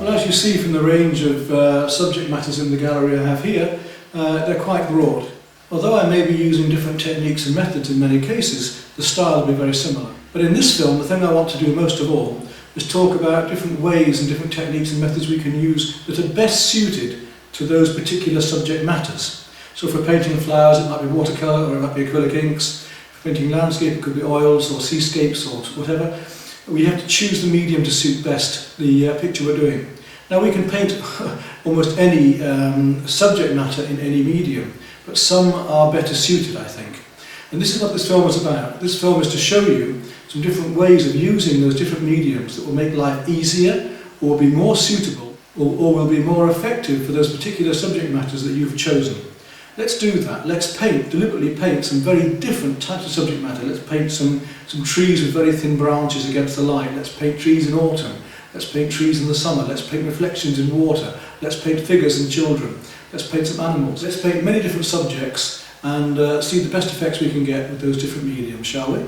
Well, as you see from the range of subject matters in the gallery I have here, they're quite broad. Although I may be using different techniques and methods in many cases, the style will be very similar. But in this film, the thing I want to do most of all is talk about different ways and different techniques and methods we can use that are best suited to those particular subject matters. So for painting flowers, it might be watercolour or it might be acrylic inks. For painting landscape, it could be oils or seascapes or whatever. We have to choose the medium to suit best the picture we're doing. Now we can paint almost any subject matter in any medium, but some are better suited, I think. And this is what this film is about. This film is to show you some different ways of using those different mediums that will make life easier, or be more suitable, or will be more effective for those particular subject matters that you've chosen. Let's do that. Let's deliberately paint some very different types of subject matter. Let's paint some trees with very thin branches against the light. Let's paint trees in autumn. Let's paint trees in the summer. Let's paint reflections in water. Let's paint figures and children. Let's paint some animals. Let's paint many different subjects and see the best effects we can get with those different mediums, shall we?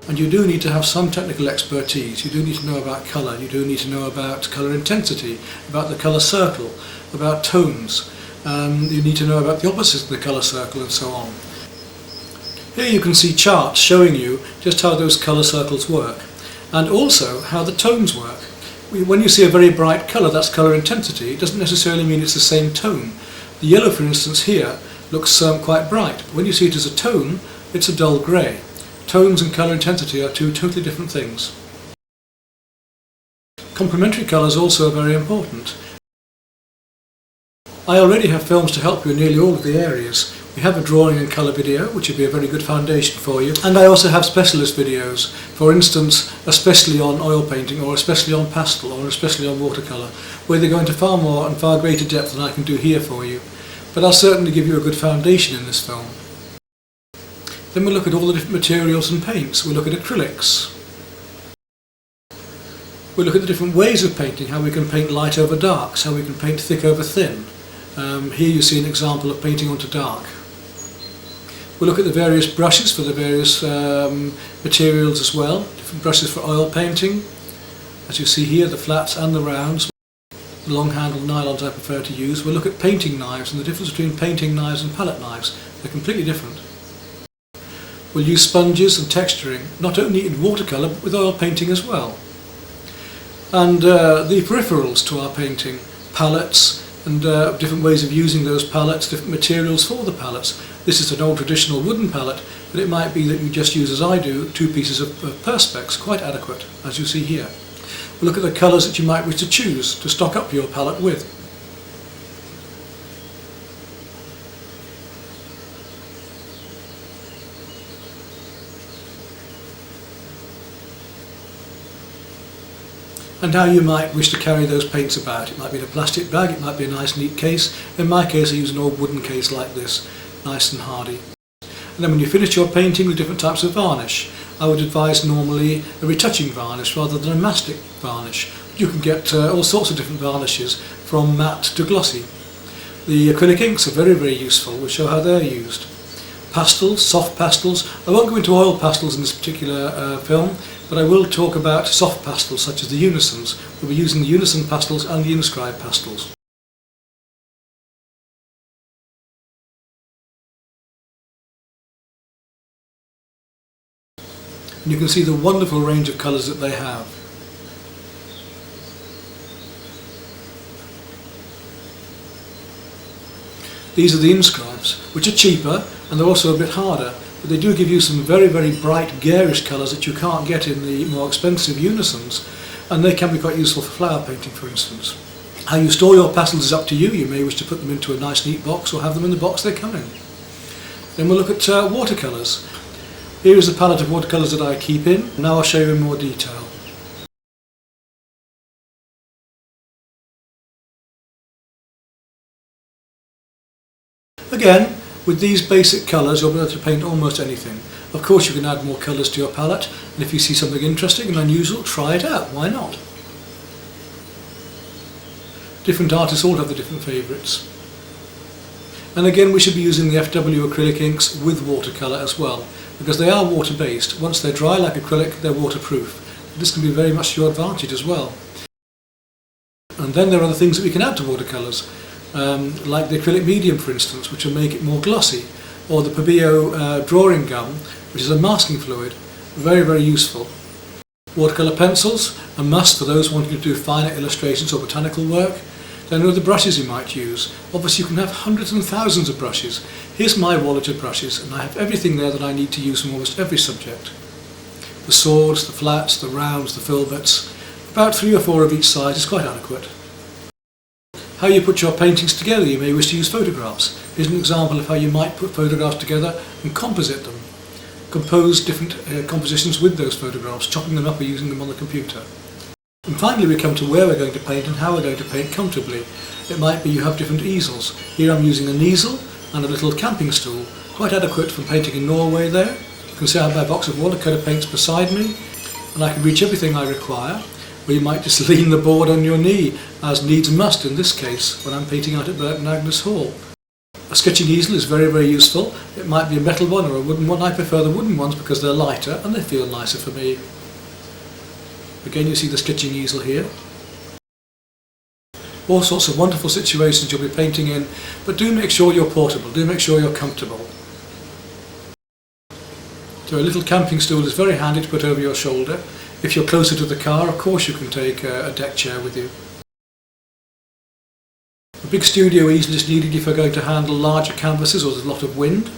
And you do need to have some technical expertise. You do need to know about colour, you do need to know about colour intensity, about the colour circle, about tones. You need to know about the opposites of the colour circle and so on. Here you can see charts showing you just how those colour circles work, and also how the tones work. When you see a very bright colour, that's colour intensity. It doesn't necessarily mean it's the same tone. The yellow, for instance, here looks quite bright, but when you see it as a tone, it's a dull grey. Tones and colour intensity are two totally different things. Complementary colours also are very important. I already have films to help you in nearly all of the areas. We have a drawing and colour video, which would be a very good foundation for you, and I also have specialist videos, for instance especially on oil painting, or especially on pastel, or especially on watercolour, where they go into far more and far greater depth than I can do here for you. But I'll certainly give you a good foundation in this film. Then we'll look at all the different materials and paints. We'll look at acrylics. We'll look at the different ways of painting, how we can paint light over darks, how we can paint thick over thin. Here you see an example of painting onto dark. We'll look at the various brushes for the various materials as well. Different brushes for oil painting. As you see here, the flats and the rounds. The long-handled nylons I prefer to use. We'll look at painting knives and the difference between painting knives and palette knives. They're completely different. We'll use sponges and texturing, not only in watercolour but with oil painting as well. And the peripherals to our painting, palettes and different ways of using those palettes, different materials for the palettes. This is an old traditional wooden palette, but it might be that you just use, as I do, 2 pieces of perspex, quite adequate, as you see here. We'll look at the colours that you might wish to choose to stock up your palette with. And how you might wish to carry those paints about. It might be in a plastic bag, it might be a nice neat case. In my case I use an old wooden case like this, nice and hardy. And then when you finish your painting with different types of varnish, I would advise normally a retouching varnish rather than a mastic varnish. You can get all sorts of different varnishes from matte to glossy. The acrylic inks are very, very useful. We'll show how they're used. Pastels, soft pastels. I won't go into oil pastels in this particular film, but I will talk about soft pastels such as the unisons. We'll be using the unison pastels and the inscribed pastels. And you can see the wonderful range of colours that they have. These are the inscribes, which are cheaper and they're also a bit harder, but they do give you some very, very bright, garish colours that you can't get in the more expensive unisons, and they can be quite useful for flower painting, for instance. How you store your pastels is up to you. You may wish to put them into a nice neat box or have them in the box they come in. Then we'll look at watercolours. Here is the palette of watercolours that I keep in. Now I'll show you in more detail. Again, with these basic colours you'll be able to paint almost anything. Of course you can add more colours to your palette, and if you see something interesting and unusual, try it out, why not? Different artists all have their different favourites. And again, we should be using the FW acrylic inks with watercolour as well, because they are water based. Once they're dry like acrylic, they're waterproof. This can be very much to your advantage as well. And then there are other things that we can add to watercolours. Like the acrylic medium, for instance, which will make it more glossy, or the Pabio drawing gum, which is a masking fluid. Very, very useful. Watercolour pencils, a must for those wanting to do finer illustrations or botanical work. Then there are the brushes you might use. Obviously you can have hundreds and thousands of brushes. Here's my wallet of brushes, and I have everything there that I need to use from almost every subject. The swords, the flats, the rounds, the filberts. About 3 or 4 of each size is quite adequate. How you put your paintings together. You may wish to use photographs. Here's an example of how you might put photographs together and composite them. Compose different compositions with those photographs, chopping them up or using them on the computer. And finally we come to where we're going to paint and how we're going to paint comfortably. It might be you have different easels. Here I'm using an easel and a little camping stool, quite adequate for painting in Norway there. You can see I have my box of watercolour paints beside me, and I can reach everything I require. Or you might just lean the board on your knee, as needs must in this case when I'm painting out at Burton Agnes Hall. A sketching easel is very, very useful. It might be a metal one or a wooden one. I prefer the wooden ones because they're lighter and they feel nicer for me. Again, you see the sketching easel here. All sorts of wonderful situations you'll be painting in, but do make sure you're portable, do make sure you're comfortable. So a little camping stool is very handy to put over your shoulder. If you're closer to the car, of course you can take a deck chair with you. A big studio easel is needed if you're going to handle larger canvases or there's a lot of wind.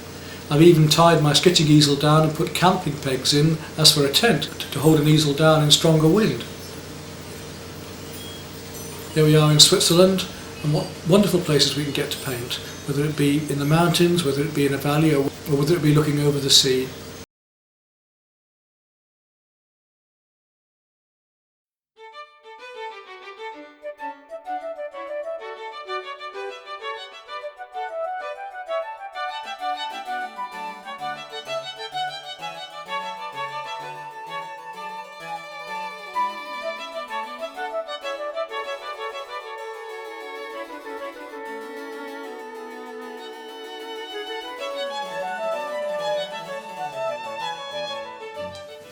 I've even tied my sketching easel down and put camping pegs in as for a tent to hold an easel down in stronger wind. Here we are in Switzerland, and what wonderful places we can get to paint, whether it be in the mountains, whether it be in a valley, or whether it be looking over the sea.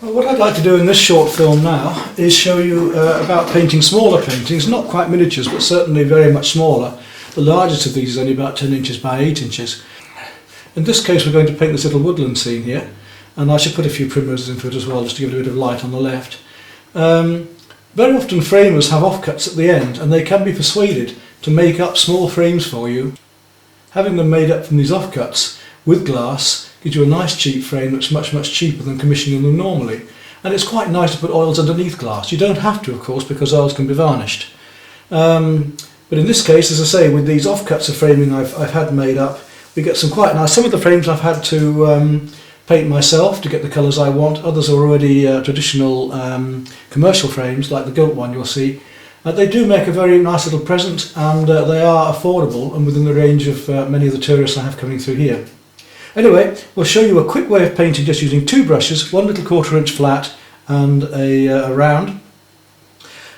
Well, what I'd like to do in this short film now is show you about painting smaller paintings, not quite miniatures but certainly very much smaller. The largest of these is only about 10 inches by 8 inches. In this case we're going to paint this little woodland scene here, and I should put a few primroses into it as well just to give it a bit of light on the left. Very often framers have offcuts at the end, and they can be persuaded to make up small frames for you. Having them made up from these offcuts with glass gives you a nice cheap frame that's much, much cheaper than commissioning them normally. And it's quite nice to put oils underneath glass. You don't have to, of course, because oils can be varnished. But in this case, as I say, with these offcuts of framing I've had made up, we get some quite nice. Some of the frames I've had to paint myself to get the colours I want. Others are already traditional commercial frames, like the gilt one you'll see. They do make a very nice little present, and they are affordable and within the range of many of the tourists I have coming through here. Anyway, we'll show you a quick way of painting just using 2 brushes, one little 1/4 inch flat and a round.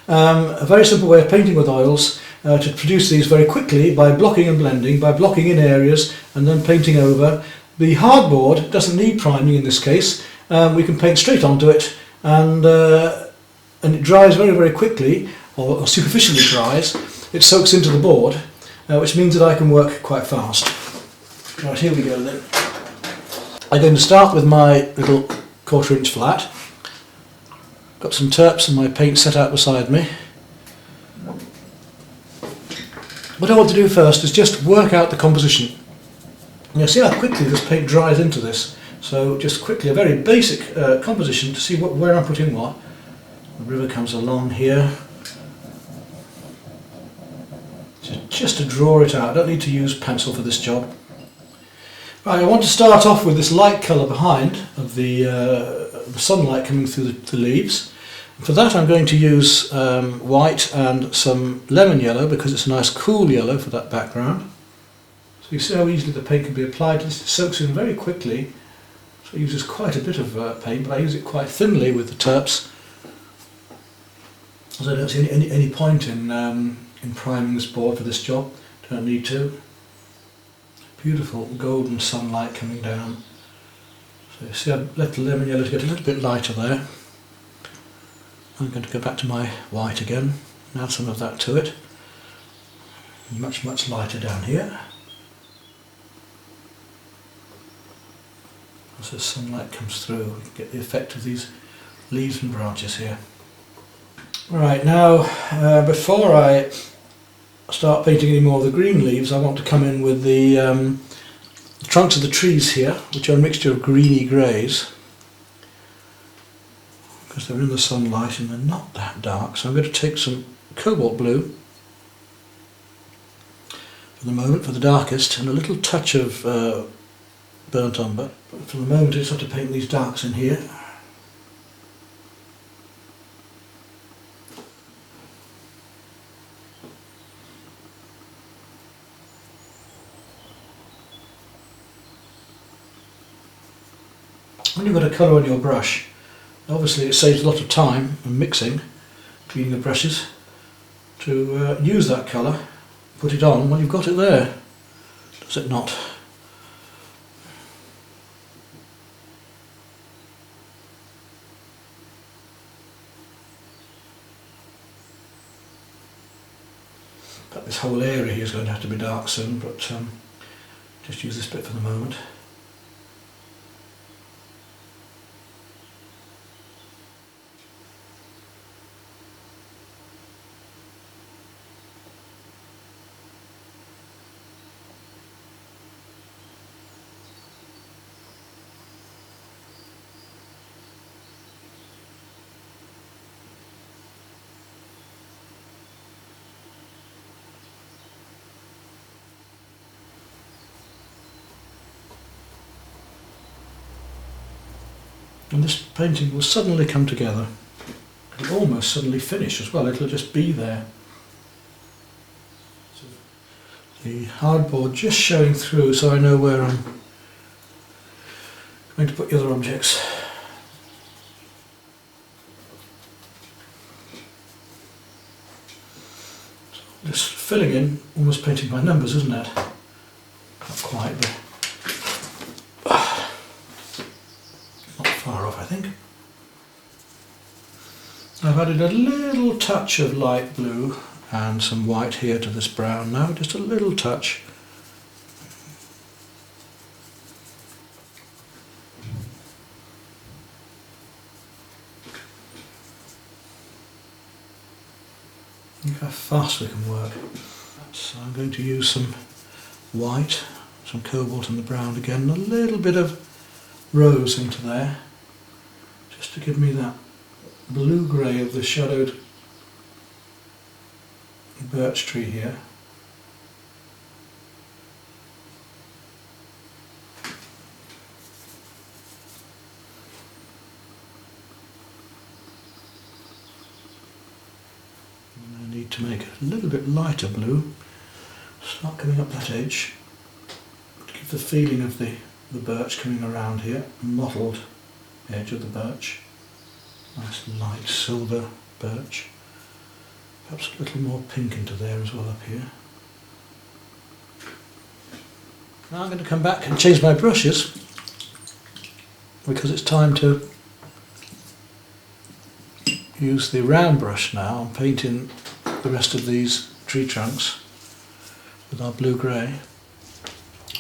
A very simple way of painting with oils. to produce these very quickly by blocking and blending, by blocking in areas and then painting over. The hardboard doesn't need priming in this case. We can paint straight onto it, and it dries very, very quickly, or superficially dries. It soaks into the board, which means that I can work quite fast. Right, here we go then. I'm going to start with my little 1/4 inch flat. Got some terps and my paint set out beside me. What I want to do first is just work out the composition. You'll see how quickly this paint dries into this. So just quickly, a very basic composition to see where I'm putting what. The river comes along here. Just to draw it out. I don't need to use pencil for this job. Right, I want to start off with this light colour behind of the sunlight coming through the leaves. For that I'm going to use white and some lemon yellow, because it's a nice cool yellow for that background. So you see how easily the paint can be applied. It soaks in very quickly, so it uses quite a bit of paint, but I use it quite thinly with the terps, as I don't see any point in priming this board for this job. Don't need to. Beautiful golden sunlight coming down. So you see I've let the lemon yellow get a little bit lighter there. I'm going to go back to my white again, add some of that to it. Much lighter down here. As the sunlight comes through, we can get the effect of these leaves and branches here. Right, now before I start painting any more of the green leaves, I want to come in with the trunks of the trees here, which are a mixture of greeny greys, because they're in the sunlight and they're not that dark. So I'm going to take some cobalt blue for the moment, for the darkest, and a little touch of burnt umber. But for the moment I just have to paint these darks in here. When you've got a colour on your brush, obviously it saves a lot of time and mixing, cleaning the brushes, to use that colour, put it on when you've got it there. Does it not? But this whole area here is going to have to be dark soon, but just use this bit for the moment. And this painting will suddenly come together. It'll almost suddenly finish as well, it'll just be there. So the hardboard just showing through, so I know where I'm going to put the other objects. So just filling in, almost painting by numbers, isn't it? Not quite, but far off, I think. I've added a little touch of light blue and some white here to this brown now, just a little touch. Look how fast we can work. So I'm going to use some white, some cobalt and the brown again, a little bit of rose into there, just to give me that blue-grey of the shadowed birch tree here. And I need to make it a little bit lighter blue, start coming up that edge, to give the feeling of the birch coming around here, mottled edge of the birch, nice light silver birch. Perhaps a little more pink into there as well up here. Now I'm going to come back and change my brushes because it's time to use the round brush now. I'm painting the rest of these tree trunks with our blue-grey.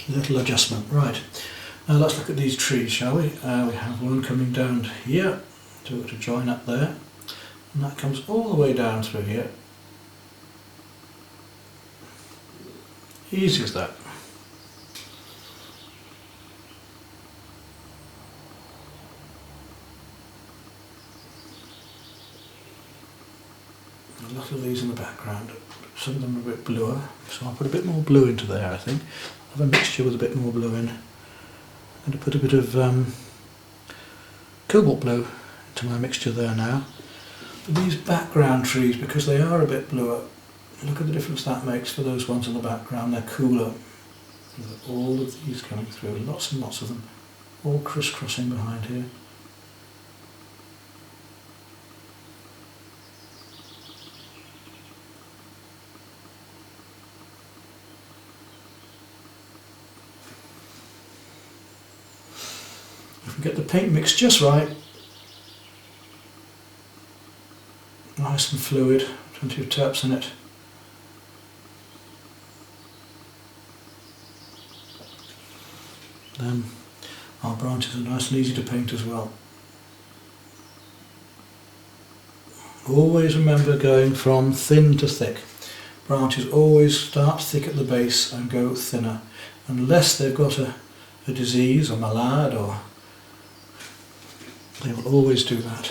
Little adjustment. Right, now let's look at these trees, shall we? We have one coming down here to join up there, and that comes all the way down through here. Easy as that. A lot of these in the background, some of them are a bit bluer, so I'll put a bit more blue into there, I think. I'll have a mixture with a bit more blue in. I'm going to put a bit of cobalt blue into my mixture there now. But these background trees, because they are a bit bluer, look at the difference that makes for those ones in the background. They're cooler. All of these coming through, lots and lots of them, all crisscrossing behind here. If we get the paint mix just right, nice and fluid, plenty of taps in it. Then our branches are nice and easy to paint as well. Always remember going from thin to thick. Branches always start thick at the base and go thinner, unless they've got a disease or malade, or they will always do that.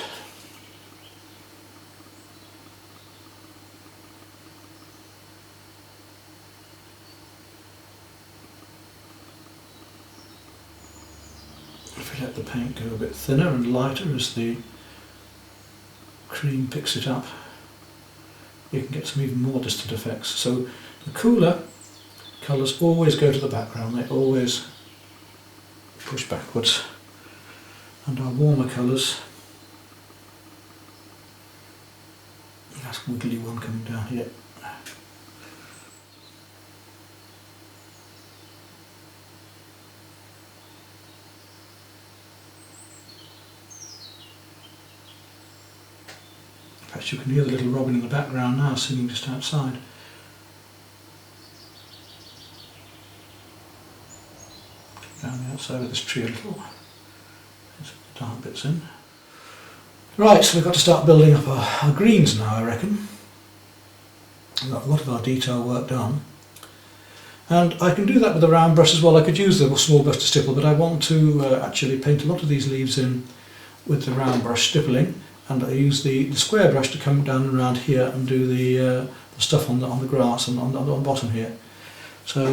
If we let the paint go a bit thinner and lighter as the cream picks it up, you can get some even more distant effects. So the cooler colours always go to the background, they always push backwards. And our warmer colours, that's wiggly one coming down here. Perhaps you can hear the little robin in the background now singing just outside. Down the outside of this tree a little. Dark bits in. Right, so we've got to start building up our greens now, I reckon. We've got a lot of our detail work done. And I can do that with the round brush as well. I could use the small brush to stipple, but I want to actually paint a lot of these leaves in with the round brush stippling, and I use the square brush to come down around here and do the stuff on the grass and on the bottom here. So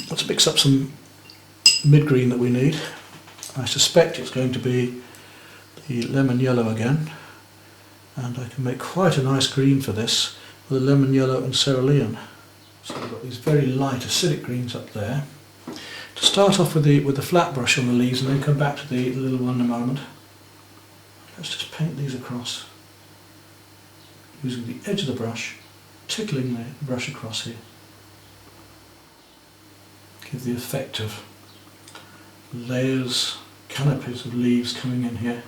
let's mix up some mid-green that we need. I suspect it's going to be the lemon yellow again, and I can make quite a nice green for this with the lemon yellow and cerulean. So we've got these very light acidic greens up there. To start off with the flat brush on the leaves and then come back to the little one in a moment. Let's just paint these across using the edge of the brush, tickling the brush across here. Give the effect of layers, canopies of leaves coming in here.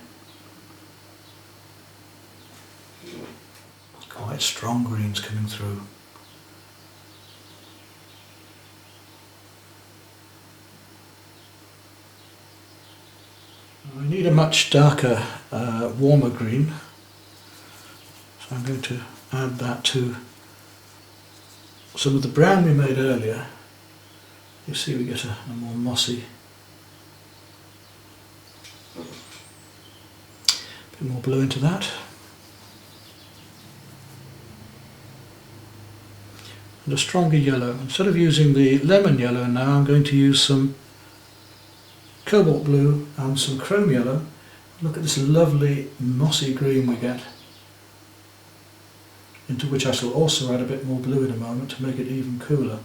Quite strong greens coming through. I need a much darker, warmer green, so I'm going to add that to some of the brown we made earlier. You see we get a more mossy, bit more blue into that. And a stronger yellow. Instead of using the lemon yellow now, I'm going to use some cobalt blue and some chrome yellow. Look at this lovely mossy green we get, into which I shall also add a bit more blue in a moment to make it even cooler.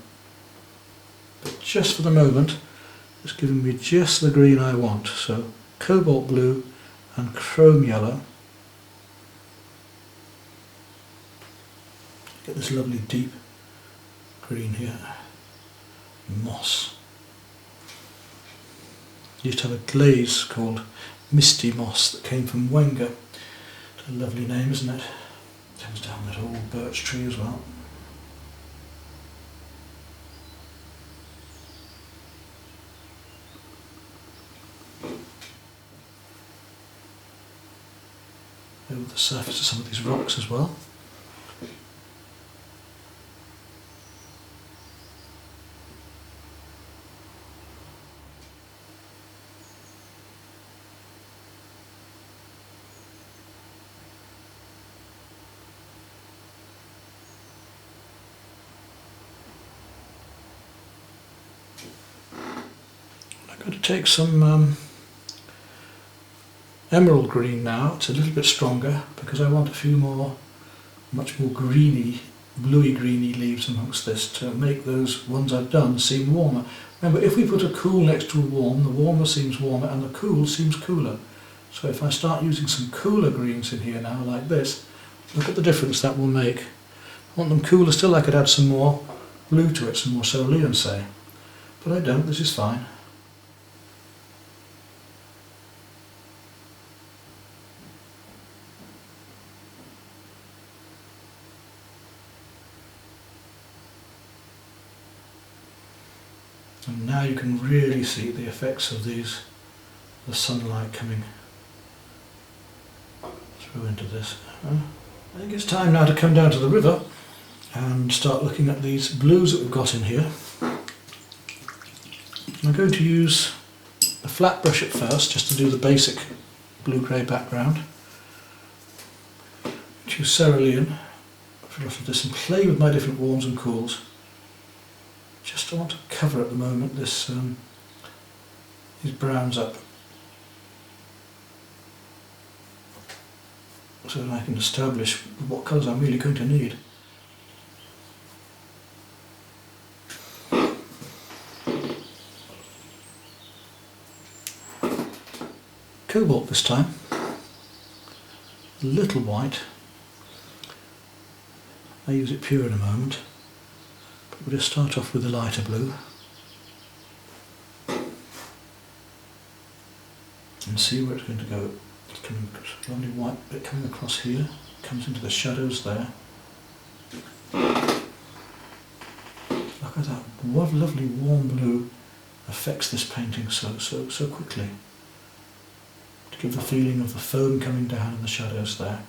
But just for the moment, it's giving me just the green I want. So cobalt blue and chrome yellow. Get this lovely deep green here. Moss. Used to have a glaze called Misty Moss that came from Wenger. It's a lovely name, isn't it? Comes down that old birch tree as well. Over the surface of some of these rocks as well. I'm going to take some emerald green now. It's a little bit stronger because I want a few more, much more greeny, bluey greeny leaves amongst this to make those ones I've done seem warmer. Remember, if we put a cool next to a warm, the warmer seems warmer and the cool seems cooler. So if I start using some cooler greens in here now, like this, look at the difference that will make. I want them cooler still. I could add some more blue to it, some more cerulean, say. But I don't, this is fine. And now you can really see the effects of the sunlight coming through into this. I think it's time now to come down to the river and start looking at these blues that we've got in here. I'm going to use a flat brush at first, just to do the basic blue-grey background. Choose cerulean for a lot of this and play with my different warms and cools. Just I want to cover at the moment these browns up, so that I can establish what colours I'm really going to need. Cobalt this time, a little white. I use it pure in a moment. We'll just start off with the lighter blue and see where it's going to go. It's coming, lovely white bit coming across here, comes into the shadows there. Look at that, what lovely warm blue affects this painting so quickly, to give the feeling of the foam coming down in the shadows there.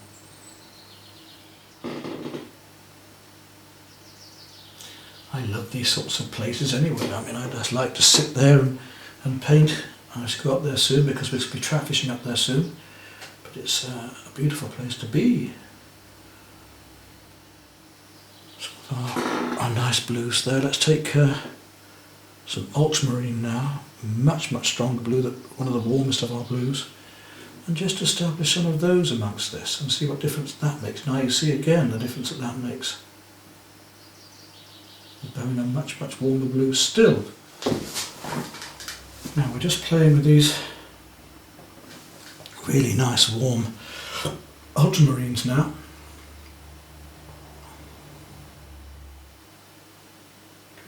I love these sorts of places anyway. I mean, I just like to sit there and paint. I should go up there soon because we'll be trout fishing up there soon. But it's a beautiful place to be. So our nice blues there. Let's take some ultramarine now. Much stronger blue, one of the warmest of our blues. And just establish some of those amongst this and see what difference that makes. Now you see again the difference that makes. Going a much warmer blue still. Now we're just playing with these really nice warm ultramarines now.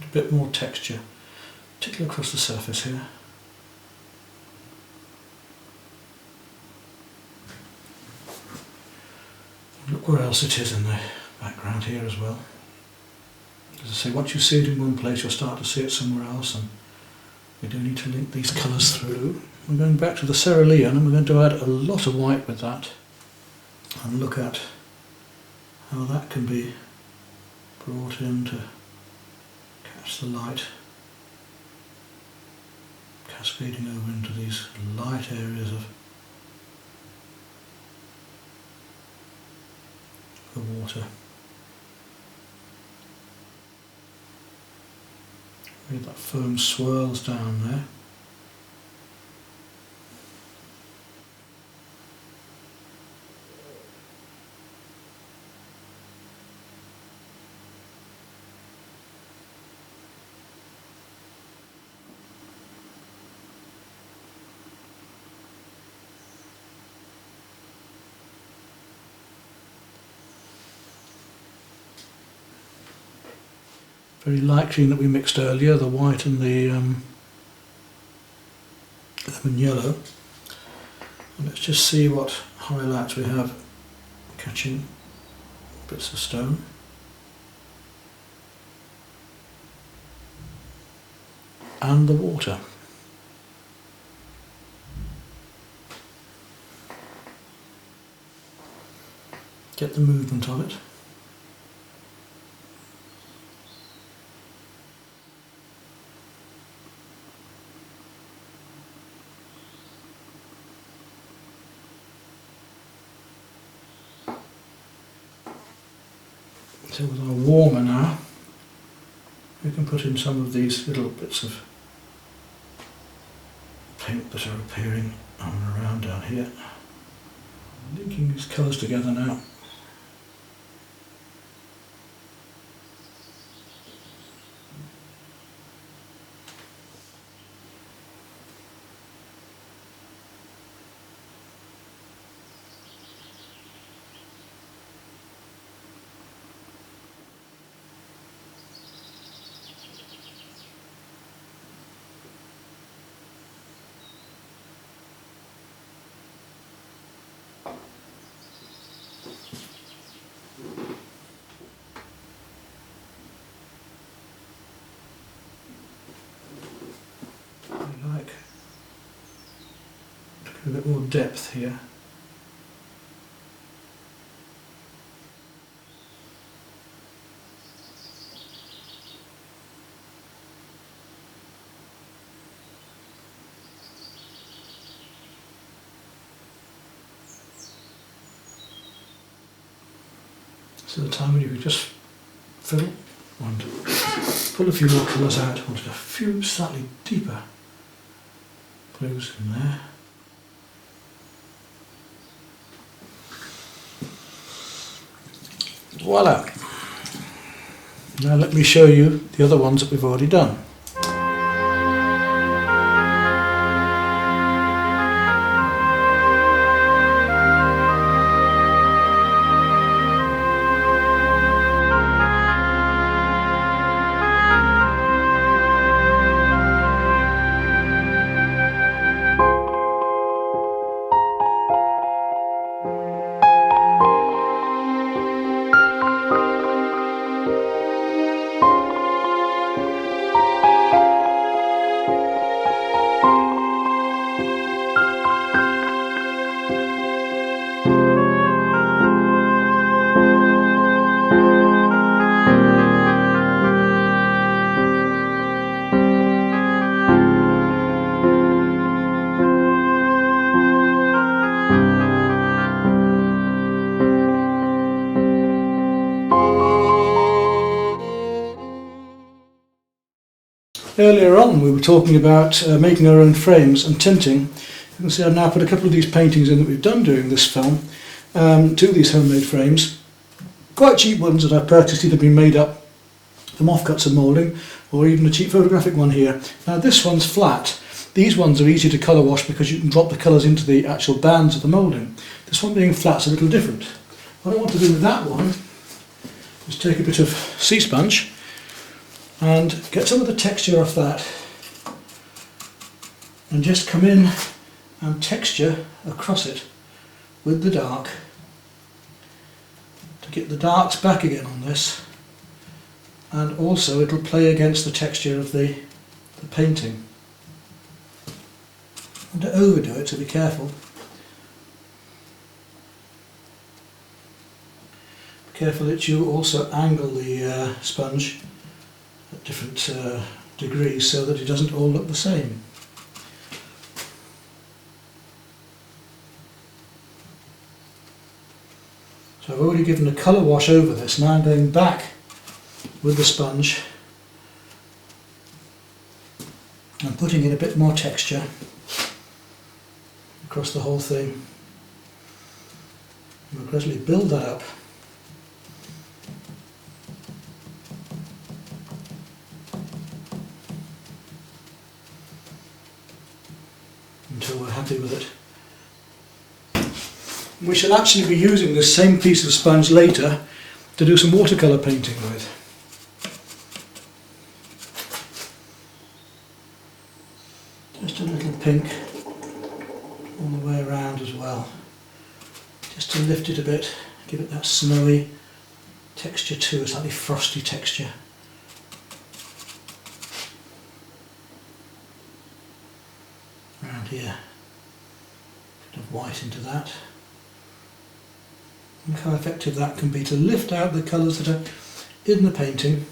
Get a bit more texture, particularly across the surface here. Look where else it is in the background here as well. As I say, once you see it in one place, you'll start to see it somewhere else, and we do need to link these colours through. We're going back to the cerulean, and we're going to add a lot of white with that, and look at how that can be brought in to catch the light, cascading over into these light areas of the water. That foam swirls down there. very light green that we mixed earlier, the white and the lemon yellow. And let's just see what highlights we have catching bits of stone. And the water. Get the movement of it. So with our warmer now, we can put in some of these little bits of paint that are appearing on and around down here. Linking these colours together now. Like a bit more depth here. So the time when you could just fill and pull a few more colours out. I wanted a few slightly deeper blues in there. Voila! Now let me show you the other ones that we've already done. Earlier on we were talking about making our own frames and tinting. You can see I've now put a couple of these paintings in that we've done during this film to these homemade frames. Quite cheap ones that I've purchased, either been made up from offcuts of moulding or even a cheap photographic one here. Now this one's flat. These ones are easy to colour wash because you can drop the colours into the actual bands of the moulding. This one being flat's a little different. What I want to do with that one is take a bit of sea sponge and get some of the texture off that and just come in and texture across it with the dark to get the darks back again on this, and also it'll play against the texture of the painting. And to overdo it, so be careful. Be careful that you also angle the sponge at different degrees so that it doesn't all look the same. So I've already given a colour wash over this. Now I'm going back with the sponge and putting in a bit more texture across the whole thing. And we'll gradually build that up until we're happy with it. We shall actually be using this same piece of sponge later to do some watercolour painting with. a little pink all the way around as well, just to lift it a bit, give it that snowy texture too, a slightly frosty texture. Around here, a bit of white into that. Look how effective that can be to lift out the colours that are in the painting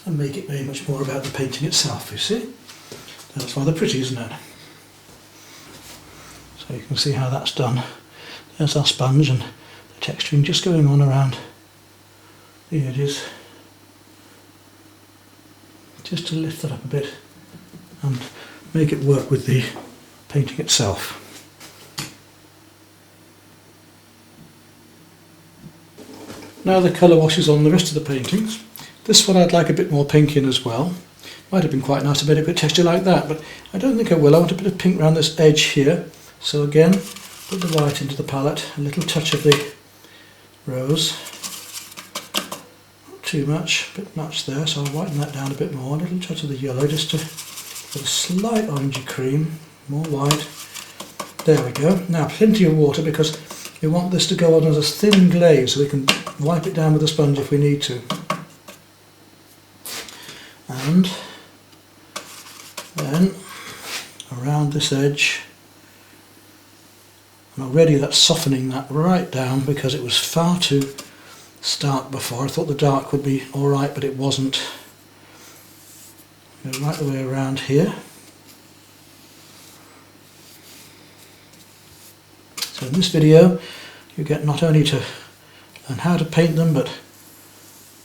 and make it very much more about the painting itself, you see. That's rather pretty, isn't it? So you can see how that's done. There's our sponge and the texturing just going on around the edges, just to lift that up a bit and make it work with the painting itself. Now the colour washes on the rest of the paintings. This one I'd like a bit more pink in as well. Might have been quite nice to have a bit of texture like that, but I don't think I will. I want a bit of pink around this edge here. So again, put the white into the palette, a little touch of the rose. Not too much, a bit much there, so I'll whiten that down a bit more. A little touch of the yellow, just to get a slight orangey cream, more white. There we go. Now plenty of water, because we want this to go on as a thin glaze, so we can wipe it down with a sponge if we need to. And then around this edge, and already that's softening that right down because it was far too stark before. I thought the dark would be alright, but it wasn't. Go right the way around here. So in this video you get not only to learn how to paint them, but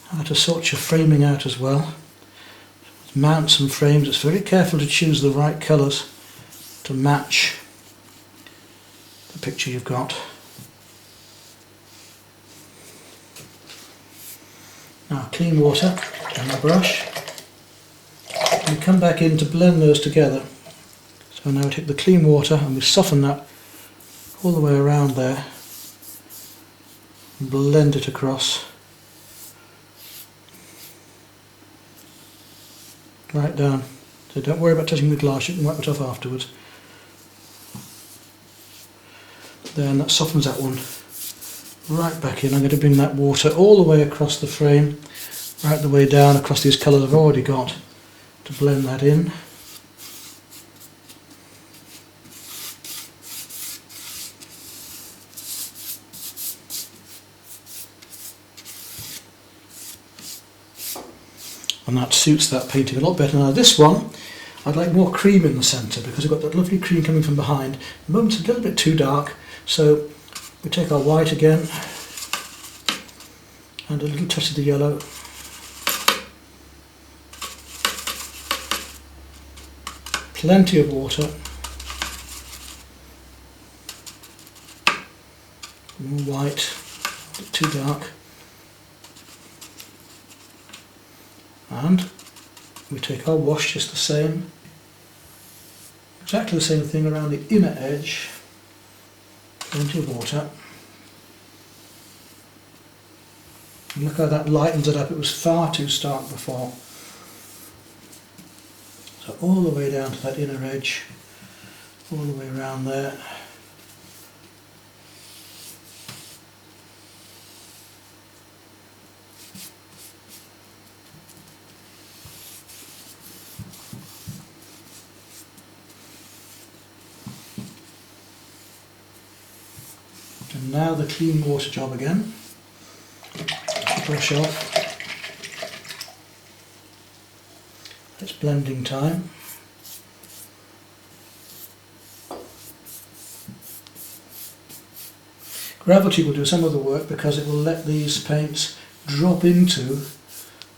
how to sort your framing out as well. Mount some frames, it's very careful to choose the right colours to match the picture you've got. Now clean water and a brush, and come back in to blend those together. So now we take the clean water and we soften that all the way around there and blend it across. Right down. So don't worry about touching the glass, you can wipe it off afterwards. Then that softens that one right back in. I'm going to bring that water all the way across the frame, right the way down across these colours I've already got, to blend that in. And that suits that painting a lot better. Now this one, I'd like more cream in the centre because I've got that lovely cream coming from behind. The moment's a little bit too dark, so we take our white again and a little touch of the yellow. Plenty of water. More white, a bit too dark. And we take our wash just the same, exactly the same thing around the inner edge, plenty of water. And look how that lightens it up, it was far too stark before. So all the way down to that inner edge, all the way around there. And now the clean water job again. Brush off. It's blending time. Gravity will do some of the work because it will let these paints drop into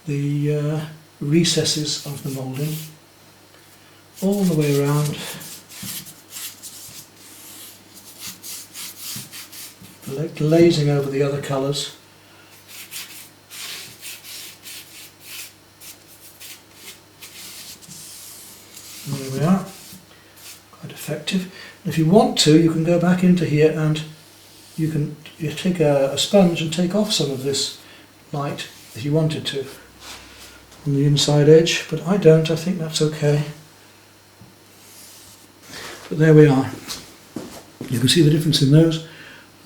the recesses of the moulding all the way around. Glazing over the other colours. And there we are, quite effective. And if you want to, you can go back into here and you take a sponge and take off some of this light if you wanted to. on the inside edge, but I don't. I think that's okay. But there we are. You can see the difference in those.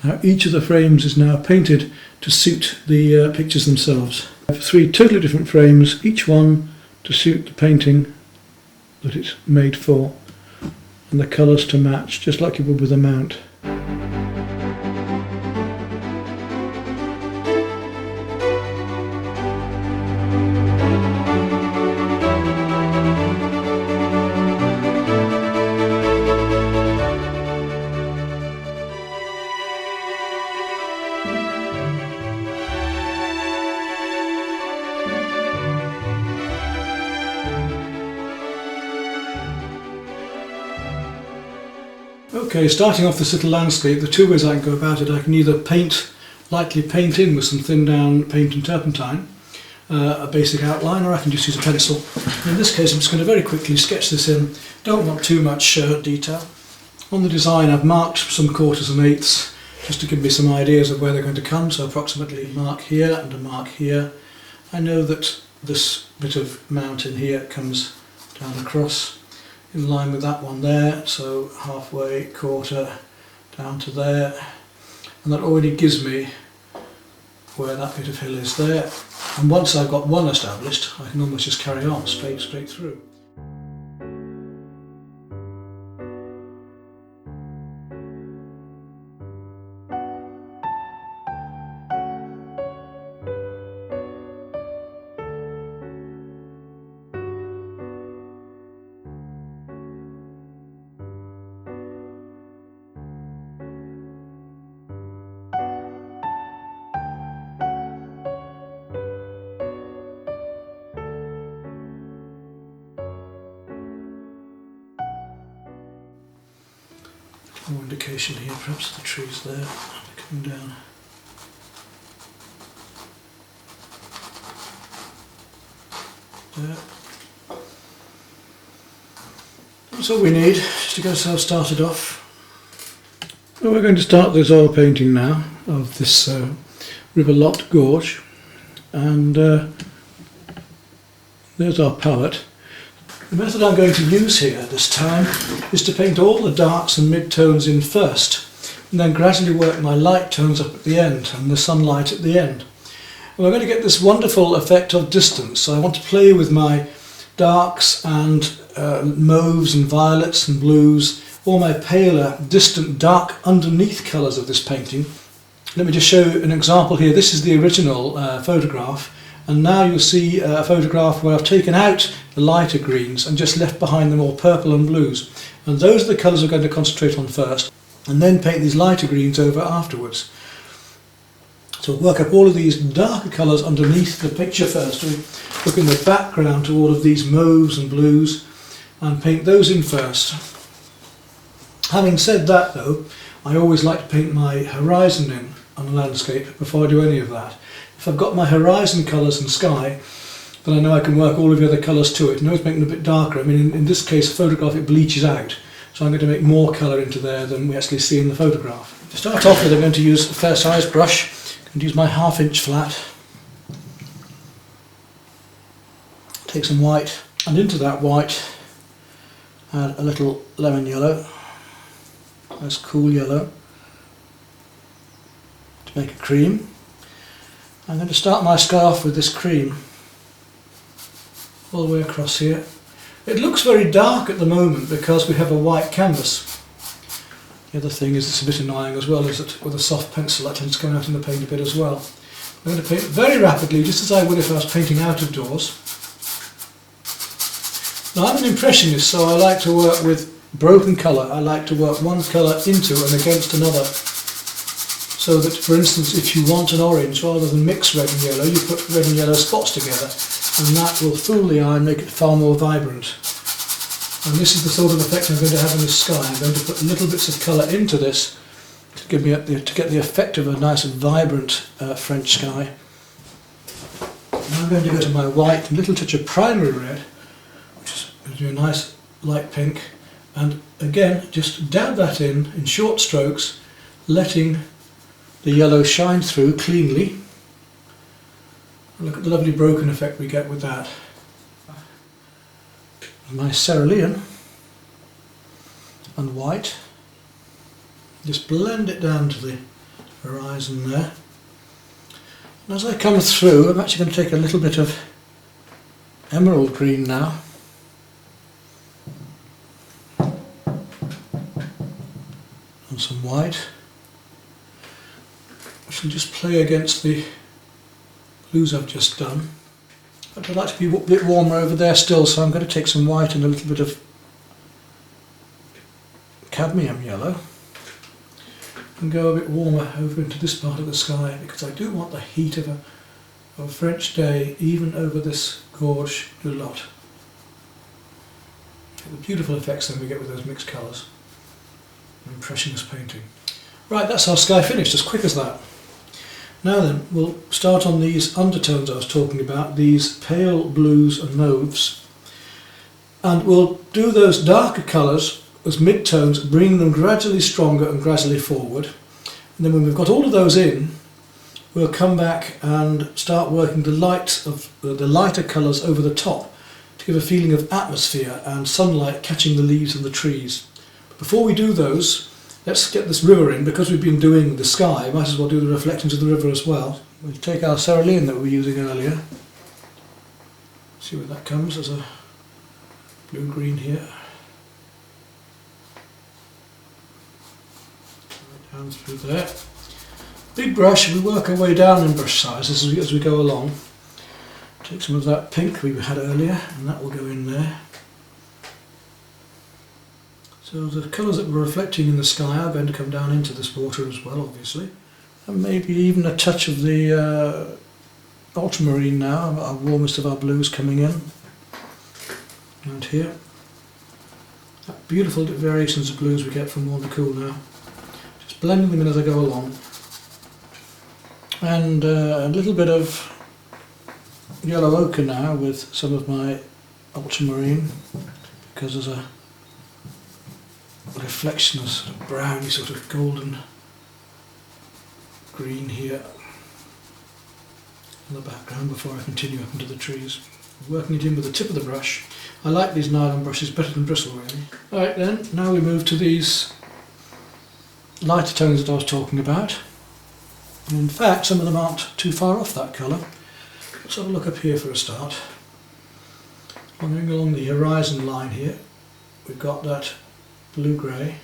Now each of the frames is now painted to suit the pictures themselves. I have 3 totally different frames, each one to suit the painting that it's made for, and the colours to match, just like you would with a mount. Okay, starting off this little landscape, the 2 ways I can go about it. I can either lightly paint in with some thin down paint and turpentine, a basic outline, or I can just use a pencil. In this case I'm just going to very quickly sketch this in. Don't want too much detail. On the design I've marked some quarters and eighths just to give me some ideas of where they're going to come, so approximately a mark here and a mark here. I know that this bit of mountain here comes down across in line with that one there, so halfway, quarter, down to there, and that already gives me where that bit of hill is there. And once I've got one established, I can almost just carry on straight through. More indication here, perhaps the trees there coming down. There. That's all we need just to get ourselves started off. Well, we're going to start this oil painting now of this River Lot Gorge, and there's our palette. The method I'm going to use here this time is to paint all the darks and mid-tones in first, and then gradually work my light tones up at the end and the sunlight at the end. And we're going to get this wonderful effect of distance, so I want to play with my darks and mauves and violets and blues, all my paler, distant, dark underneath colours of this painting. Let me just show you an example here. This is the original photograph. And now you'll see a photograph where I've taken out the lighter greens and just left behind them all purple and blues. And those are the colours we're going to concentrate on first, and then paint these lighter greens over afterwards. So we'll work up all of these darker colours underneath the picture first. We'll look in the background to all of these mauves and blues and paint those in first. Having said that though, I always like to paint my horizon in on a landscape before I do any of that. If I've got my horizon colours and sky, then I know I can work all of the other colours to it and always make them a bit darker. I mean, in this case, a photograph, it bleaches out, so I'm going to make more colour into there than we actually see in the photograph. To start off with, I'm going to use a fair size brush. I'm going to use my 1/2 inch flat. Take some white, and into that white, add a little lemon yellow, nice cool yellow, to make a cream. I'm going to start my sky off with this cream all the way across here. It looks very dark at the moment because we have a white canvas. The other thing is it's a bit annoying as well, is that with a soft pencil that tends to come out in the paint a bit as well. I'm going to paint very rapidly, just as I would if I was painting out of doors. Now I'm an impressionist, so I like to work with broken colour. I like to work one colour into and against another. So that, for instance, if you want an orange, rather than mix red and yellow, you put red and yellow spots together, and that will fool the eye and make it far more vibrant. And this is the sort of effect I'm going to have in the sky. I'm going to put little bits of colour into this to get the effect of a nice vibrant French sky. Now I'm going to go to my white and a little touch of primary red, which is going to do a nice light pink, and again just dab that in short strokes, letting the yellow shine through cleanly. Look at the lovely broken effect we get with that. my cerulean and white. Just blend it down to the horizon there. And as I come through, I'm actually going to take a little bit of emerald green now. And some white. Which will just play against the blues I've just done. But I'd like to be a bit warmer over there still, so I'm going to take some white and a little bit of cadmium yellow and go a bit warmer over into this part of the sky, because I do want the heat of a French day even over this gorge du Lot. The beautiful effects then we get with those mixed colours. Impressionist painting. Right, that's our sky finished, as quick as that. Now then, we'll start on these undertones I was talking about, these pale blues and mauves, and we'll do those darker colours as midtones, bringing them gradually stronger and gradually forward. And then when we've got all of those in, we'll come back and start working the lighter colours over the top to give a feeling of atmosphere and sunlight catching the leaves and the trees. But before we do those, let's get this river in. Because we've been doing the sky, might as well do the reflections of the river as well. We'll take our cerulean that we were using earlier. See where that comes as a blue-green here. Right down through there. Big brush, we work our way down in brush sizes as we go along. Take some of that pink we had earlier, and that will go in there. So the colours that we're reflecting in the sky are going to come down into this water as well, obviously. And maybe even a touch of the ultramarine now, our warmest of our blues coming in. And here. Beautiful variations of blues we get from warm to cool now. Just blending them in as I go along. And a little bit of yellow ochre now with some of my ultramarine, because there's a reflection of sort of browny, sort of golden green here in the background before I continue up into the trees. Working it in with the tip of the brush. I like these nylon brushes better than bristle, really. Alright then, now we move to these lighter tones that I was talking about. And in fact, some of them aren't too far off that colour. Let's have a look up here for a start. Wandering along the horizon line here, we've got that blue-grey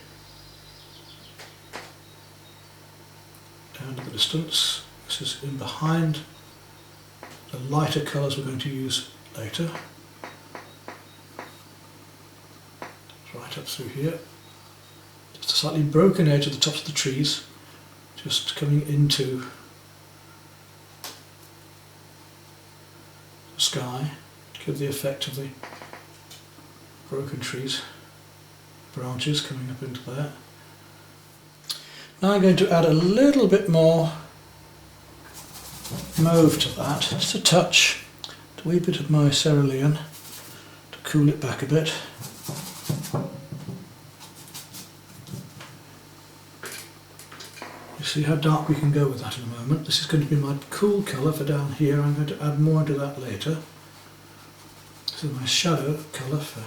down to the distance. This is in behind the lighter colours we're going to use later. Right up through here. Just a slightly broken edge at the tops of the trees, just coming into the sky to give the effect of the broken trees, branches coming up into there. Now I'm going to add a little bit more mauve to that, just a touch, a wee bit of my cerulean to cool it back a bit. You see how dark we can go with that in a moment. This is going to be my cool colour for down here. I'm going to add more to that later. This is my shadow colour for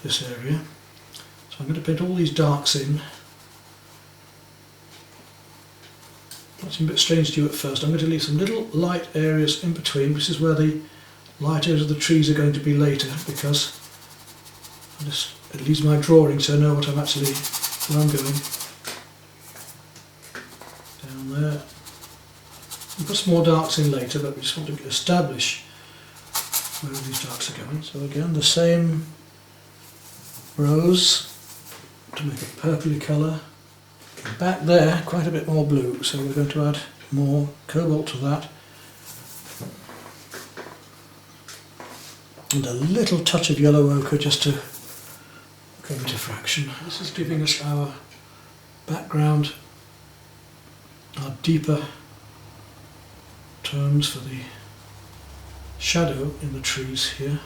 this area. So I'm going to paint all these darks in. That seems a bit strange to you at first. I'm going to leave some little light areas in between. This is where the light areas of the trees are going to be later, because it leaves my drawing so I know what I'm actually, where I'm going. Down there. We'll put some more darks in later, but we just want to establish where all these darks are going. So again, the same rose to make a purpley colour. Back there, quite a bit more blue, so we're going to add more cobalt to that. And a little touch of yellow ochre just to come into fraction. This is giving us our background, our deeper tones for the shadow in the trees here.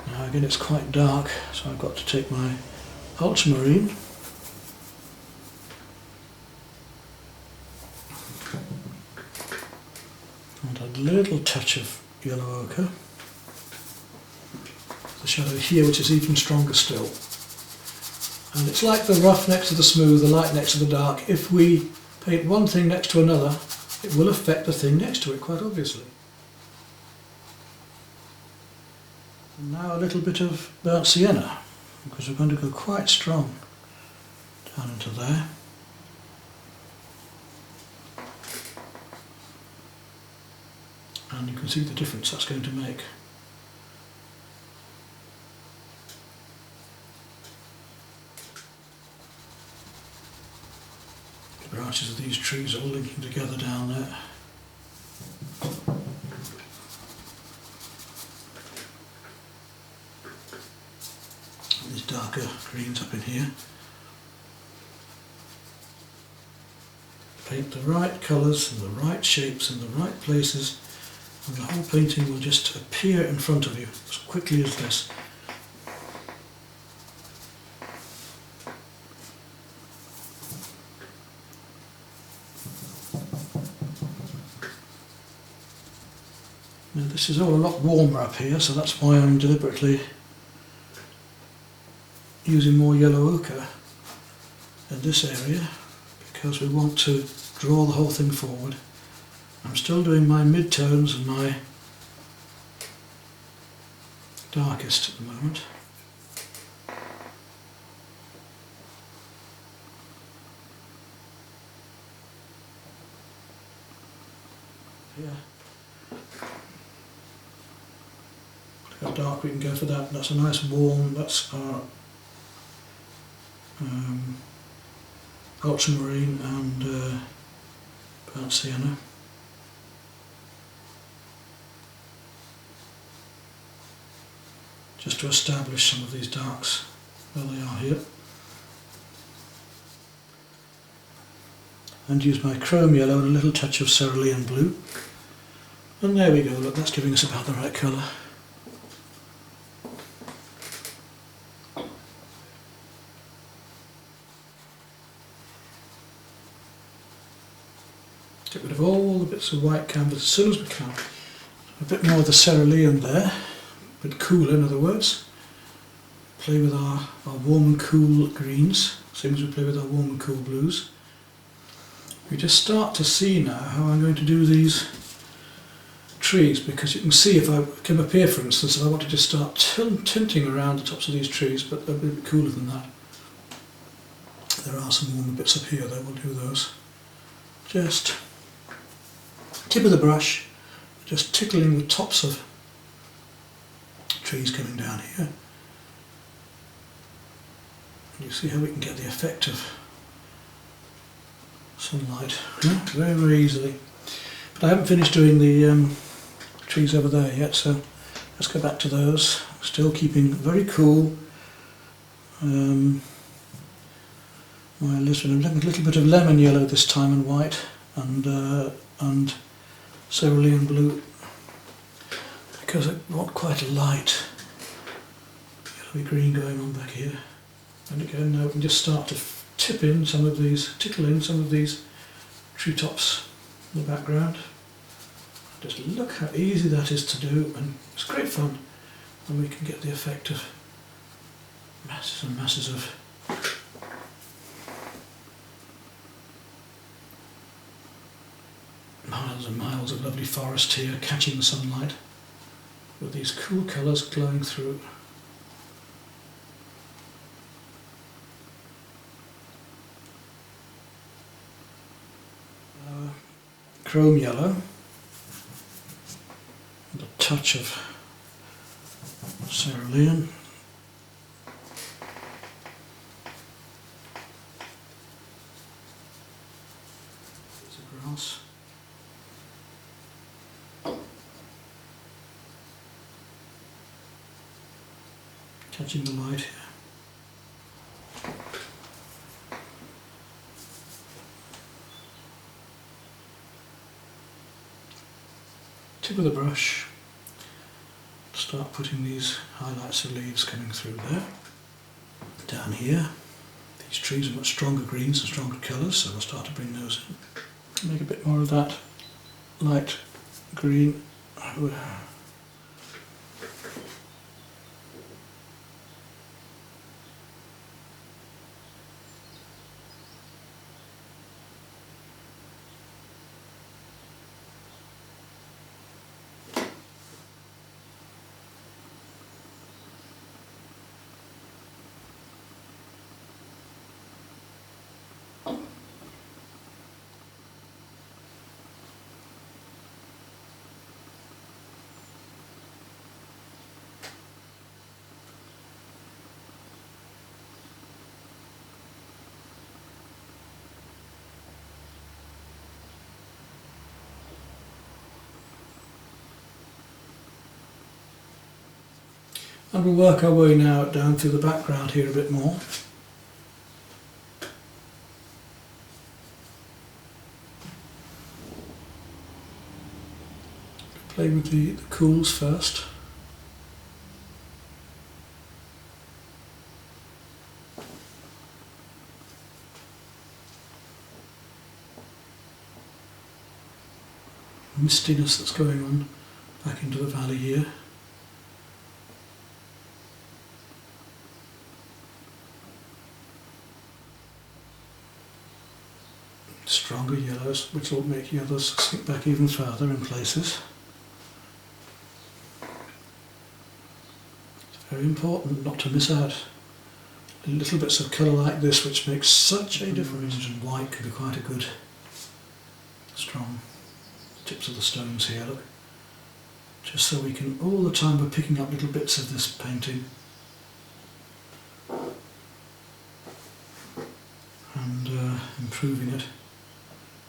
Now again, it's quite dark, so I've got to take my ultramarine and a little touch of yellow ochre. the shadow here, which is even stronger still. And it's like the rough next to the smooth, the light next to the dark. If we paint one thing next to another, it will affect the thing next to it, quite obviously. And now a little bit of burnt sienna, because we're going to go quite strong down into there. And you can see the difference that's going to make. The branches of these trees are all linking together down there. And these darker greens up in here. Paint the right colours and the right shapes in the right places, and the whole painting will just appear in front of you as quickly as this. Now this is all a lot warmer up here, so that's why I'm deliberately using more yellow ochre in this area, because we want to draw the whole thing forward. I'm still doing my mid-tones and my darkest at the moment. Yeah. Look how dark we can go for that. That's a nice warm, that's our ultramarine and burnt sienna. Just to establish some of these darks where they are here. And use my chrome yellow and a little touch of cerulean blue. And there we go, look, that's giving us about the right colour. Get rid of all the bits of white canvas as soon as we can. A bit more of the cerulean there, a bit cooler in other words. Play with our warm and cool greens, same as we play with our warm and cool blues. We just start to see now how I'm going to do these trees, because you can see if I come up here, for instance, if I want to just start tinting around the tops of these trees, but they'll be a bit cooler than that. There are some warmer bits up here though, we'll do those. Just tip of the brush, just tickling the tops of trees coming down here. And you see how we can get the effect of sunlight very, very easily. But I haven't finished doing the trees over there yet, so let's go back to those. Still keeping very cool. My list, I'm looking a little bit of lemon yellow this time and white, and cerulean blue, because I want quite a light yellowy green going on back here. And again, now we can just start to tickle in some of these treetops in the background. Just look how easy that is to do, and it's great fun, and we can get the effect of masses and masses of miles and miles of lovely forest here, catching the sunlight with these cool colours glowing through. Chrome yellow and a touch of cerulean. There's a grass. Catching the light here. Tip of the brush, start putting these highlights of leaves coming through there. Down here, these trees are much stronger greens and stronger colours, so we'll start to bring those in. Make a bit more of that light green. And we'll work our way now down through the background here a bit more. Play with the cools first. Mistiness that's going on back into the valley here. Stronger yellows, which will make the others sink back even further in places. It's very important not to miss out little bits of colour like this, which makes such a difference. And white can be quite a good, strong tips of the stones here, look. Just so we can, all the time we're picking up little bits of this painting and improving it.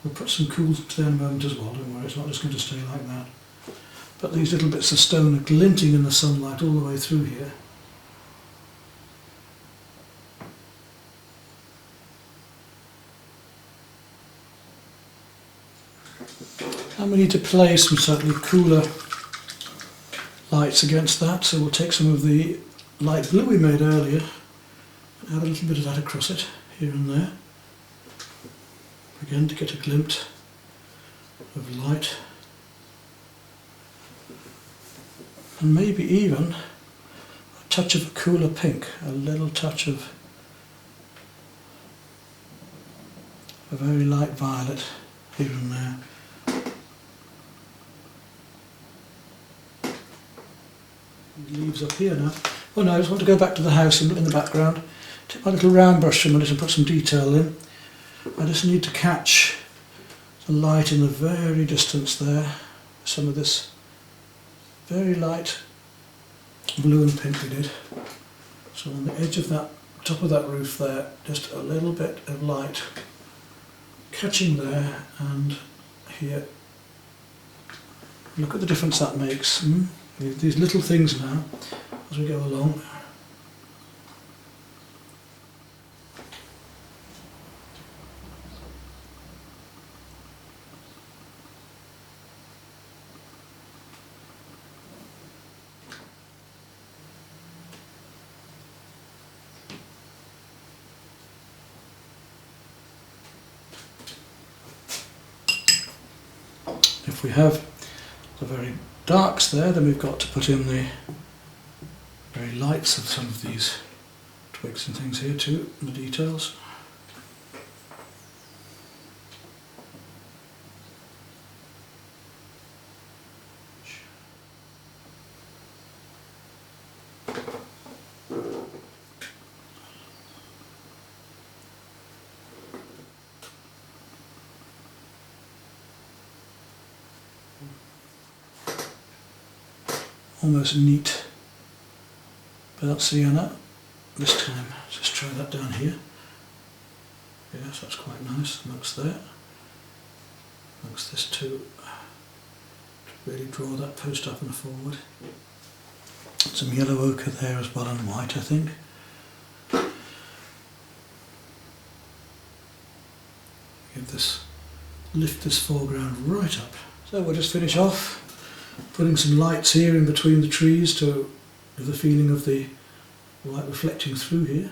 We'll put some cools there in a moment as well, don't worry, it's not just going to stay like that. But these little bits of stone are glinting in the sunlight all the way through here. And we need to play some slightly cooler lights against that, so we'll take some of the light blue we made earlier and add a little bit of that across it, here and there. Again, to get a glimpse of light. And maybe even a touch of a cooler pink, a little touch of a very light violet here and there. Leaves up here now. Oh no, I just want to go back to the house in the background. Take my little round brush for a minute and put some detail in. I just need to catch the light in the very distance there. Some of this very light blue and pink we did. So on the edge of that, top of that roof there, just a little bit of light catching there and here. Look at the difference that makes. These little things now, as we go along. If we have the very darks there, then we've got to put in the very lights of some of these twigs and things here too, the details. Almost neat without sienna this time. Just try that down here. Yes, that's quite nice. Amongst there. Amongst this too. To really draw that post up and forward. Some yellow ochre there as well and white, I think. Lift this foreground right up. So we'll just finish off putting some lights here in between the trees to give the feeling of the light reflecting through here.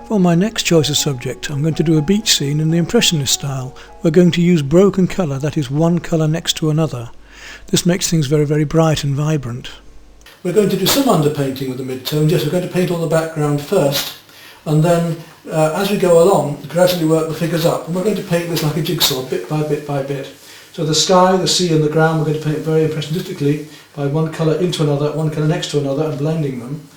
For my next choice of subject, I'm going to do a beach scene in the Impressionist style. We're going to use broken colour, that is one colour next to another. This makes things very, very bright and vibrant. We're going to do some underpainting with the mid-tones. Yes, we're going to paint all the background first, and then as we go along, gradually work the figures up. And we're going to paint this like a jigsaw, bit by bit by bit. So the sky, the sea and the ground, we're going to paint very impressionistically by one colour into another, one colour next to another, and blending them.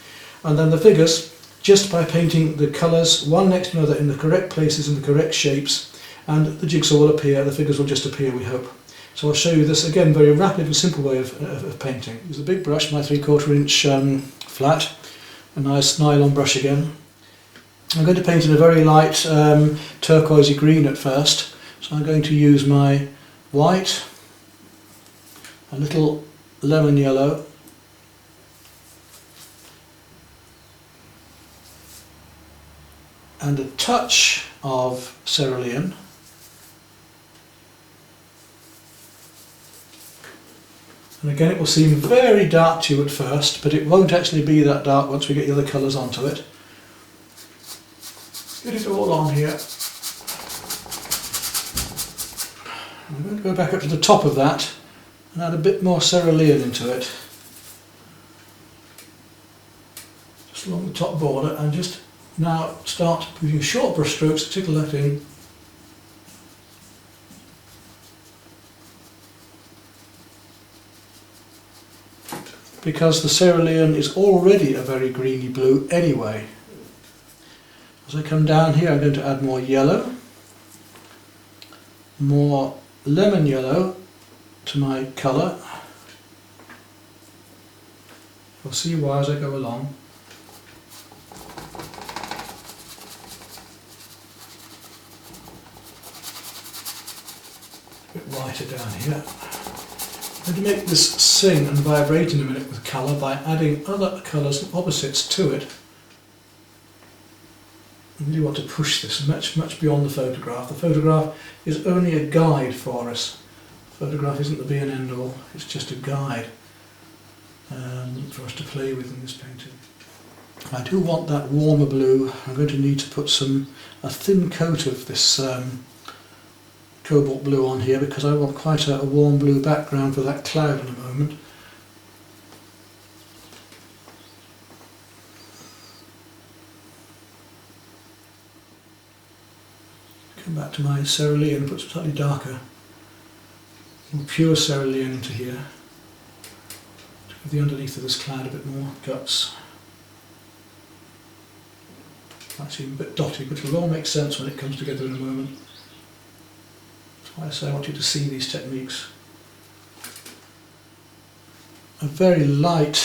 And then the figures, just by painting the colours one next to another in the correct places and the correct shapes, and the jigsaw will appear, the figures will just appear, we hope. So I'll show you this again, very rapid and simple way of painting. Use a big brush, my 3/4 inch flat, a nice nylon brush again. I'm going to paint in a very light turquoisey green at first, so I'm going to use my white, a little lemon yellow, and a touch of cerulean, and again it will seem very dark to you at first, but it won't actually be that dark once we get the other colours onto it. Get it all on here. I'm going to go back up to the top of that and add a bit more cerulean into it, just along the top border, and just now start using short brush strokes to tickle that in. Because the cerulean is already a very greeny blue anyway. As I come down here, I'm going to add more yellow, more lemon yellow to my colour. You'll see why as I go along. A bit lighter down here. I'm going to make this sing and vibrate in a minute with colour by adding other colours and opposites to it. I really want to push this much beyond the photograph. The photograph is only a guide for us. The photograph isn't the be and end all, it's just a guide for us to play with in this painting. I do want that warmer blue. I'm going to need to put a thin coat of this cobalt blue on here, because I want quite a warm blue background for that cloud in a moment. Come back to my cerulean and put some slightly darker, more pure cerulean into here to give the underneath of this cloud a bit more guts. Might seem a bit dotty, but it'll all make sense when it comes together in a moment. That's why I say I want you to see these techniques. A very light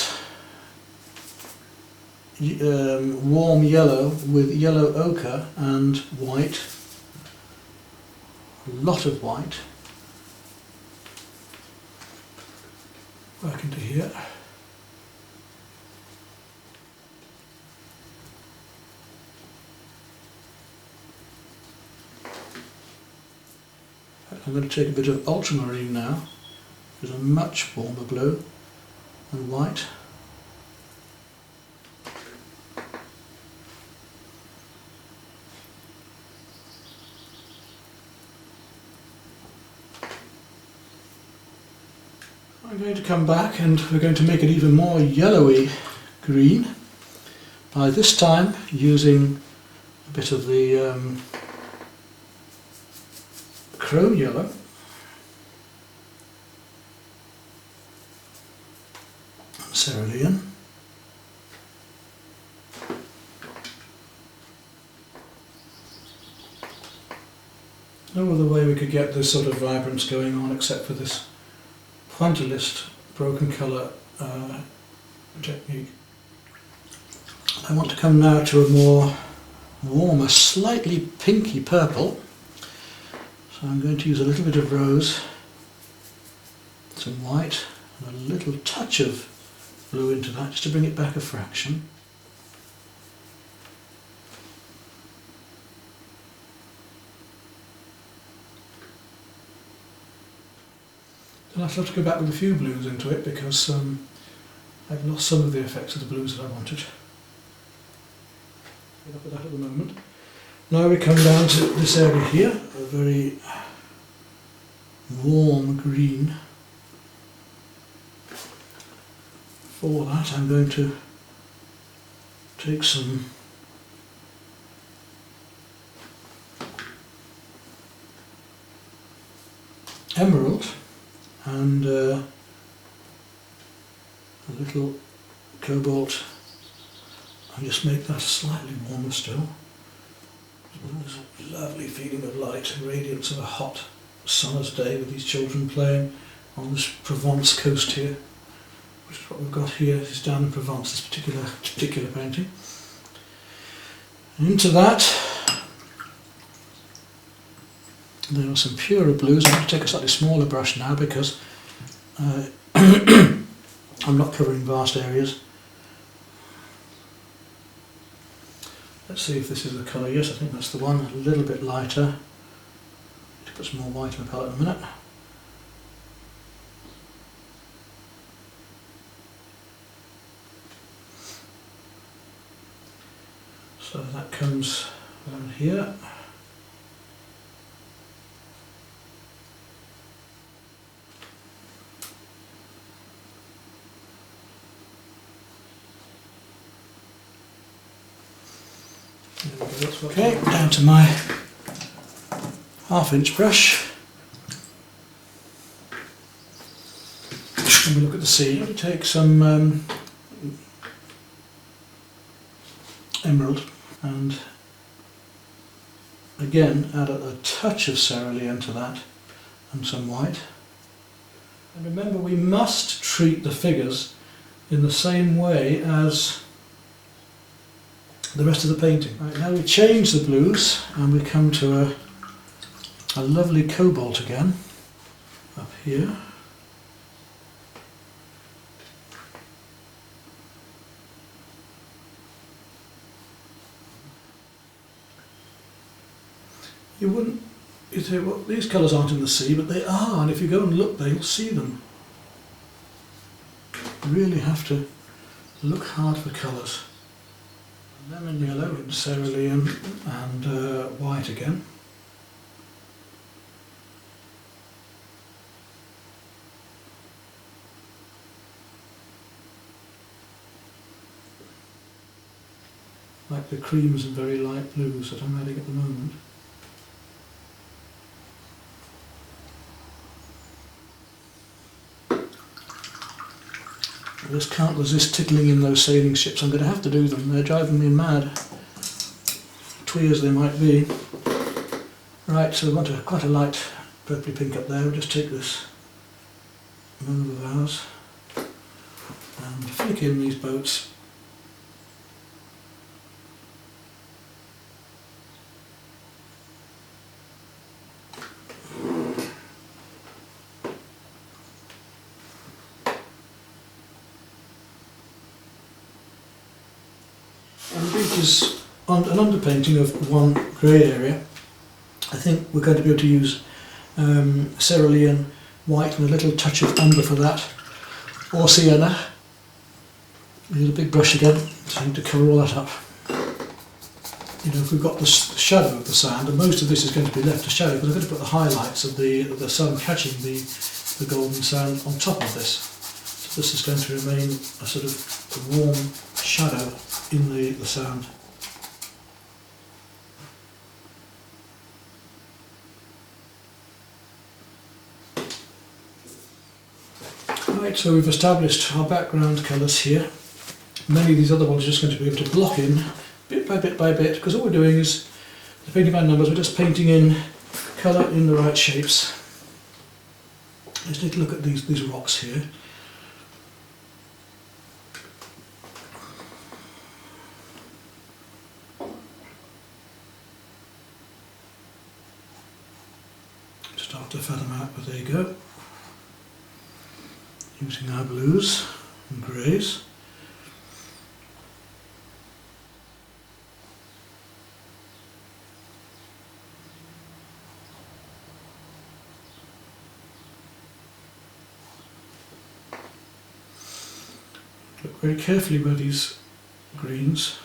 warm yellow with yellow ochre and white. A lot of white. Work into here. I'm going to take a bit of ultramarine now, which is a much warmer blue, and white. I'm going to come back and we're going to make it even more yellowy green by this time using a bit of the chrome yellow, cerulean, no other way we could get this sort of vibrance going on except for this pointillist broken colour technique. I want to come now to a more warmer, slightly pinky purple. So I'm going to use a little bit of rose, some white, and a little touch of blue into that, just to bring it back a fraction. And I'll have to go back with a few blues into it because I've lost some of the effects of the blues that I wanted. Look at that at the moment. Now we come down to this area here, a very warm green. For that I'm going to take some emerald and a little cobalt and just make that slightly warmer still. There's a lovely feeling of light and radiance of a hot summer's day with these children playing on this Provence coast here, which is what we've got here. This is down in Provence, this particular painting. And into that there are some purer blues. I'm going to take a slightly smaller brush now because I'm not covering vast areas. Let's see if this is the colour. Yes, I think that's the one. A little bit lighter. To put some more white in the palette in a minute. So that comes down here. Okay, down to my 1/2 inch brush. And we look at the sea. I'm going to take some emerald and again add a touch of cerulean to that and some white. And remember, we must treat the figures in the same way as the rest of the painting. Right, now we change the blues and we come to a lovely cobalt again up here. You say, well, these colours aren't in the sea, but they are, and if you go and look there, you'll see them. You really have to look hard for colours. Lemon yellow and cerulean and white again. Like the creams and very light blues that I'm adding at the moment. I just can't resist tickling in those sailing ships. I'm going to have to do them. They're driving me mad, twee as they might be. Right, so we want quite a light purpley pink up there. We'll just take this move of ours and flick in these boats. And the beach is an underpainting of one grey area. I think we're going to be able to use cerulean white and a little touch of umber for that, or sienna. Use a big brush again to cover all that up. You know, if we've got the shadow of the sand, and most of this is going to be left to shadow, because I'm going to put the highlights of the sun catching the golden sand on top of this. So this is going to remain a sort of warm shadow in the sand. Right, so we've established our background colours here. Many of these other ones are just going to be able to block in bit by bit by bit, because all we're doing is the painting by numbers. We're just painting in colour in the right shapes. Let's take a look at these rocks here. Start to feather them out, but there you go. Using our blues and greys. Look very carefully where these greens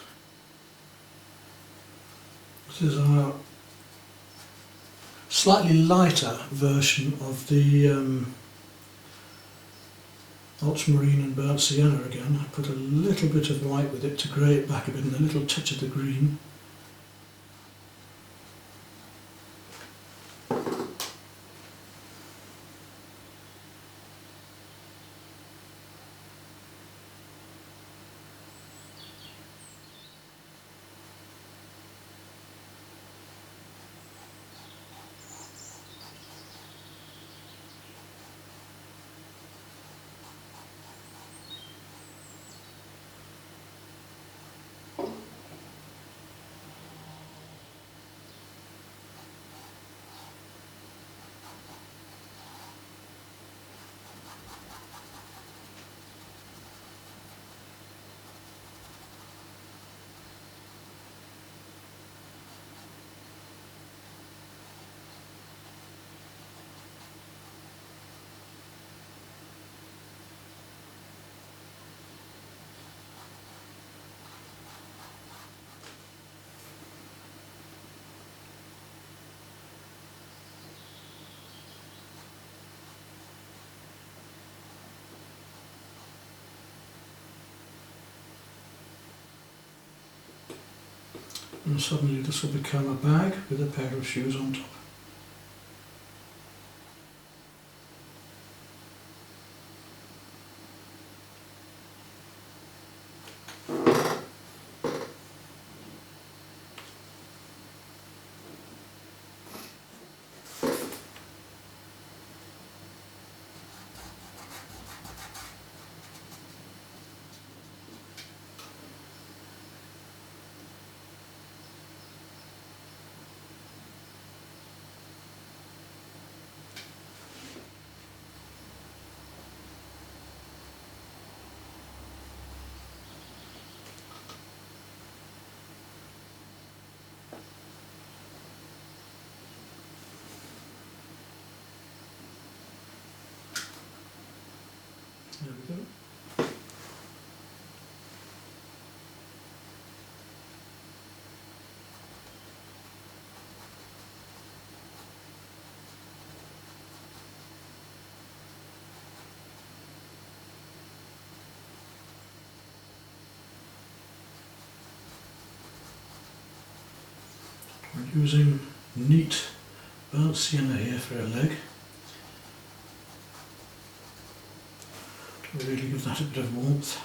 This is our slightly lighter version of the ultramarine and burnt sienna again. I put a little bit of white with it to grey it back a bit and a little touch of the green. And suddenly this will become a bag with a pair of shoes on top. There we go. We're using neat burnt sienna here for a leg. To really give that a bit of warmth.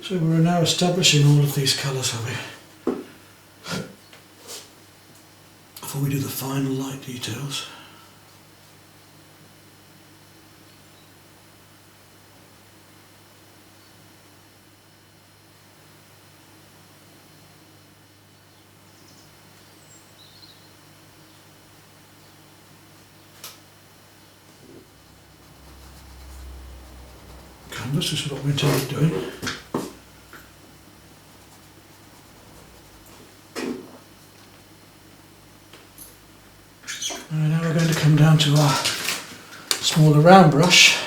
So we're now establishing all of these colours, have we? Before we do the final light details. Canvas is what we're intended doing. And now we're going to come down to our smaller round brush,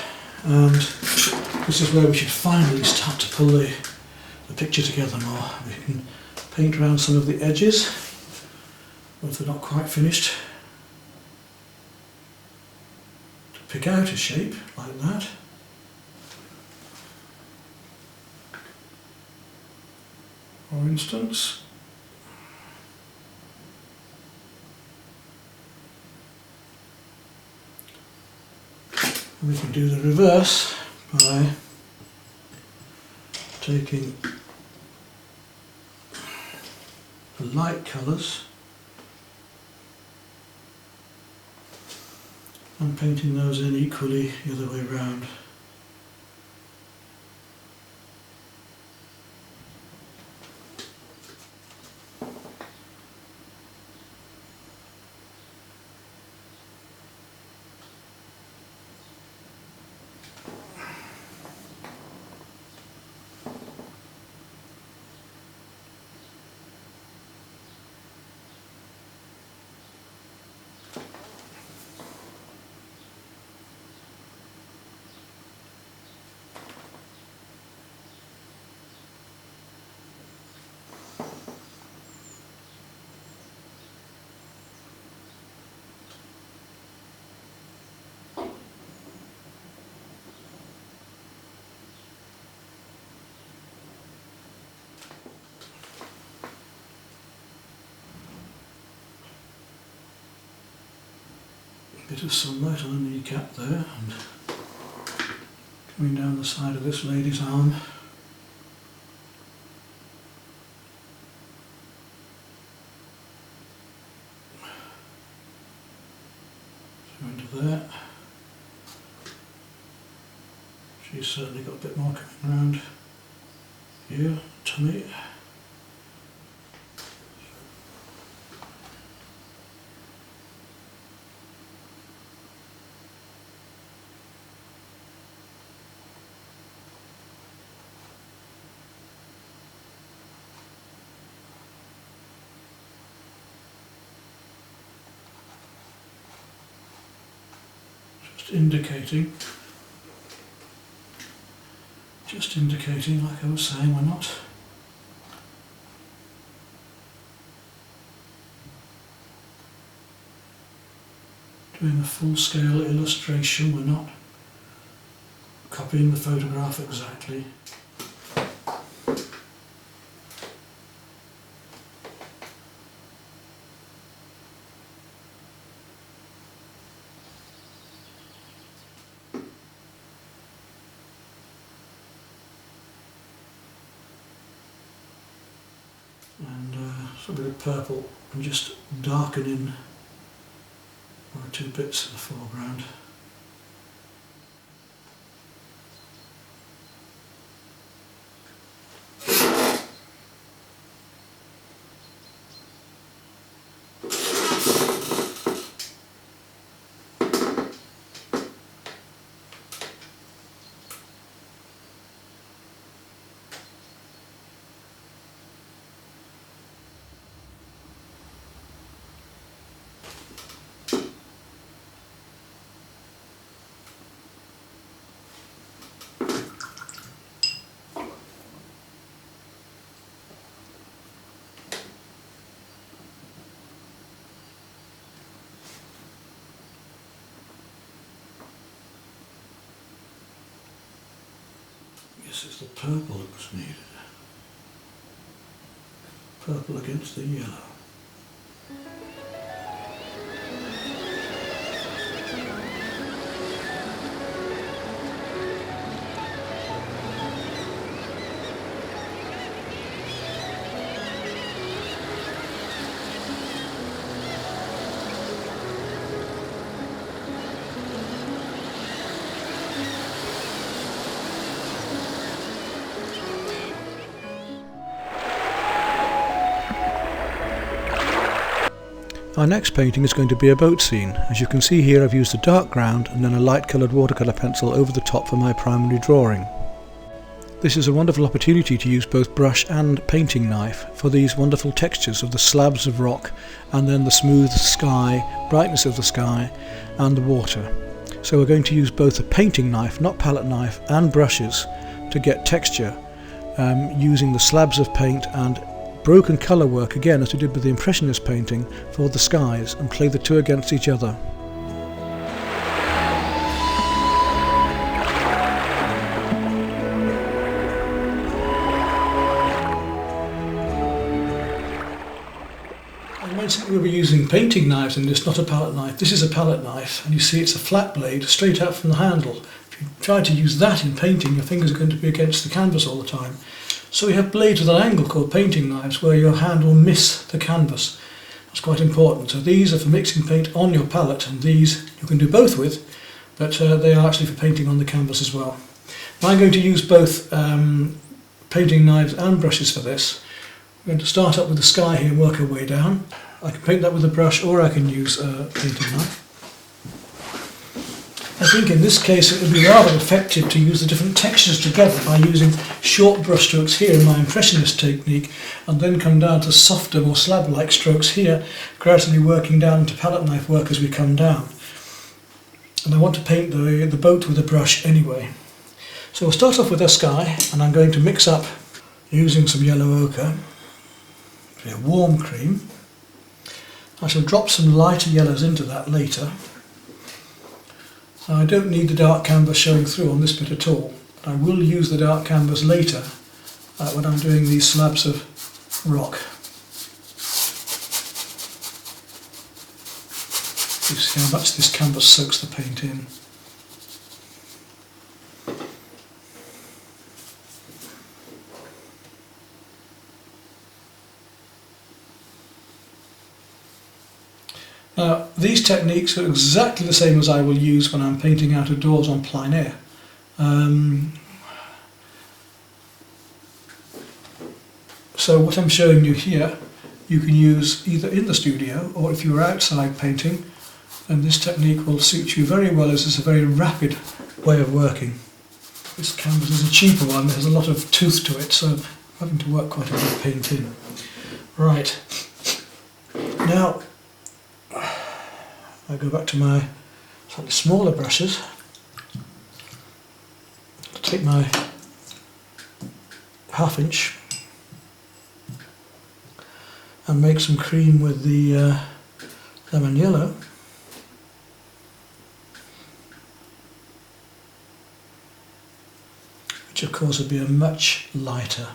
and this is where we should finally start to pull the picture together more. We can paint around some of the edges. or if they're not quite finished, to pick out a shape like that. For instance, we can do the reverse by taking the light colours and painting those in equally the other way round. Bit of sunlight on the kneecap there, and coming down the side of this lady's arm. So into there. She's certainly got a bit more coming around here, tummy. Just indicating, like I was saying, we're not doing a full-scale illustration, we're not copying the photograph exactly. And a bit of purple and just darkening one or two bits in the foreground. This is the purple that was needed. Purple against the yellow. Our next painting is going to be a boat scene. As you can see here, I've used a dark ground and then a light coloured watercolour pencil over the top for my primary drawing. This is a wonderful opportunity to use both brush and painting knife for these wonderful textures of the slabs of rock and then the smooth sky, brightness of the sky and the water. So we're going to use both a painting knife, not palette knife, and brushes to get texture using the slabs of paint and broken colour work again, as we did with the Impressionist painting, for the skies, and play the two against each other. I mentioned we'll be using painting knives in this, not a palette knife. This is a palette knife, and you see it's a flat blade straight out from the handle. If you try to use that in painting, your fingers are going to be against the canvas all the time. So we have blades with an angle called painting knives, where your hand will miss the canvas. That's quite important. So these are for mixing paint on your palette, and these you can do both with, but they are actually for painting on the canvas as well. Now I'm going to use both painting knives and brushes for this. We're going to start up with the sky here and work our way down. I can paint that with a brush, or I can use a painting knife. I think in this case it would be rather effective to use the different textures together by using short brush strokes here in my Impressionist technique, and then come down to softer, more slab-like strokes here, gradually working down into palette knife work as we come down. And I want to paint the boat with a brush anyway. So we'll start off with a sky, and I'm going to mix up using some yellow ochre, a warm cream. I shall drop some lighter yellows into that later. So I don't need the dark canvas showing through on this bit at all, but I will use the dark canvas later when I'm doing these slabs of rock. You see how much this canvas soaks the paint in. Now, these techniques are exactly the same as I will use when I'm painting out of doors on plein air. So what I'm showing you here, you can use either in the studio, or if you're outside painting, then this technique will suit you very well, as it's a very rapid way of working. This canvas is a cheaper one, there's a lot of tooth to it, so I'm having to work quite a bit of paint in. Right, now I go back to my slightly smaller brushes. I'll take my 1/2 inch and make some cream with the lemon yellow. Which of course would be a much lighter,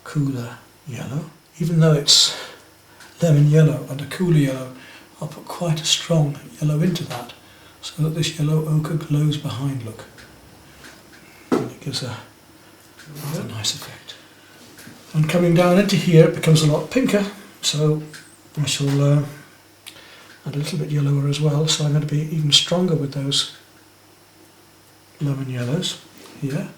cooler yellow. Even though it's lemon yellow and a cooler yellow, I'll put quite a strong yellow into that, so that this yellow ochre glows behind, look. And it gives a rather nice effect. And coming down into here it becomes a lot pinker, so I shall add a little bit yellower as well, so I'm going to be even stronger with those lemon yellows here.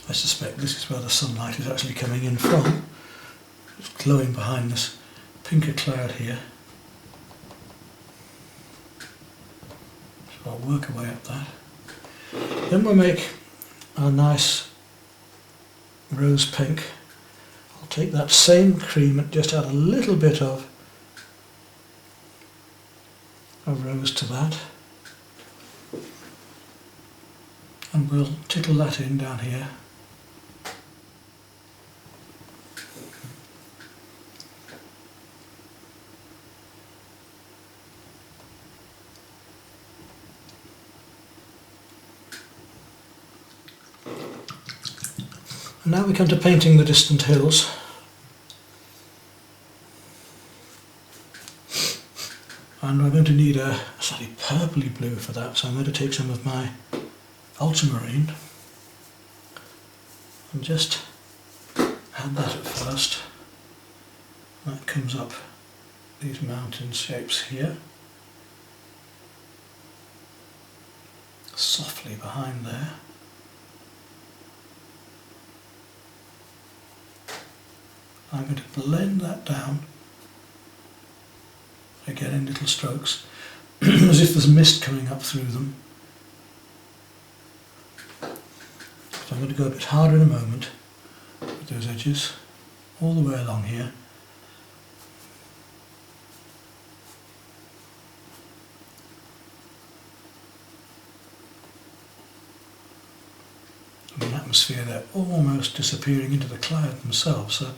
I suspect this is where the sunlight is actually coming in from. It's glowing behind this pinker cloud here. So I'll work our way up that. Then we'll make our nice rose pink. I'll take that same cream and just add a little bit of a rose to that. And we'll tickle that in down here. And now we come to painting the distant hills. And we're going to need a slightly purpley blue for that, so I'm going to take some of my ultramarine and just add that at first. That comes up these mountain shapes here, softly behind there. I'm going to blend that down, again in little strokes, as if there's mist coming up through them. So I'm going to go a bit harder in a moment with those edges, all the way along here. atmosphere, they're almost disappearing into the cloud themselves. So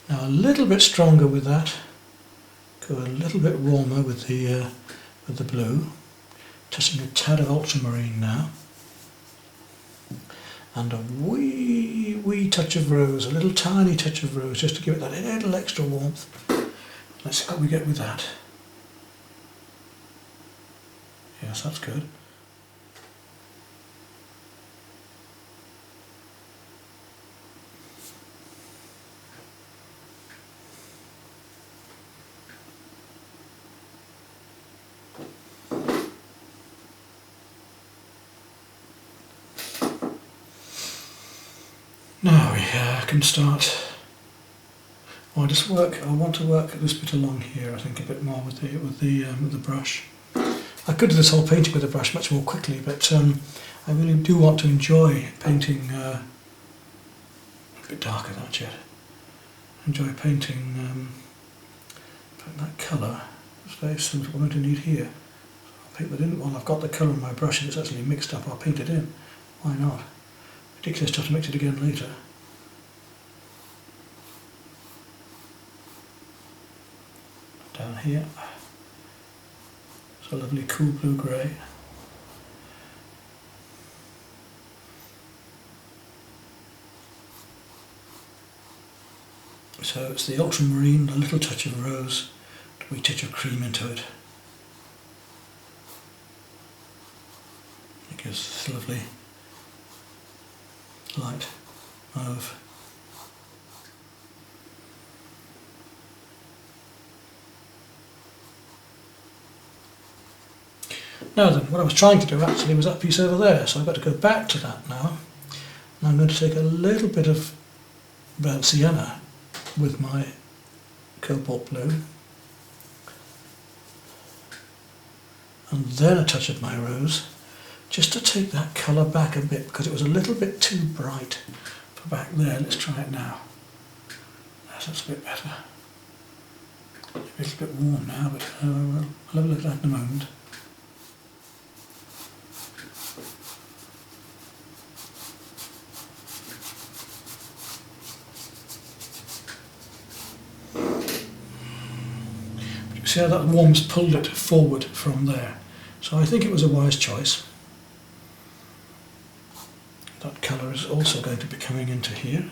now a little bit stronger with that, go a little bit warmer with the blue, touching a tad of ultramarine now, and a wee touch of rose, a little tiny touch of rose, just to give it that little extra warmth. Let's see what we get with that. Yes, that's good. Now we can start. I want to work this bit along here. I think a bit more with the brush. I could do this whole painting with a brush much more quickly, but I really do want to enjoy painting. A bit darker that yet. Enjoy painting that colour. It's very similar to what I'm going to need here. So I'll paint that in. Well, I've got the colour in my brush and it's actually mixed up. I'll paint it in. Why not? Ridiculous to have to mix it again later. Down here, it's a lovely cool blue grey. So it's the ultramarine, a little touch of rose, a wee touch of cream into it. It gives this lovely light mauve. Now then, what I was trying to do actually was that piece over there, so I've got to go back to that now. And I'm going to take a little bit of burnt sienna with my cobalt blue, and then a touch of my rose, just to take that colour back a bit, because it was a little bit too bright for back there. Let's try it now. That's a bit better. A little bit warm now, but I'll have a look at that in a moment. See how that warm's pulled it forward from there. So I think it was a wise choice. That colour is also going to be coming into here.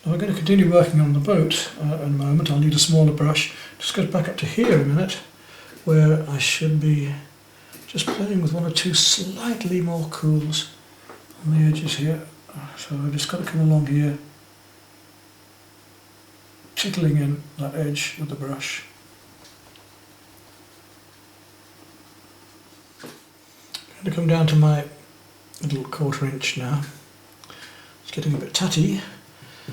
Now we're going to continue working on the boat in a moment. I'll need a smaller brush. Just go back up to here a minute, where I should be just playing with one or two slightly more cools on the edges here. So I've just got to come along here, tickling in that edge with the brush. I'm going to come down to my little 1/4 inch now. It's getting a bit tatty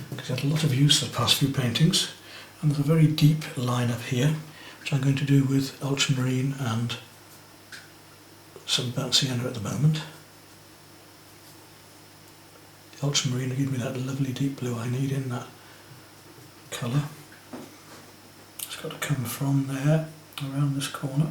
because I had a lot of use of the past few paintings, and there's a very deep line up here which I'm going to do with ultramarine and some burnt sienna at the moment. The ultramarine will give me that lovely deep blue I need in that colour. It's got to come from there around this corner.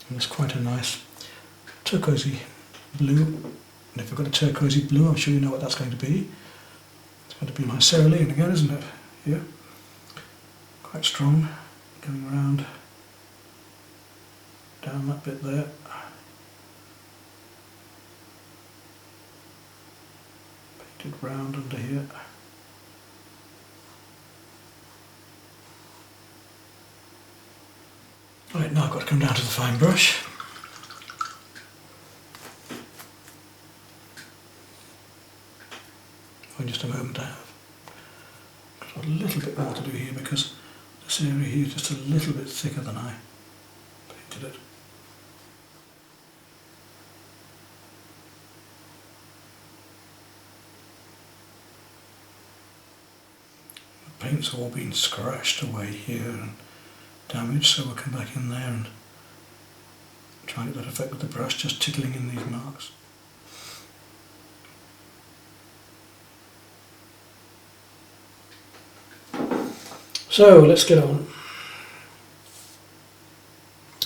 And it's quite a nice turquoisey blue. And if you've got a turquoisey blue, I'm sure you know what that's going to be. It's going to be my cerulean again, isn't it? Here. Quite strong. Going around down that bit there. Painted round under here. Right, now I've got to come down to the fine brush. in just a moment I have. Got a little bit more to do here because this area here is just a little bit thicker than I painted it. The paint's all been scratched away here and damaged, so we'll come back in there and try and get that effect with the brush, just tickling in these marks. So let's get on.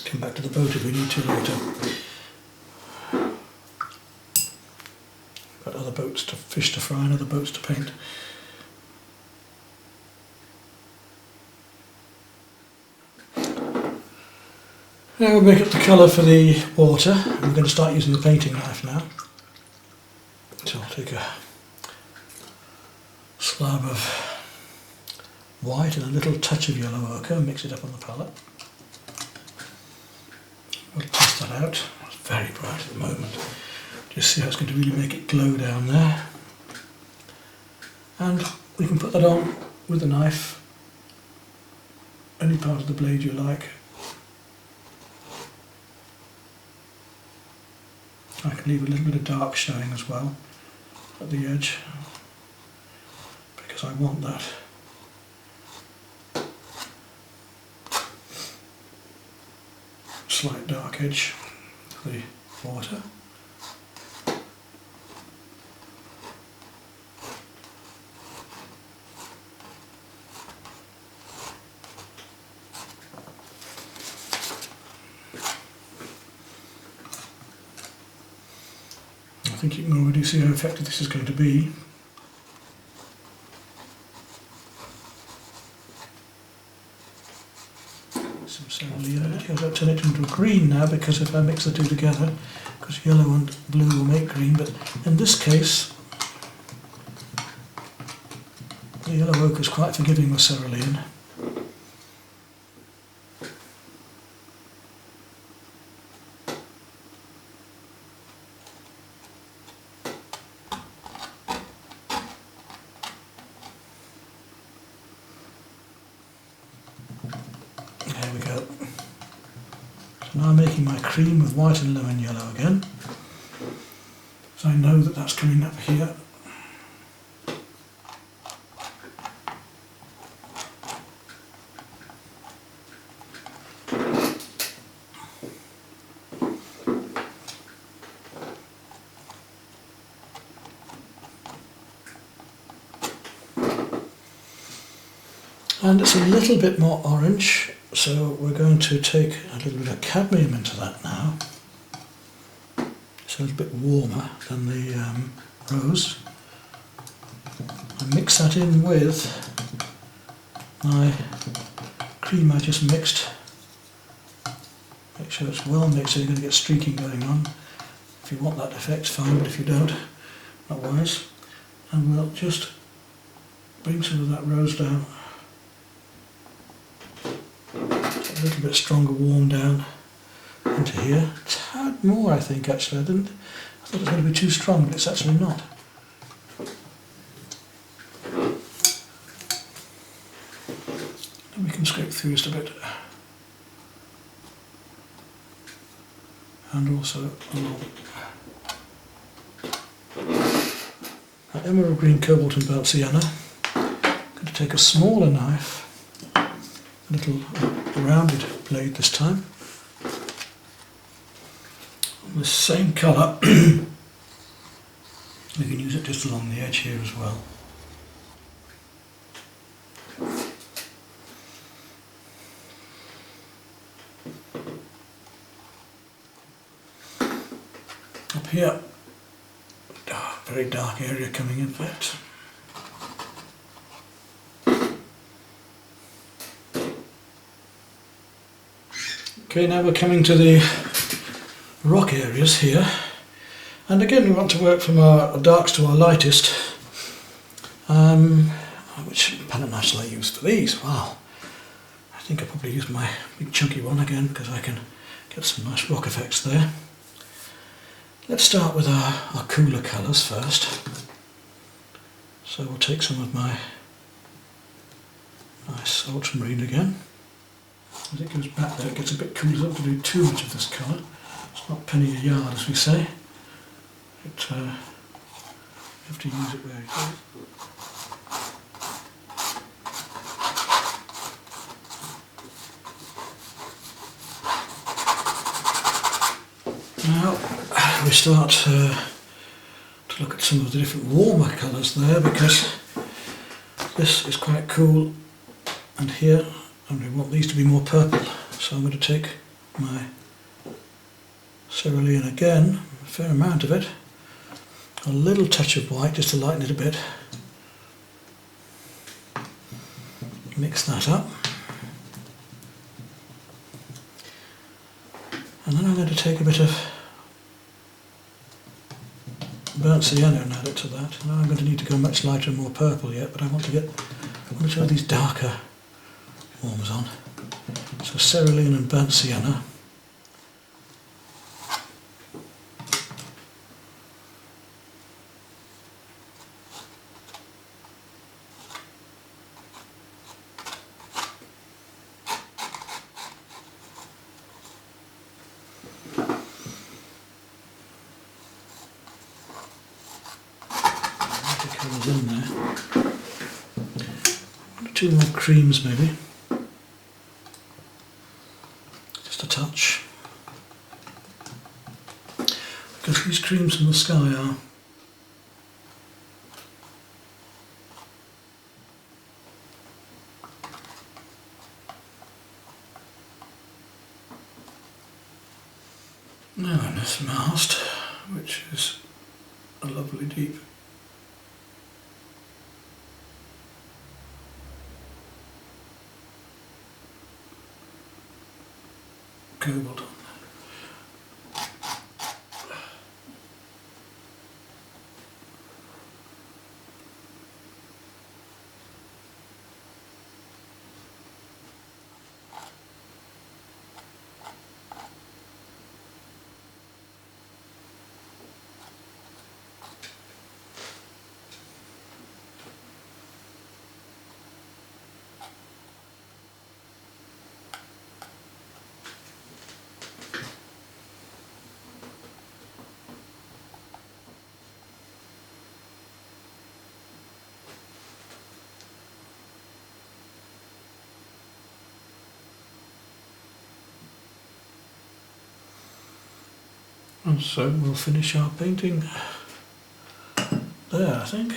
Come back to the boat if we need to later. Got other boats to fish to fry and other boats to paint. Now we'll make up the colour for the water. I'm going to start using the painting knife now. So I'll take a slab of white and a little touch of yellow ochre and mix it up on the palette. We'll test that out. It's very bright at the moment. Just see how it's going to really make it glow down there. And we can put that on with the knife, any part of the blade you like. I can leave a little bit of dark showing as well at the edge because I want that slight dark edge for the water. I think you can already see how effective this is going to be. Some cerulean. I don't turn it into a green now because if I mix the two together, because yellow and blue will make green, but in this case the yellow ochre is quite forgiving with cerulean. There we go. So now I'm making my cream with white and lemon yellow again. So I know that that's coming up here. And it's a little bit more orange, so we're going to take a little bit of cadmium into that now. It's a little bit warmer than the rose. I mix that in with my cream I just mixed. Make sure it's well mixed so you're going to get streaking going on. If you want that effect, fine, but if you don't, not wise. And we'll just bring some of that rose down. A little bit stronger warm down into here. A tad more I think actually. I thought it was going to be too strong, but it's actually not. And we can scrape through just a bit. And also along. Emerald green, cobalt and burnt sienna. I'm going to take a smaller knife, a little rounded blade this time, the same colour. We can use it just along the edge here as well. Up here, very dark area coming in fact. Okay, now we're coming to the rock areas here, and again we want to work from our darks to our lightest. Which palette knife shall I use for these? Well, I think I'll probably use my big chunky one again because I can get some nice rock effects there. Let's start with our cooler colours first. So we'll take some of my nice ultramarine again. As it goes back there, it gets a bit cool. You don't have to do too much of this colour. It's not penny a yard, as we say. You have to use it very good. Now we start to look at some of the different warmer colours there, because this is quite cool, and here, and we want these to be more purple. So I'm going to take my cerulean again, a fair amount of it, a little touch of white just to lighten it a bit, mix that up, and then I'm going to take a bit of burnt sienna and add it to that. Now I'm going to need to go much lighter and more purple yet, but I want to show these darker warmers on. So cerulean and burnt sienna. Colours in there. 2 more creams maybe. Just a touch. Because these creams from the sky are now in this mast, which is a lovely deep cobalt. And so we'll finish our painting there, I think.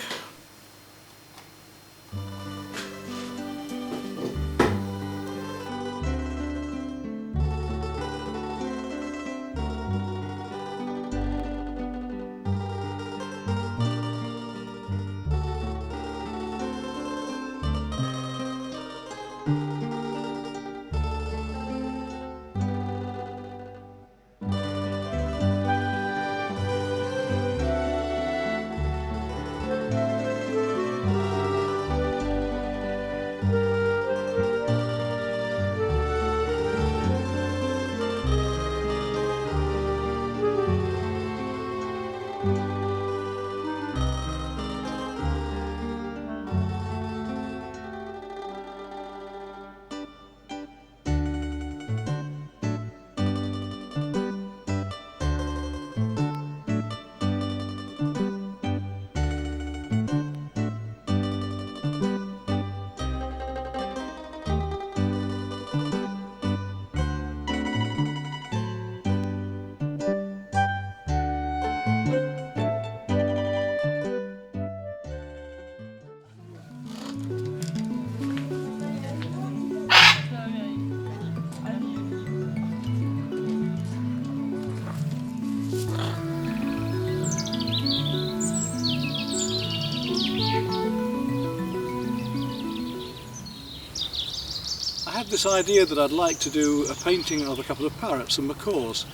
I had this idea that I'd like to do a painting of a couple of parrots and macaws.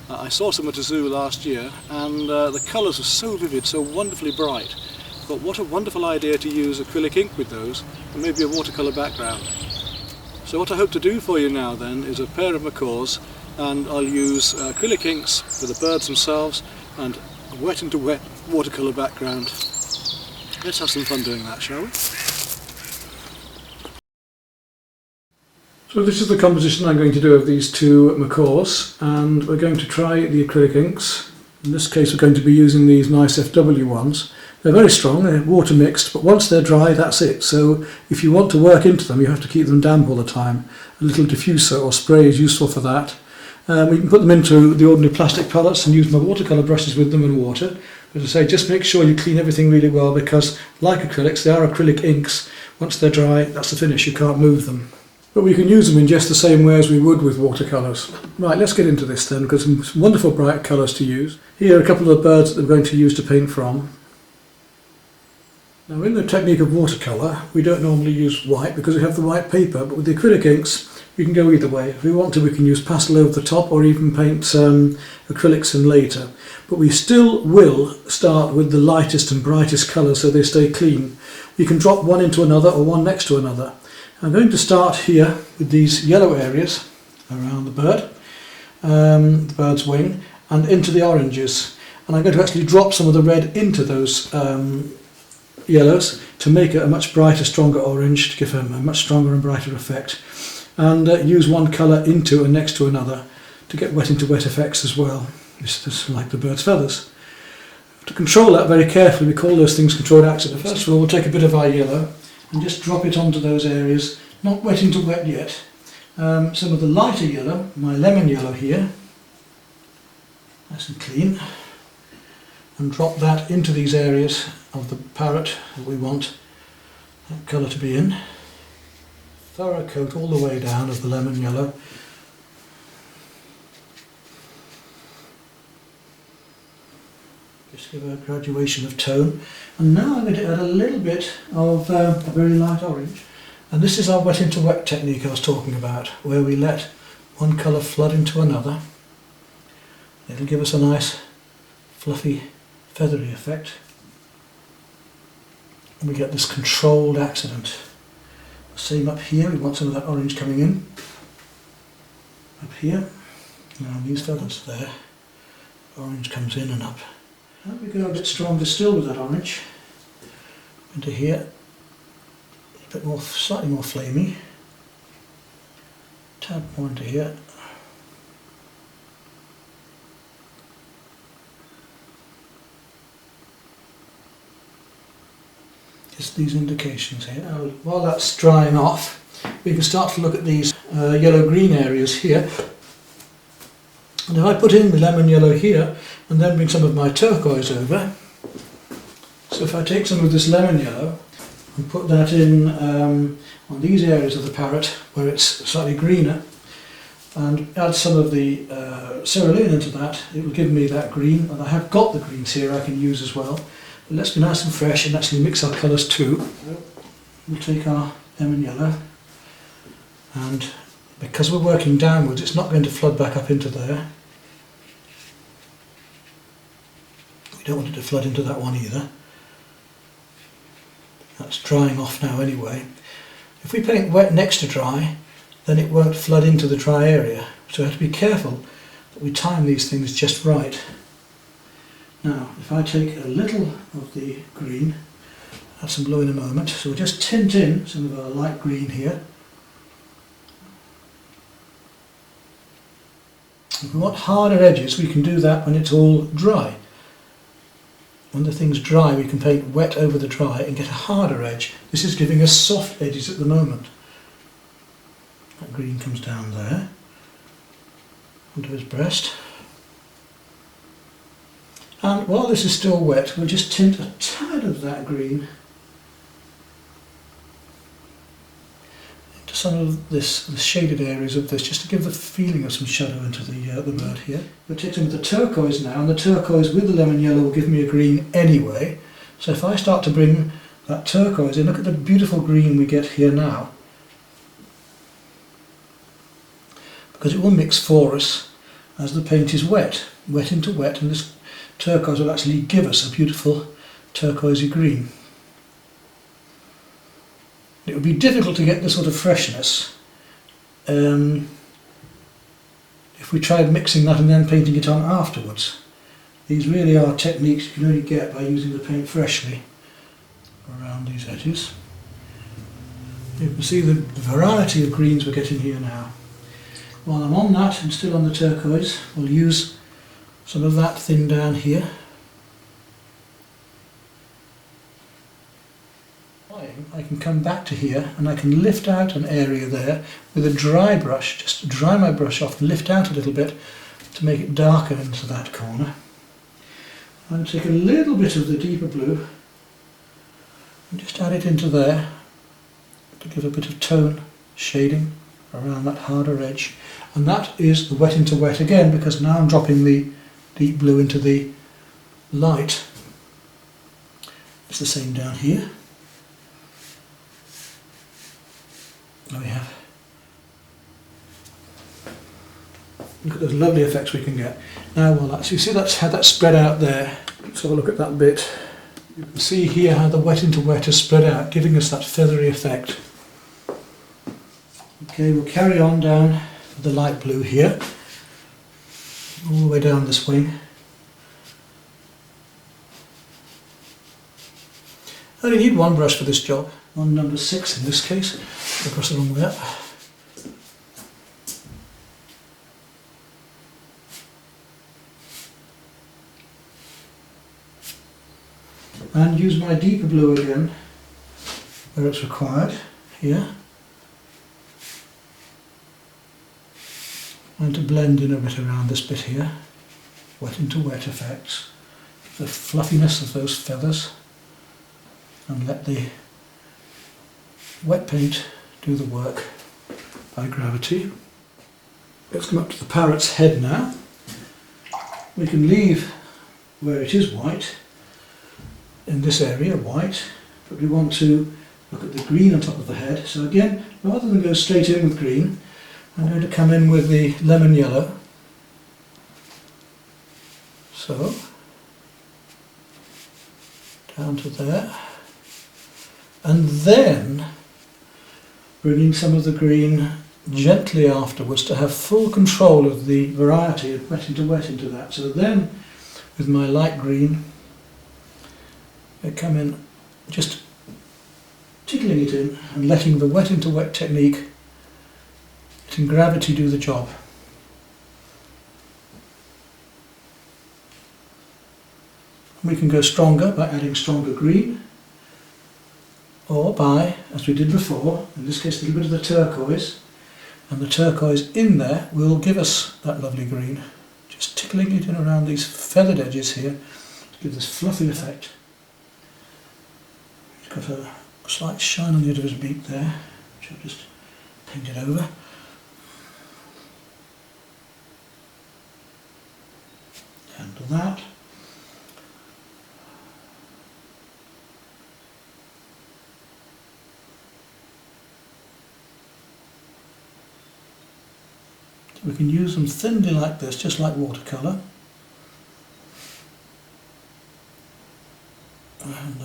I saw some at a zoo last year, and the colours were so vivid, so wonderfully bright. But what a wonderful idea to use acrylic ink with those, and maybe a watercolour background. So what I hope to do for you now then is a pair of macaws, and I'll use acrylic inks for the birds themselves and a wet into wet watercolour background. Let's have some fun doing that, shall we? So this is the composition I'm going to do of these two macaws, and we're going to try the acrylic inks. In this case we're going to be using these nice FW ones. They're very strong, they're water mixed, but once they're dry that's it. So if you want to work into them you have to keep them damp all the time. A little diffuser or spray is useful for that. We can put them into the ordinary plastic palettes and use my watercolour brushes with them and water. As I say, just make sure you clean everything really well, because like acrylics, they are acrylic inks. Once they're dry, that's the finish, you can't move them. But we can use them in just the same way as we would with watercolours. Right, let's get into this then, because some wonderful bright colours to use. Here are a couple of the birds that we're going to use to paint from. Now in the technique of watercolour, we don't normally use white because we have the white paper, but with the acrylic inks, we can go either way. If we want to, we can use pastel over the top or even paint acrylics in later. But we still will start with the lightest and brightest colours so they stay clean. We can drop one into another or one next to another. I'm going to start here with these yellow areas around the bird's wing, and into the oranges. And I'm going to actually drop some of the red into those yellows to make it a much brighter, stronger orange, to give them a much stronger and brighter effect. And use one colour into and next to another to get wet into wet effects as well. This is like the bird's feathers. To control that very carefully, we call those things controlled accident. First of all, we'll take a bit of our yellow and just drop it onto those areas, not wet into wet yet. Some of the lighter yellow, my lemon yellow here, nice and clean, and drop that into these areas of the parrot that we want that colour to be in. Thorough coat all the way down of the lemon yellow. Just give a graduation of tone. And now I'm going to add a little bit of a very light orange. And this is our wet into wet technique I was talking about, where we let one colour flood into another. It'll give us a nice fluffy feathery effect. And we get this controlled accident. Same up here, we want some of that orange coming in. Up here, now these feathers there, orange comes in and up. And we go a bit stronger still with that orange. Into here, a bit more, slightly more flamey. Tad more into here. Just these indications here. Now, while that's drying off, we can start to look at these yellow-green areas here. And if I put in the lemon yellow here and then bring some of my turquoise over, so if I take some of this lemon yellow and put that in on these areas of the parrot where it's slightly greener, and add some of the cerulean into that, it will give me that green. And I have got the greens here I can use as well. But let's be nice and fresh and actually mix our colours too. We'll take our lemon yellow, and because we're working downwards it's not going to flood back up into there. We don't want it to flood into that one either. That's drying off now anyway. If we paint wet next to dry, then it won't flood into the dry area. So we have to be careful that we time these things just right. Now, if I take a little of the green, add some blue in a moment, so we'll just tint in some of our light green here. If we want harder edges, we can do that when it's all dry. When the thing's dry, we can paint wet over the dry and get a harder edge. This is giving us soft edges at the moment. That green comes down there, onto his breast. And while this is still wet, we'll just tint a tad of that green into some of the shaded areas of this, just to give the feeling of some shadow into the bird here. We'll take some of the turquoise now, and the turquoise with the lemon yellow will give me a green anyway. So if I start to bring that turquoise in, look at the beautiful green we get here now. Because it will mix for us as the paint is wet into wet, and this turquoise will actually give us a beautiful turquoisey green. It would be difficult to get this sort of freshness if we tried mixing that and then painting it on afterwards. These really are techniques you can only get by using the paint freshly. around these edges. You can see the variety of greens we're getting here now. While I'm on that and still on the turquoise, we'll use some of that thin down here. I can come back to here and I can lift out an area there with a dry brush, just dry my brush off and lift out a little bit to make it darker into that corner. And take a little bit of the deeper blue and just add it into there to give a bit of tone shading around that harder edge. And that is the wet into wet again, because now I'm dropping the deep blue into the light. It's the same down here. There we have. Look at those lovely effects we can get. Now, well, you see that's how that spread out there. Let's have a look at that bit. You can see here how the wet into wet is spread out, giving us that feathery effect. Okay, we'll carry on down with the light blue here, all the way down this wing. I only need one brush for this job, one number 6 in this case. I'll brush along with that. And use my deeper blue again where it's required, here. And to blend in a bit around this bit here, wet into wet effects, the fluffiness of those feathers, and let the wet paint do the work by gravity. Let's come up to the parrot's head now. We can leave where it is white, in this area white, but we want to look at the green on top of the head. So again, rather than go straight in with green, I'm going to come in with the lemon yellow. So, down to there. And then bringing some of the green gently afterwards to have full control of the variety of wet into that. So then, with my light green, I come in just tickling it in and letting the wet into wet technique, letting gravity do the job. We can go stronger by adding stronger green, or by, as we did before, in this case a little bit of the turquoise, and the turquoise in there will give us that lovely green. Just tickling it in around these feathered edges here to give this fluffy effect. He's got a slight shine on the end of his beak there, which I've just painted over. Handle that. We can use them thinly like this, just like watercolour. And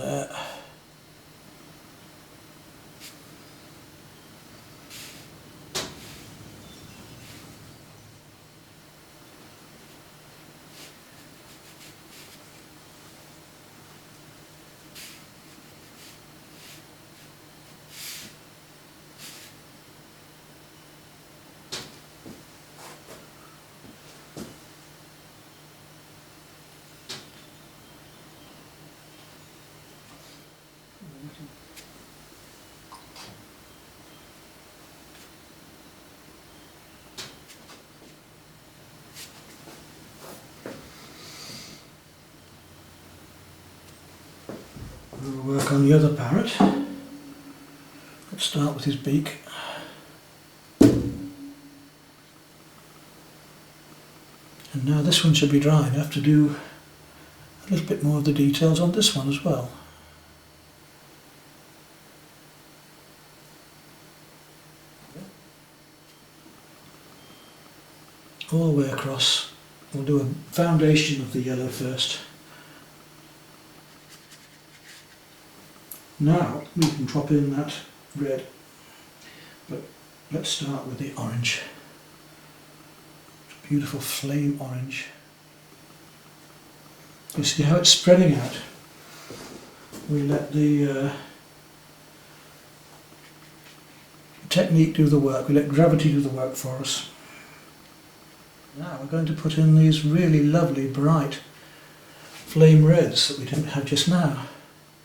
we'll work on the other parrot. Let's start with his beak. And now this one should be dry enough to do a little bit more of the details on this one as well. All the way across. We'll do a foundation of the yellow first. Now we can drop in that red, but let's start with the orange. Beautiful flame orange. You see how it's spreading out. we let the technique do the work, we let gravity do the work for us. Now we're going to put in these really lovely bright flame reds that we didn't have just now.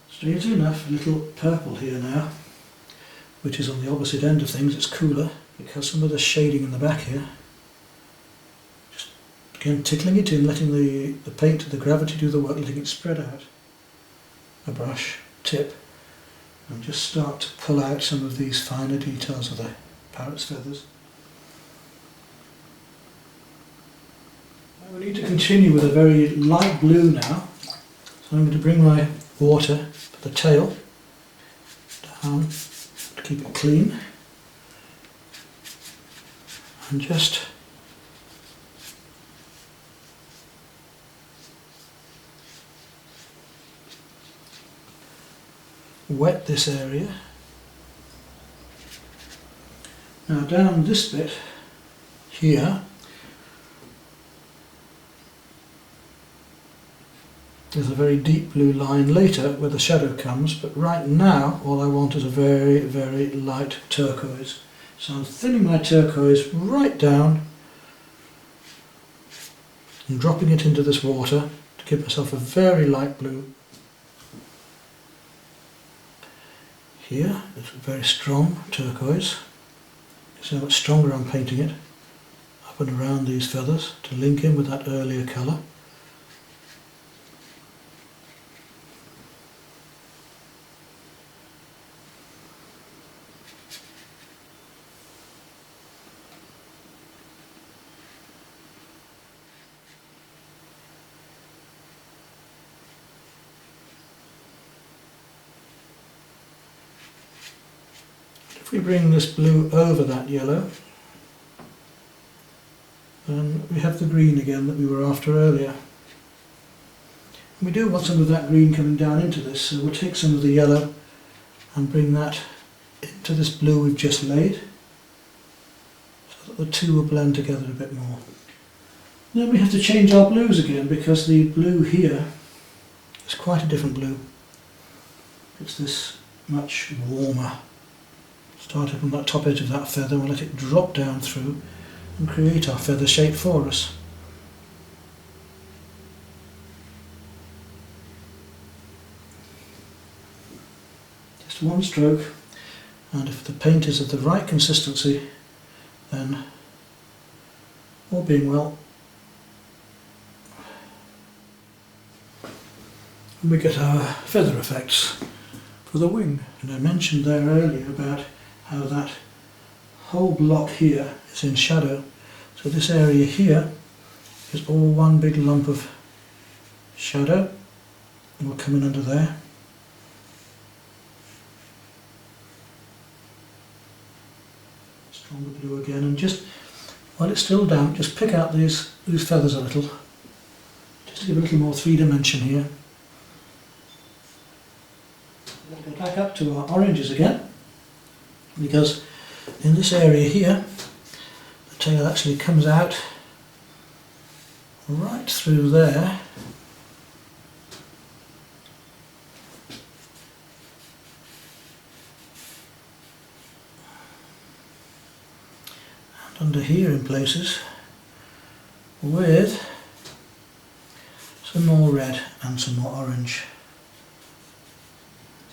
Strangely enough, a little purple here now, which is on the opposite end of things. It's cooler because some of the shading in the back here. Just again tickling it in, letting the paint, the gravity do the work, letting it spread out. A brush tip, and just start to pull out some of these finer details of the parrot's feathers. Now we need to continue with a very light blue now, so I'm going to bring my water for the tail down to keep it clean, and just wet this area. Now down this bit here, there's a very deep blue line later where the shadow comes, but right now all I want is a very, very light turquoise. So I'm thinning my turquoise right down and dropping it into this water to give myself a very light blue. Here it's a very strong turquoise. See how much stronger I'm painting it up and around these feathers to link in with that earlier colour. If we bring this blue over that yellow, then we have the green again that we were after earlier. And we do want some of that green coming down into this, so we'll take some of the yellow and bring that into this blue we've just laid, so that the two will blend together a bit more. Then we have to change our blues again, because the blue here is quite a different blue. It's this much warmer. Start up on that top edge of that feather, we'll let it drop down through and create our feather shape for us. Just one stroke, and if the paint is of the right consistency, then all being well, we get our feather effects for the wing. And I mentioned there earlier about how that whole block here is in shadow. So this area here is all one big lump of shadow, and we'll come in under there. Stronger blue again, and just while it's still damp, just pick out these feathers a little, just to give a little more three dimension here. We'll go back up to our oranges again, because in this area here the tail actually comes out right through there, and under here in places, with some more red and some more orange.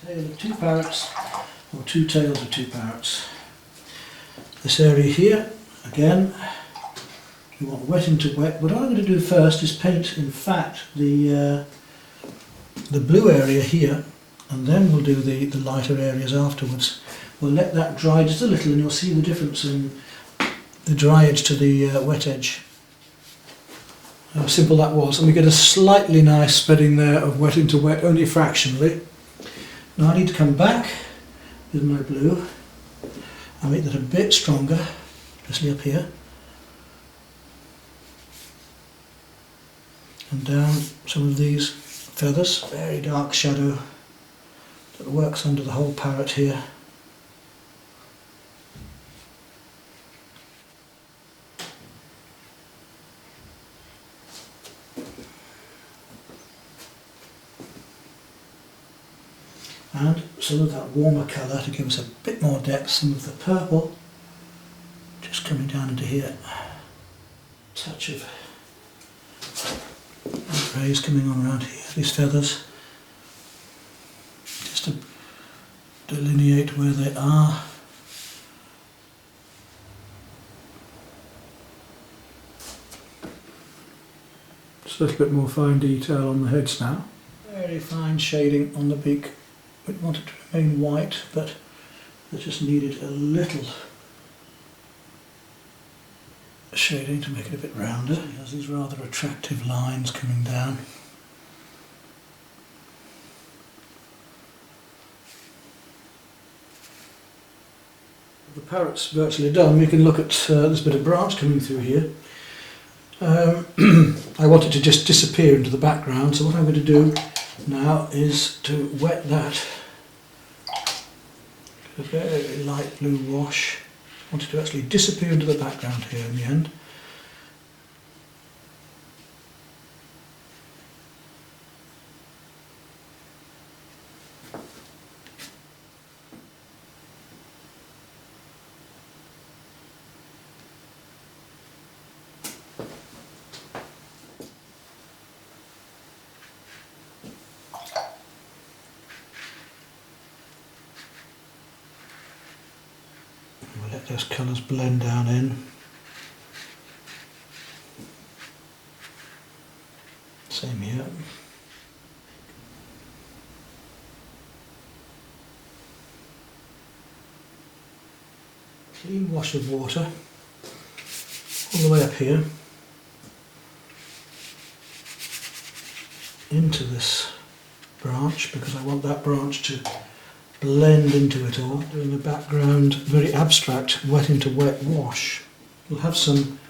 Tail of two parrots, or two tails of two parrots. This area here, again, we want wet into wet. What I'm going to do first is paint, in fact, the blue area here, and then we'll do the lighter areas afterwards. We'll let that dry just a little, and you'll see the difference in the dry edge to the wet edge. How simple that was, and we get a slightly nice spreading there of wet into wet, only fractionally. Now I need to come back with my blue and make that a bit stronger, especially up here, and down some of these feathers. Very dark shadow that works under the whole parrot here. and some of that warmer colour to give us a bit more depth, some of the purple just coming down into here, touch of rays coming on around here, these feathers, just to delineate where they are. Just a little bit more fine detail on the heads now. Very fine shading on the beak. We want it to remain white, but it just needed a little shading to make it a bit rounder. It has these rather attractive lines coming down. The parrot's virtually done. We can look at this bit of branch coming through here. I want it to just disappear into the background, so what I'm going to do now is to wet that with a very light blue wash. I want it to actually disappear into the background here in the end. We'll let those colours blend down in. Same here. Clean wash of water all the way up here into this branch, because I want that branch to blend into it all. Doing the background very abstract, wet into wet wash. We'll have some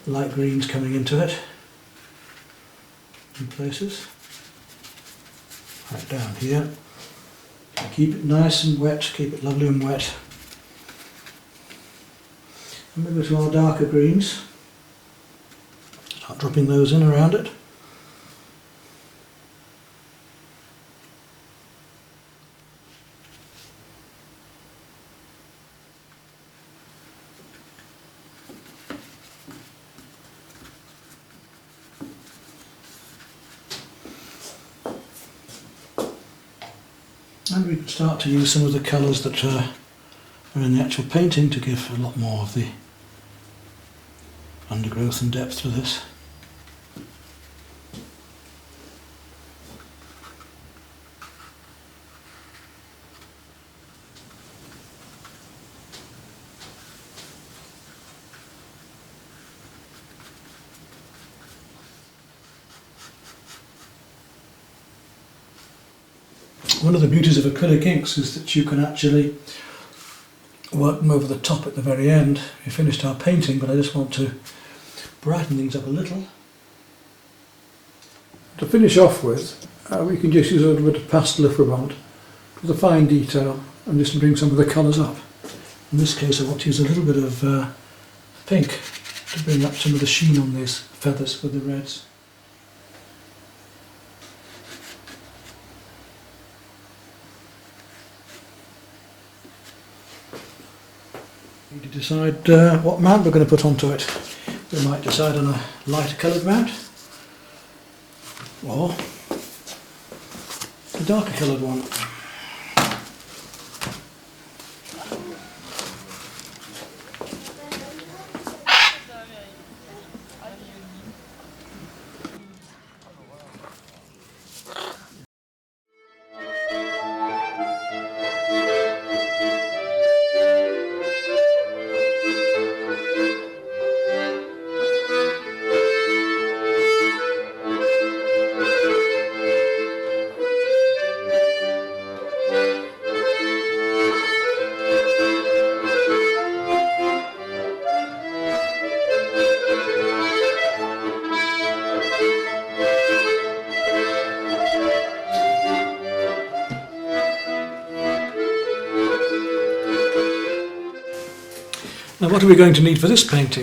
light greens coming into it in places. Right down here. Keep it nice and wet, keep it lovely and wet. And we go to our darker greens. Start dropping those in around it. And we can start to use some of the colours that are in the actual painting to give a lot more of the undergrowth and depth to this. One of the beauties of acrylic inks is that you can actually work them over the top at the very end. We finished our painting, but I just want to brighten things up a little. To finish off with, we can just use a little bit of pastel if we want, for the fine detail, and just to bring some of the colours up. In this case I want to use a little bit of pink to bring up some of the sheen on these feathers with the reds. We need to decide what mount we're going to put onto it. We might decide on a lighter coloured mount, or a darker coloured one. Now what are we going to need for this painting?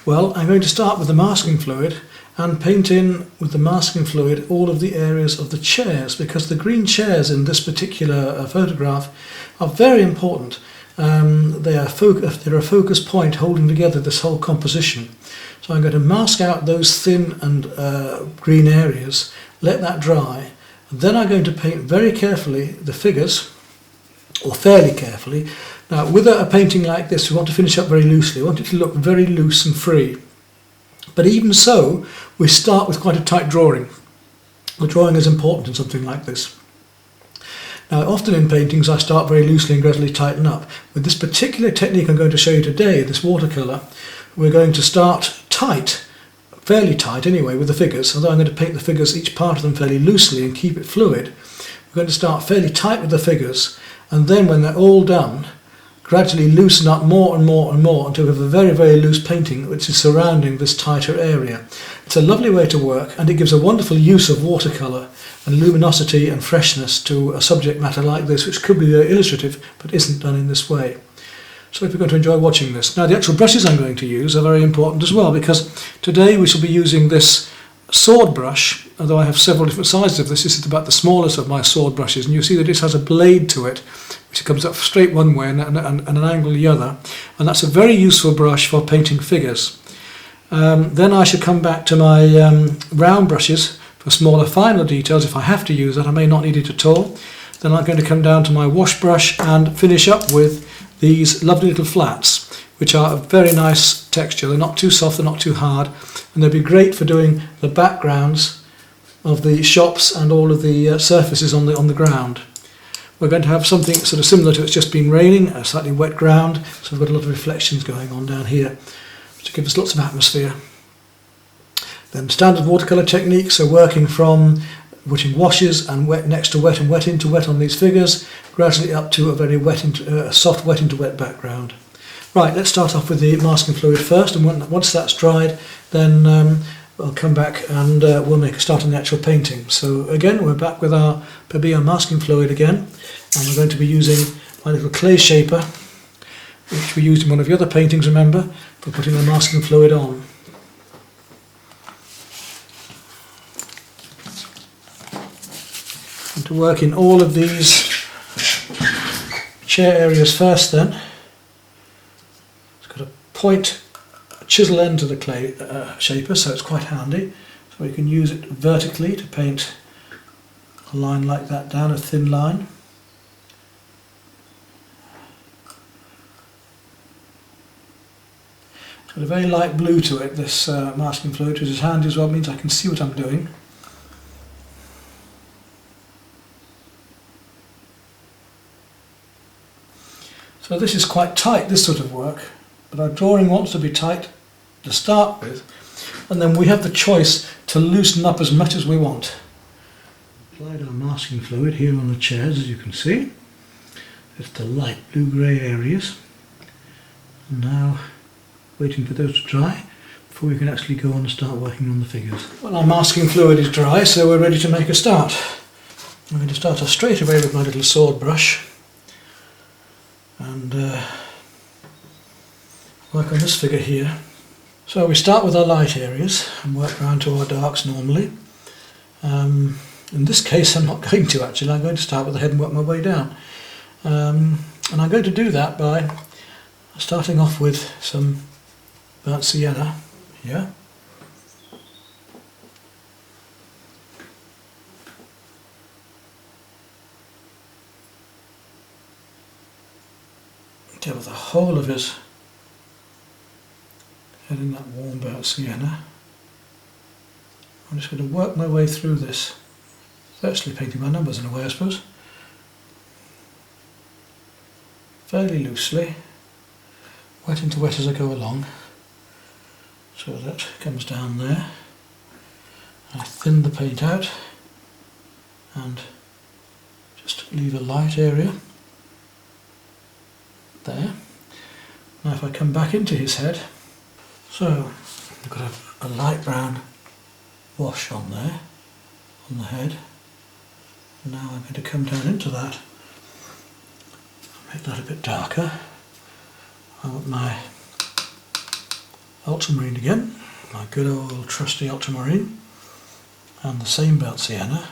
Well, I'm going to start with the masking fluid and paint in with the masking fluid all of the areas of the chairs, because the green chairs in this particular photograph are very important. They're a focus point holding together this whole composition. So I'm going to mask out those thin and green areas, let that dry, and then I'm going to paint very carefully the figures, or fairly carefully. Now with a painting like this we want to finish up very loosely, we want it to look very loose and free. But even so, we start with quite a tight drawing. The drawing is important in something like this. Now often in paintings I start very loosely and gradually tighten up. With this particular technique I'm going to show you today, this watercolour, we're going to start tight, fairly tight anyway, with the figures. Although I'm going to paint the figures, each part of them, fairly loosely and keep it fluid. We're going to start fairly tight with the figures, and then when they're all done, gradually loosen up more and more and more until we have a very, very loose painting which is surrounding this tighter area. It's a lovely way to work, and it gives a wonderful use of watercolour and luminosity and freshness to a subject matter like this, which could be very illustrative but isn't done in this way. So if you're going to enjoy watching this. Now the actual brushes I'm going to use are very important as well, because today we shall be using this sword brush, although I have several different sizes of this. This is about the smallest of my sword brushes, and you see that it has a blade to it which comes up straight one way and an angle the other, and that's a very useful brush for painting figures. Then I should come back to my round brushes for smaller, finer details. If I have to use that, I may not need it at all. Then I'm going to come down to my wash brush and finish up with these lovely little flats, which are a very nice texture. They're not too soft, they're not too hard, and they'll be great for doing the backgrounds of the shops and all of the surfaces on the ground. We're going to have something sort of similar to it's just been raining, a slightly wet ground, so we've got a lot of reflections going on down here to give us lots of atmosphere. Then standard watercolour technique, so working from putting washes and wet next to wet and wet into wet on these figures, gradually up to a very soft wet into wet background. Right, let's start off with the masking fluid first, and once that's dried, then I'll come back and we'll make a start on the actual painting. So again, we're back with our masking fluid again, and we're going to be using my little clay shaper, which we used in one of the other paintings, remember, for putting the masking fluid on. And to work in all of these chair areas first then, it's got a point, a chisel end to the clay shaper, so it's quite handy. So you can use it vertically to paint a line like that down, a thin line. It's got a very light blue to it, this masking fluid, which is handy as well, means I can see what I'm doing. So this is quite tight, this sort of work, but our drawing wants to be tight to start with, and then we have the choice to loosen up as much as we want. Applied our masking fluid here on the chairs, as you can see. It's the light blue-grey areas. And now waiting for those to dry before we can actually go on and start working on the figures. Well, our masking fluid is dry, so we're ready to make a start. I'm going to start off straight away with my little sword brush and work on this figure here. So we start with our light areas and work around to our darks normally. In this case I'm not going to actually, I'm going to start with the head and work my way down. And I'm going to do that by starting off with some burnt sienna here. Cover the whole of his head in that warm burnt sienna. I'm just going to work my way through this, virtually painting my numbers in a way, I suppose. Fairly loosely, wet into wet as I go along. So that comes down there. I thin the paint out and just leave a light area there. Now if I come back into his head, so I've got a light brown wash on there, on the head. Now I'm going to come down into that, make that a bit darker. I want my ultramarine again, my good old trusty ultramarine, and the same burnt sienna.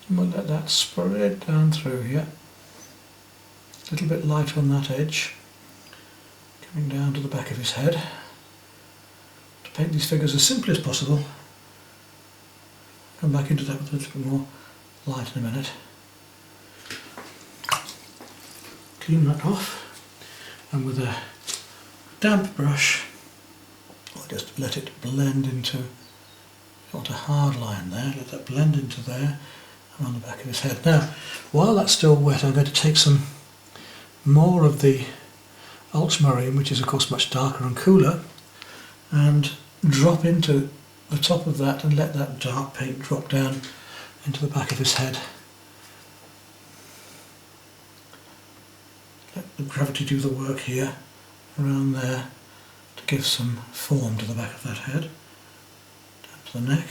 And we'll let that spread down through here. A little bit light on that edge, coming down to the back of his head. To paint these figures as simply as possible. Come back into that with a little bit more light in a minute. Clean that off, and with a damp brush, I'll just let it blend into, not a hard line there, let that blend into there and on the back of his head. Now, while that's still wet, I'm going to take some more of the ultramarine, which is of course much darker and cooler, and drop into the top of that and let that dark paint drop down into the back of his head. Let the gravity do the work here, around there, to give some form to the back of that head, down to the neck,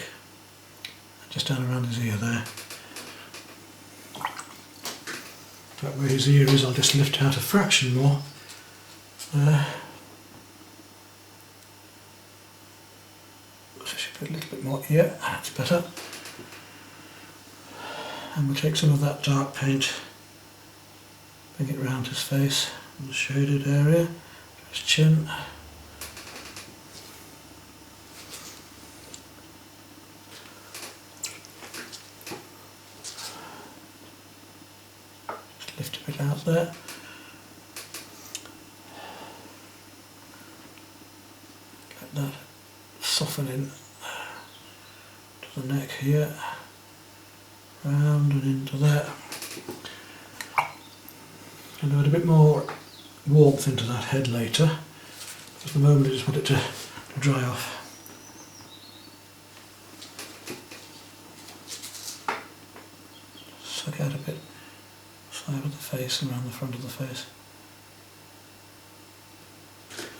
and just down around his ear there. Right where his ear is, I'll just lift out a fraction more. So I should put a little bit more here, that's better. And we'll take some of that dark paint, bring it round his face, in the shaded area, his chin. Lift a bit out there. Let that soften in to the neck here, round and into there. And add a bit more warmth into that head later. At the moment I just want it to dry off. Suck out a bit. Side of the face and around the front of the face.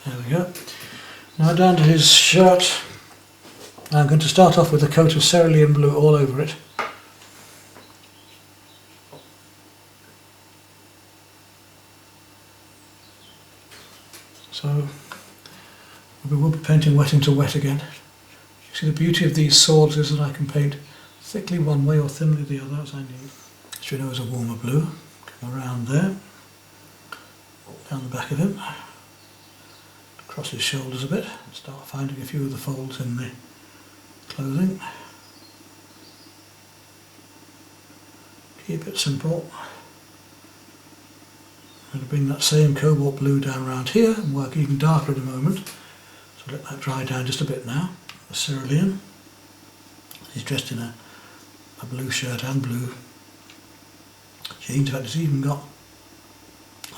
There we go. Now down to his shirt. I'm going to start off with a coat of cerulean blue all over it. So we will be painting wet into wet again. You see, the beauty of these swords is that I can paint thickly one way or thinly the other as I need. Which we know is a warmer blue. Come around there, down the back of him, across his shoulders a bit, start finding a few of the folds in the clothing. Keep it simple. I'm going to bring that same cobalt blue down around here and work even darker in a moment. So let that dry down just a bit now. The cerulean. He's dressed in a blue shirt and blue jeans. In fact, he's even got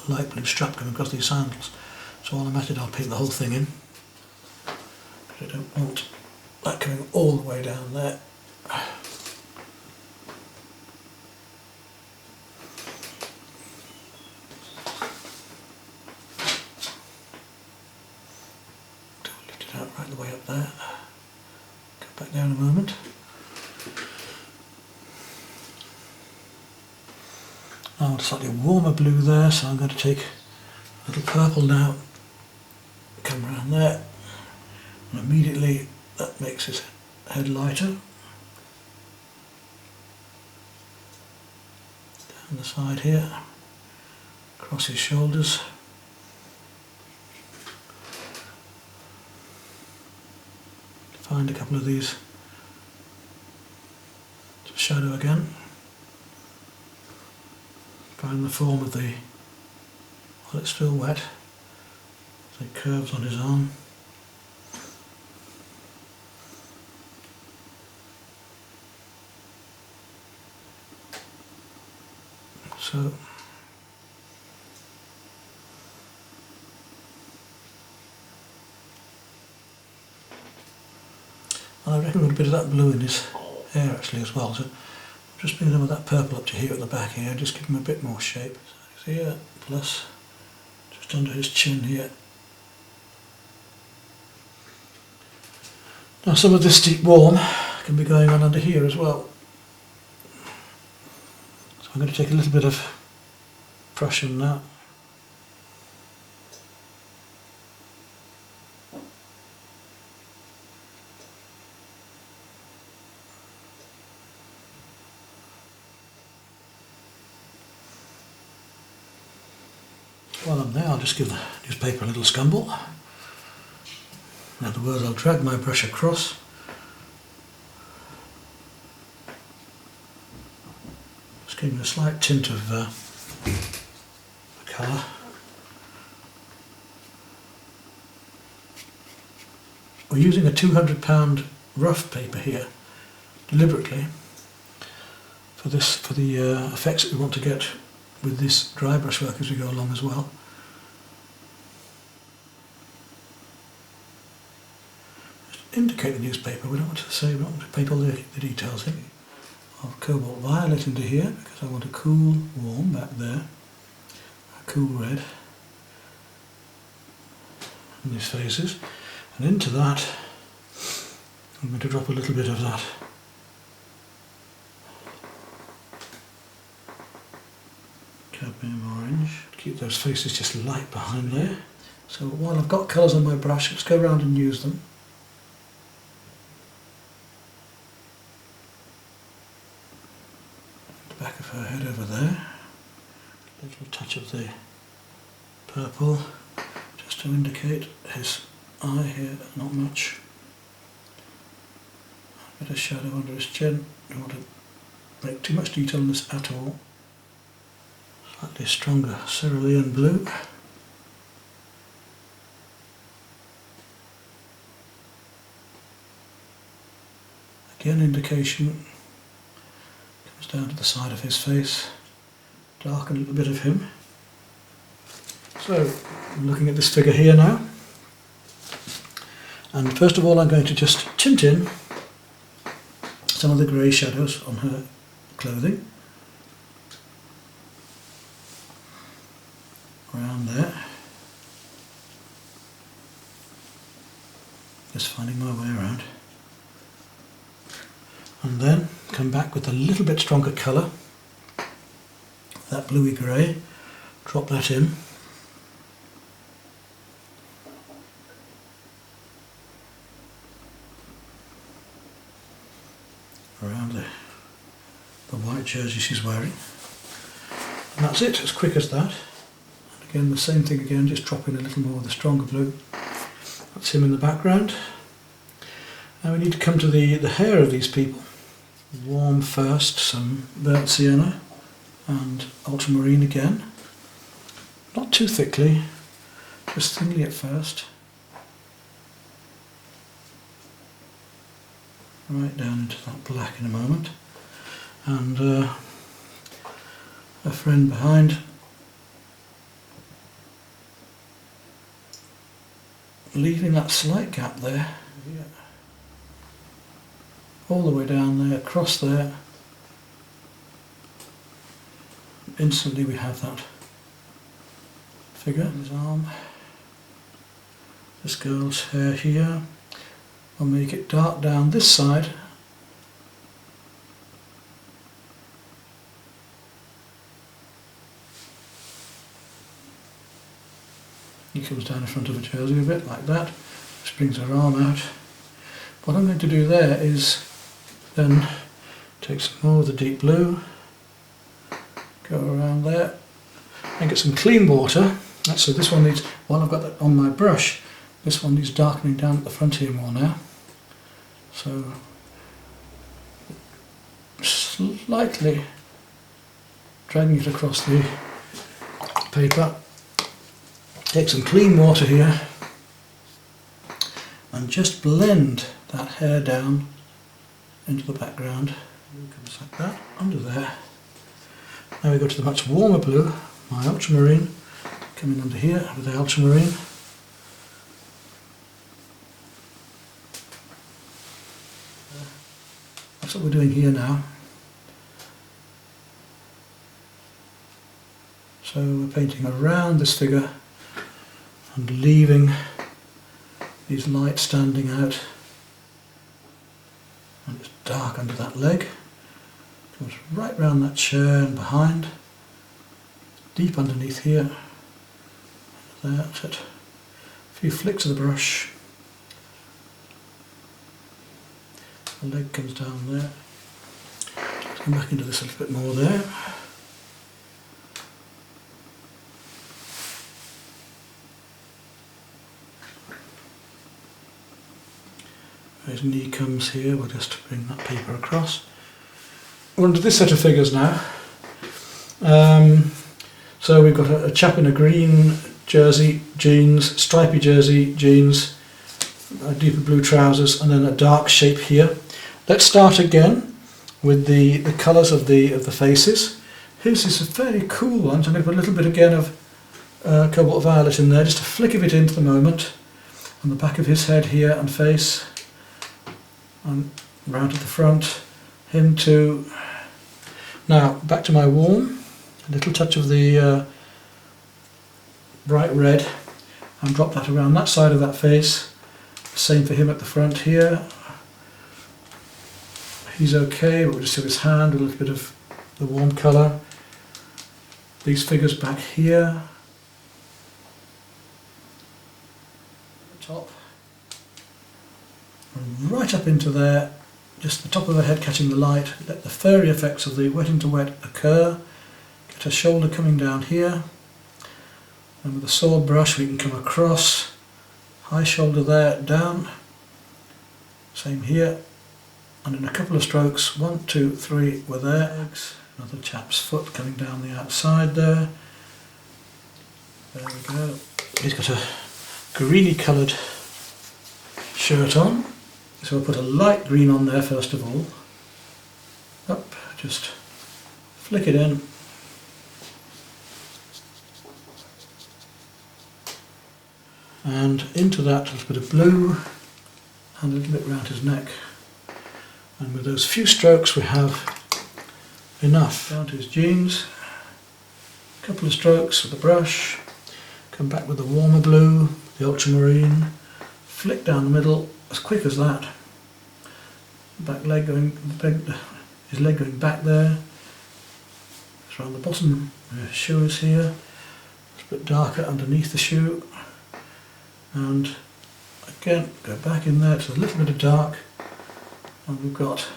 a light blue strap coming across these sandals. So while I'm at it, I'll paint the whole thing in. But I don't want that coming all the way down there. Lift it out right the way up there. Go back down a moment. I want a slightly warmer blue there, so I'm going to take a little purple now, come around there, and immediately that makes his head lighter. Down the side here, across his shoulders. Find a couple of these to shadow again. Find the form of the, while it's still wet, so it curves on his arm. So I reckon we've got a bit of that blue in his hair actually as well. So just bring some of that purple up to here at the back here, just give him a bit more shape. So here, plus just just under his chin here. Now some of this deep warm can be going on under here as well. So I'm going to take a little bit of Prussian now. While I'm there, I'll just give the newspaper a little scumble. In other words, I'll drag my brush across. Just giving a slight tint of colour. We're using a £200 rough paper here, deliberately, for the effects that we want to get with this dry brush work as we go along as well. Just indicate the newspaper. We don't want to say, we don't want to paint all the details in. I'll cobalt violet into here because I want a cool warm back there, a cool red in these faces, and into that I'm going to drop a little bit of that cadmium orange, keep those faces just light behind there. So while I've got colours on my brush, let's go around and use them. The back of her head over there, a little touch of the purple just to indicate his eye here, not much. A bit of shadow under his chin, don't want to make too much detail on this at all. Slightly stronger cerulean blue. Again, indication comes down to the side of his face, darken a little bit of him. So, I'm looking at this figure here now, and first of all I'm going to just tint in some of the grey shadows on her clothing. Around there, just finding my way around, and then come back with a little bit stronger colour, that bluey grey, drop that in, around the white jersey she's wearing, and that's it, as quick as that. Again, the same thing again, just drop in a little more of the stronger blue. That's him in the background. Now we need to come to the hair of these people. Warm first, some burnt sienna and ultramarine again. Not too thickly, just thinly at first. Right down into that black in a moment. And a friend behind, leaving that slight gap there, all the way down there, across there. Instantly we have that figure in his arm. This girl's hair here. I'll make it dark down this side. He comes down in front of a jersey a bit, like that. Just brings her arm out. What I'm going to do there is then take some more of the deep blue, go around there, and get some clean water. So this one needs, while I've got that on my brush, this one needs darkening down at the front here more now. So, slightly dragging it across the paper. Take some clean water here and just blend that hair down into the background. It comes like that, under there. Now we go to the much warmer blue, my ultramarine, coming under here with the ultramarine. That's what we're doing here now. So we're painting around this figure and leaving these lights standing out. And it's dark under that leg. Goes right round that chair and behind, deep underneath here. That's it. A few flicks of the brush. The leg comes down there. Let's come back into this a little bit more there. His knee comes here, we'll just bring that paper across. We're onto this set of figures now. So we've got a chap in a green jersey, jeans, stripy jersey, jeans, deeper blue trousers, and then a dark shape here. Let's start again with the colours of the faces. His is a fairly cool one, so I'm going to put a little bit again of cobalt violet in there, just a flick of it into the moment, on the back of his head here and face, and round to the front, him too. Now back to my warm, a little touch of the bright red, and drop that around that side of that face. Same for him at the front here. He's okay, but we'll just have his hand with a little bit of the warm colour. These figures back here. Top. And right up into there, just the top of the head catching the light. Let the furry effects of the wet into wet occur. Get a shoulder coming down here. And with a sword brush we can come across. High shoulder there, down. Same here. And in a couple of strokes, 1, 2, 3, we're there. Another chap's foot coming down the outside there. There we go. He's got a greeny coloured shirt on. So we'll put a light green on there first of all. Up, just flick it in. And into that a little bit of blue and a little bit round his neck. And with those few strokes we have enough. Down to his jeans, a couple of strokes with the brush, come back with the warmer blue, the ultramarine, flick down the middle as quick as that. Back leg going, his leg going back there. It's around the bottom of his shoe is here. It's a bit darker underneath the shoe. And again, go back in there, it's a little bit of dark. And we've got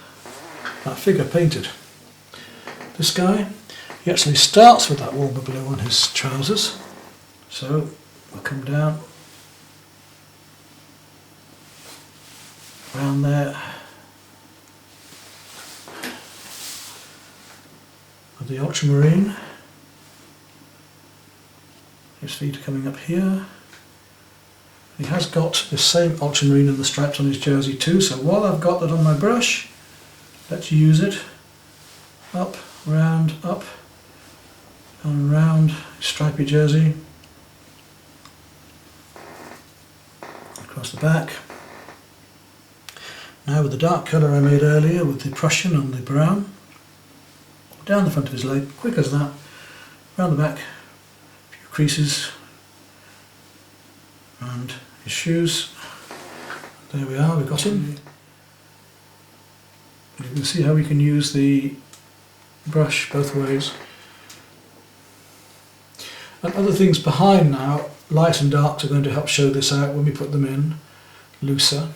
that figure painted. This guy, he actually starts with that warmer blue on his trousers. So we'll come down around there with the ultramarine. His feet are coming up here. He has got the same ultramarine and the stripes on his jersey too, so while I've got that on my brush, let's use it. Up, round, up, and round his stripy jersey. Across the back. Now with the dark colour I made earlier, with the Prussian and the brown, down the front of his leg, quick as that, round the back, a few creases, and his shoes. There we are, we've got him. You can see how we can use the brush both ways. And other things behind now, light and darks are going to help show this out when we put them in, looser.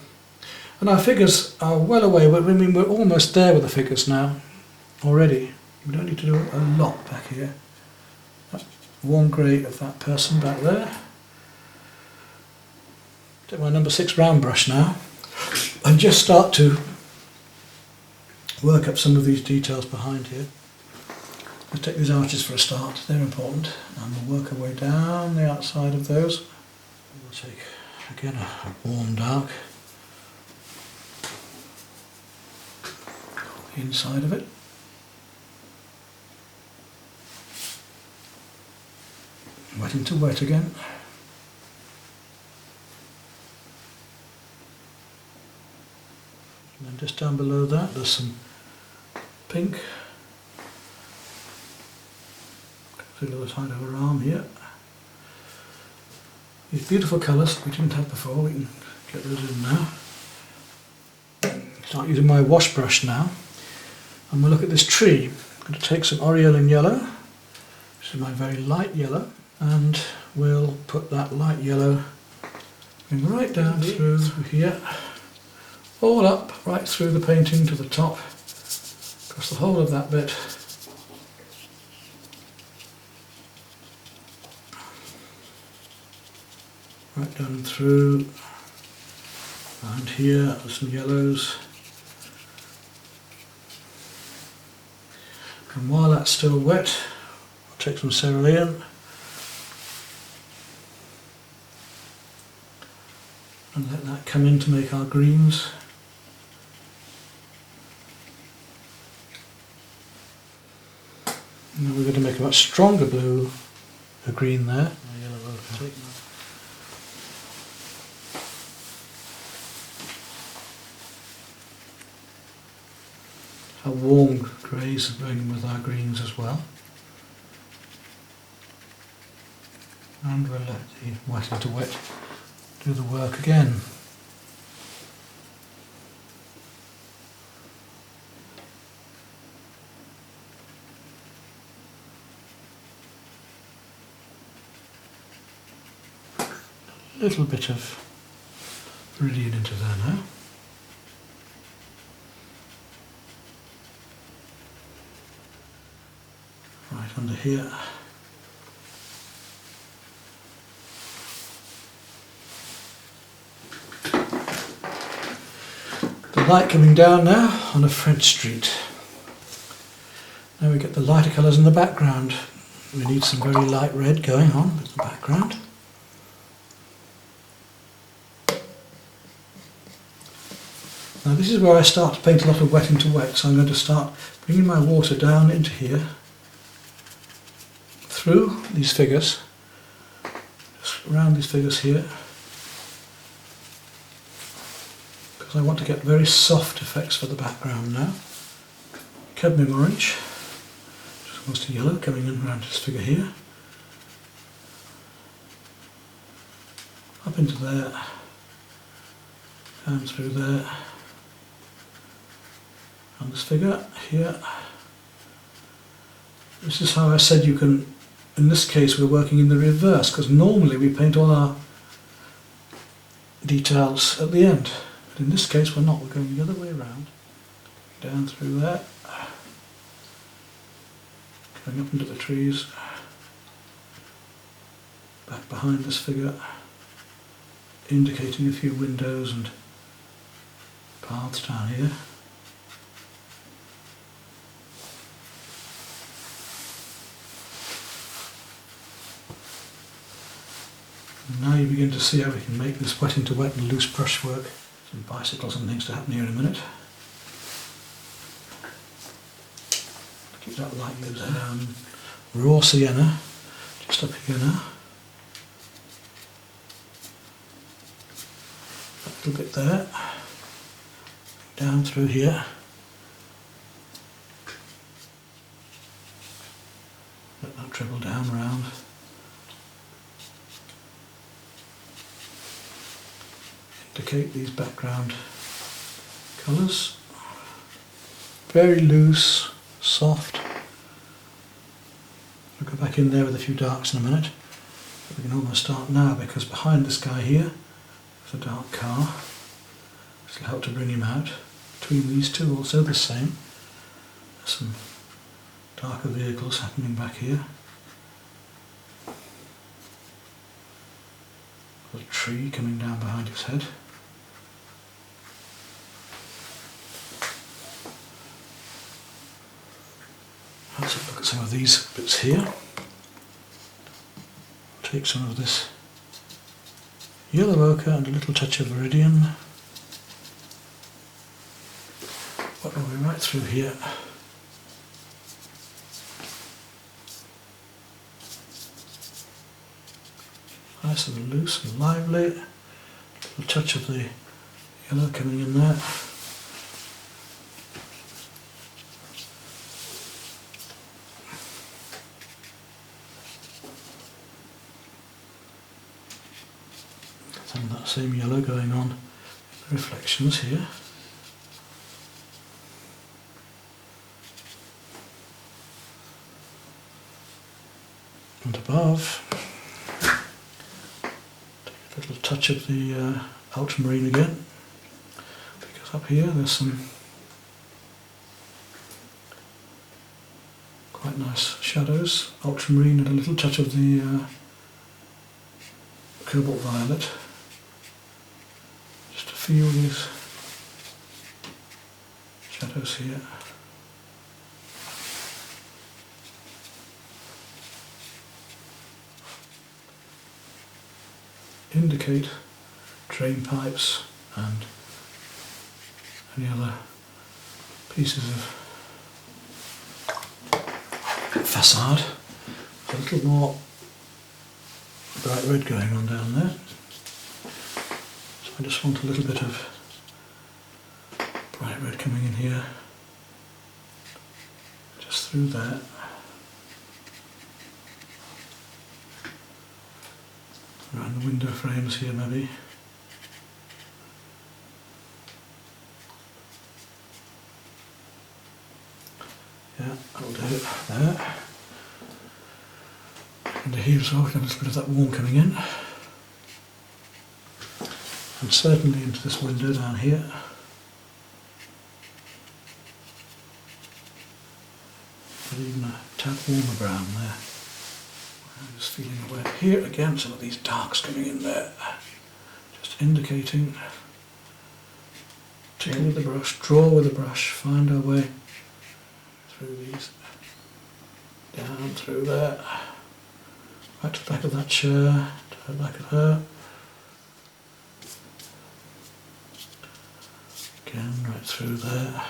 And our figures are well away, but I mean we're almost there with the figures now, already. We don't need to do a lot back here. That warm grey of that person back there. Take my number 6 round brush now and just start to work up some of these details behind here. Let's take these arches for a start, they're important, and we'll work our way down the outside of those. We'll take again a warm dark, the inside of it. Wet into wet again. And then just down below that there's some pink. To the other side of her arm here. These beautiful colours that we didn't have before, we can get those in now. Start using my wash brush now, and we'll look at this tree. I'm going to take some Aureolin yellow, which is my very light yellow, and we'll put that light yellow going right down through here, all up, right through the painting to the top, across the whole of that bit. Right down through, and here there's some yellows. And while that's still wet, I'll take some cerulean and let that come in to make our greens. And then we're going to make a much stronger blue, a green there. Our warm greys are going in with our greens as well. And we'll let the wet into wet do the work again. A little bit of viridian into there now. Right under here. The light coming down now on a French street. Now we get the lighter colours in the background. We need some very light red going on with the background. Now this is where I start to paint a lot of wet into wet, so I'm going to start bringing my water down into here, through these figures, just around these figures here, because I want to get very soft effects for the background now. Cadmium orange, just almost a yellow coming in around this figure here, up into there, down through there, and this figure here. This is how I said you can, in this case we're working in the reverse, because normally we paint all our details at the end, but in this case we're not, we're going the other way around, down through there, going up into the trees, back behind this figure, indicating a few windows and paths down here. And now you begin to see how we can make this wet into wet and loose brushwork. Some bicycles and things to happen here in a minute. Keep that light goes down. Raw sienna, just up here now. A little bit there. Down through here. Let that dribble down round. Indicate these background colours. Very loose, soft. We'll go back in there with a few darks in a minute. But we can almost start now, because behind this guy here is a dark car. This will help to bring him out. Between these two also the same. There's some darker vehicles happening back here. A tree coming down behind his head. Let's have a look at some of these bits here. Take some of this yellow ochre and a little touch of viridian. Work our way right through here. Nice and loose and lively. A little touch of the yellow coming in there. same yellow going on the reflections here. And above, take a little touch of the ultramarine again, because up here there's some quite nice shadows, ultramarine and a little touch of the cobalt violet, just to feel these shadows here. Indicate drain pipes and any other pieces of facade. A little more bright red going on down there. So I just want a little bit of bright red coming in here, just through that. Around the window frames here maybe. Yeah, that'll do it there. And here as well, we have a little bit of that warm coming in. And certainly into this window down here. But even a tad warmer brown there. I'm just feeling away here again, some of these darks coming in there. Just indicating, tickle with the brush, draw with the brush, find our way through these, down through there, right to the back of that chair, to the back of her, again right through there.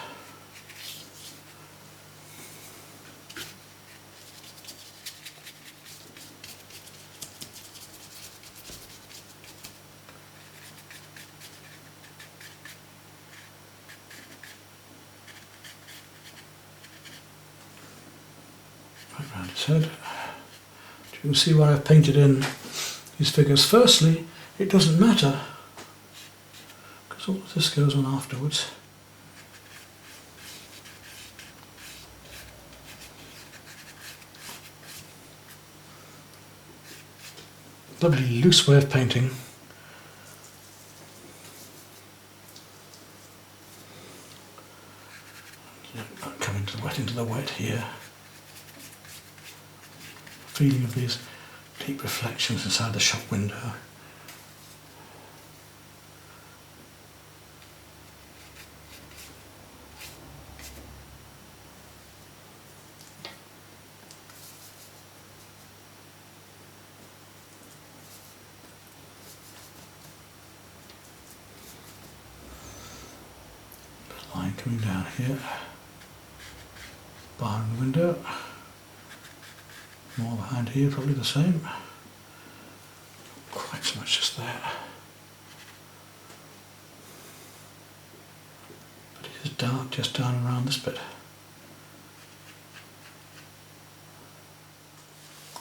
Around his head. You can see why I've painted in these figures. Firstly, it doesn't matter because all of this goes on afterwards. Lovely loose way of painting. Come into the wet here. Feeling of these deep reflections inside the shop window. Line coming down here. Bar in the window. More behind here, probably the same. Quite so much just there. But it is dark just down around this bit.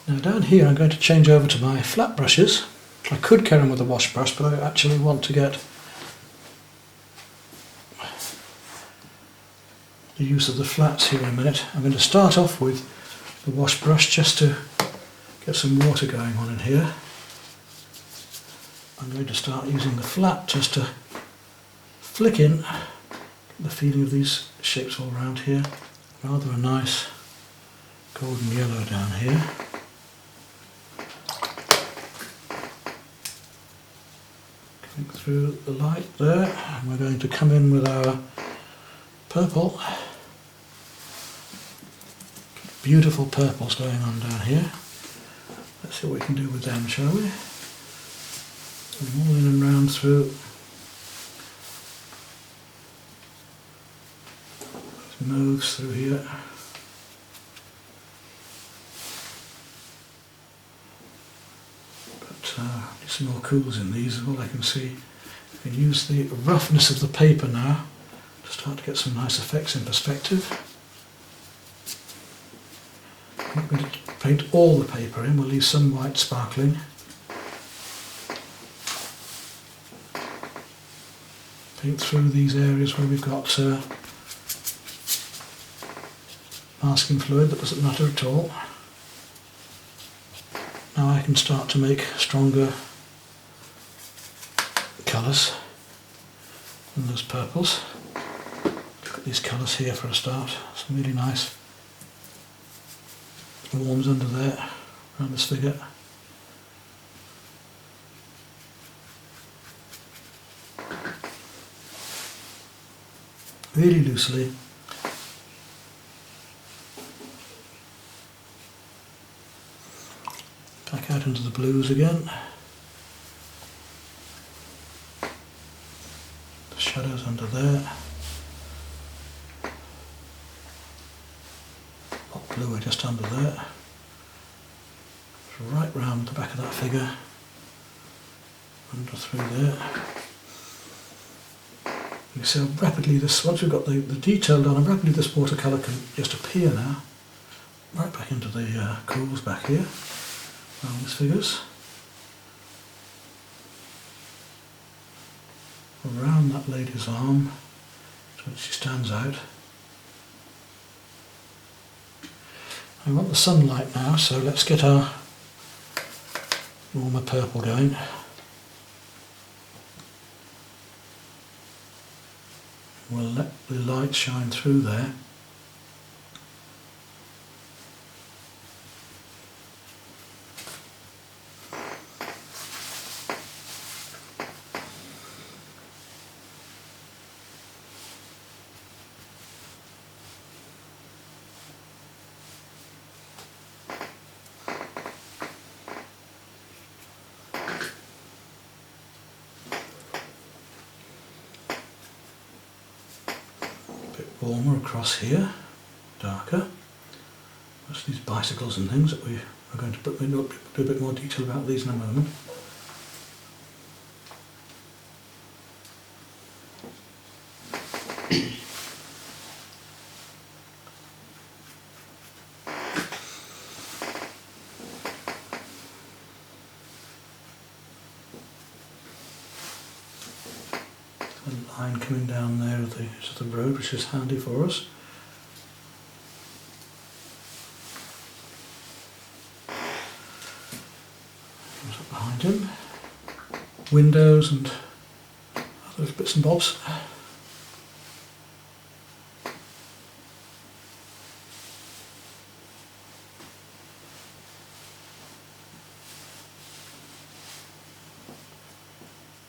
Now down here I'm going to change over to my flat brushes. I could carry on with a wash brush, but I actually want to get the use of the flats here in a minute. I'm going to start off with the wash brush just to get some water going on in here. I'm going to start using the flat just to flick in the feeling of these shapes all around here. Rather a nice golden yellow down here. Coming through the light there, and we're going to come in with our purple. Beautiful purples going on down here. Let's see what we can do with them, shall we? And all in and round through. Moves through here. But need some more cools in these is all I can see. I can use the roughness of the paper now to start to get some nice effects in perspective. I'm not going to paint all the paper in, we'll leave some white sparkling. paint through these areas where we've got masking fluid. That doesn't matter at all. Now I can start to make stronger colours than those purples. Look at these colours here for a start. Some really nice warms under there, around this figure. Really loosely. Back out into the blues again. The shadows under there. Lot bluer just under there. Right round the back of that figure. Under through there. You see how rapidly this, once we've got the detail done, how rapidly this watercolour can just appear now. Right back into the cools back here. Around these figures. Around that lady's arm, so that she stands out. I want the sunlight now, so let's get our warmer purple going. We'll let the light shine through there. Warmer across here, darker. That's these bicycles and things that we are going to do a bit more detail about these in a moment. A line coming down there of the road, which is handy for us. What's up behind him? Windows and other bits and bobs.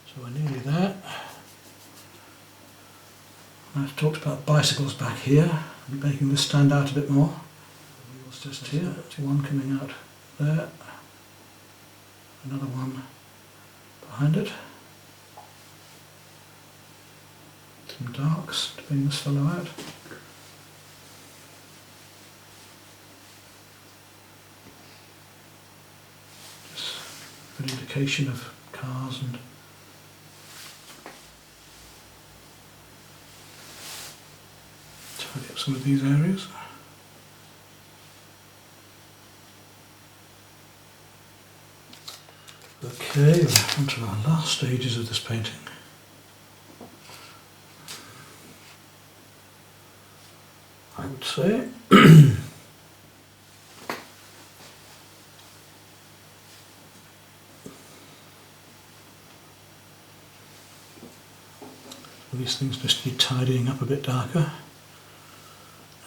So we're nearly there. I've talked about bicycles back here, and making this stand out a bit more. The wheels just here, one coming out there, another one behind it. Some darks to bring this fellow out. Just an indication of cars and tidy up some of these areas. Okay, we're on to our last stages of this painting. I would say. These things just need tidying up a bit darker.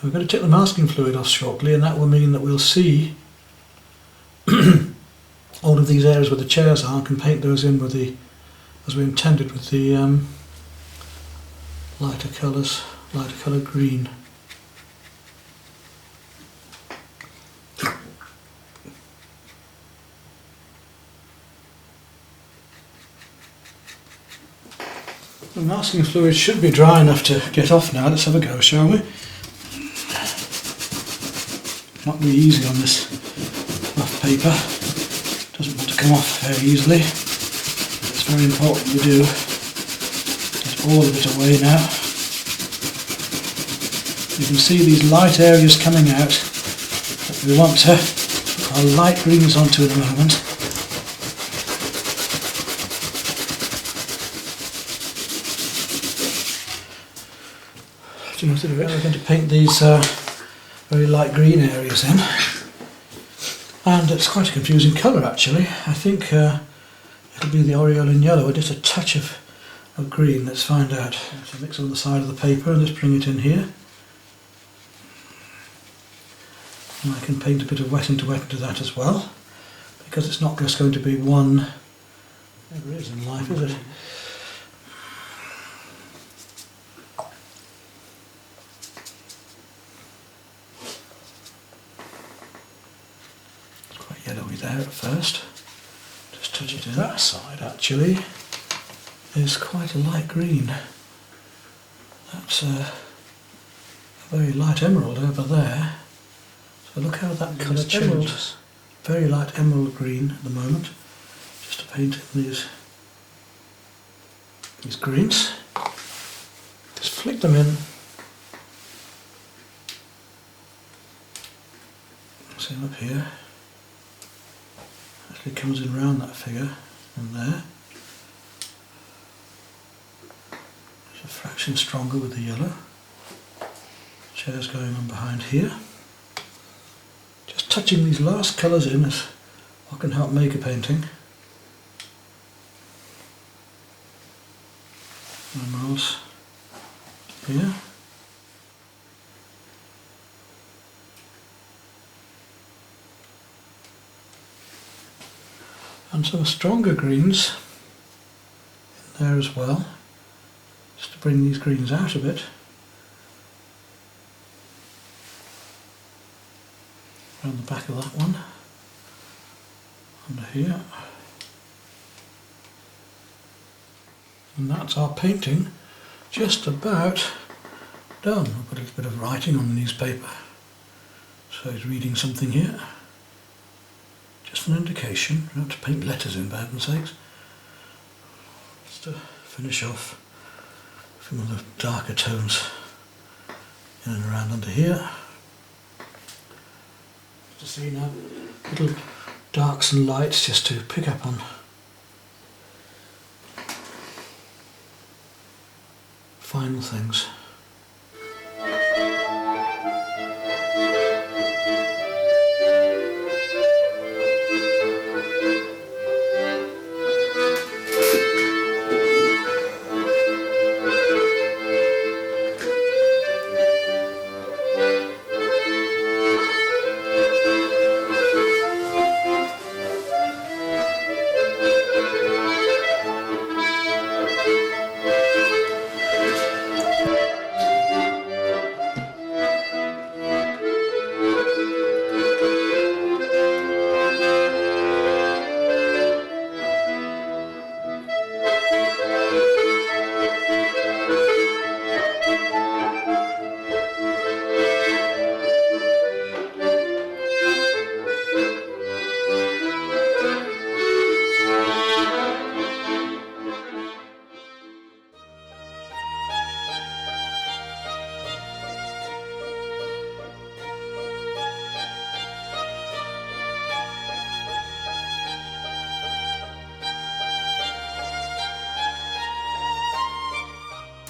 We're going to take the masking fluid off shortly, and that will mean that we'll see all of these areas where the chairs are, and can paint those in with the, as we intended, with the lighter colours, lighter coloured green. The masking fluid should be dry enough to get off now. Let's have a go, shall we? Not really easy on this rough paper. Doesn't want to come off very easily. It's very important we do. Get all of it away now. You can see these light areas coming out that we want to put our light greens onto in a moment. interesting method of it. We're going to paint these very light green areas in, and it's quite a confusing colour actually. I think it'll be the aureolin yellow with just a touch of green. Let's find out. So mix on the side of the paper and just bring it in here. And I can paint a bit of wet into that as well, because it's not just going to be one. Never is in life, is it? It's quite yellowy there at first. Just touch it in. That side actually is quite a light green. That's a very light emerald over there. So look how that colour changes. Very light emerald green at the moment. Just to paint in these greens. Just flick them in. Same up here. Actually comes in round that figure and there. It's a fraction stronger with the yellow. Chairs going on behind here. Just touching these last colours in is what can help make a painting. Emeralds here. And some stronger greens in there as well, just to bring these greens out a bit. Around the back of that one, under here. And that's our painting just about done. I'll put a little bit of writing on the newspaper. So he's reading something here. Just an indication. You don't have to paint letters in, for heaven's sakes. Just to finish off some of the darker tones in and around under here. To see now little darks and lights just to pick up on final things.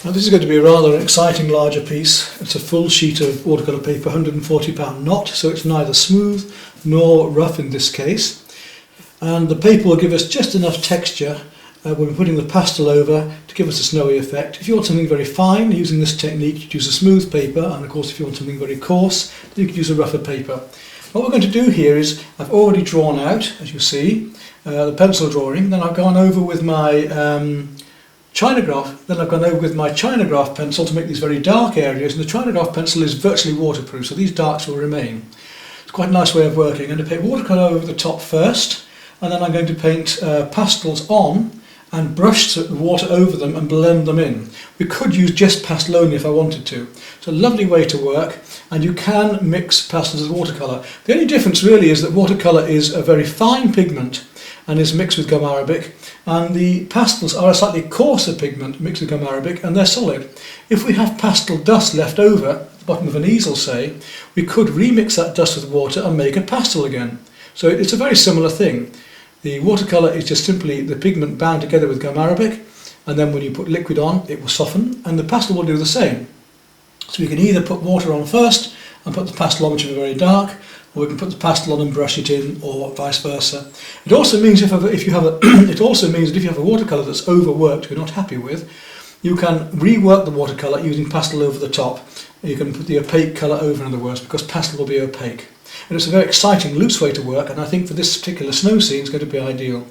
Now this is going to be a rather exciting larger piece. It's a full sheet of watercolour paper, £140 knot, so it's neither smooth nor rough in this case. And the paper will give us just enough texture when we're putting the pastel over to give us a snowy effect. If you want something very fine, using this technique, you'd use a smooth paper, and of course if you want something very coarse, then you could use a rougher paper. What we're going to do here is, I've already drawn out, as you see, the pencil drawing, then I've gone over with my Chinograph pencil to make these very dark areas, and the Chinograph pencil is virtually waterproof, so these darks will remain. It's quite a nice way of working. I'm going to paint watercolour over the top first, and then I'm going to paint pastels on and brush the water over them and blend them in. We could use just pastel only if I wanted to. It's a lovely way to work, and you can mix pastels with watercolour. The only difference really is that watercolour is a very fine pigment and is mixed with gum arabic, and the pastels are a slightly coarser pigment mixed with gum arabic, and they're solid. If we have pastel dust left over at the bottom of an easel, say, we could remix that dust with water and make a pastel again. So it's a very similar thing. The watercolour is just simply the pigment bound together with gum arabic, and then when you put liquid on it will soften, and the pastel will do the same. So we can either put water on first and put the pastel on, which is very dark, or we can put the pastel on and brush it in, or vice versa. It also means if you have a it also means that if you have a watercolour that's overworked, you're not happy with, you can rework the watercolour using pastel over the top. You can put the opaque colour over, in other words, because pastel will be opaque. And it's a very exciting, loose way to work, and I think for this particular snow scene it's going to be ideal.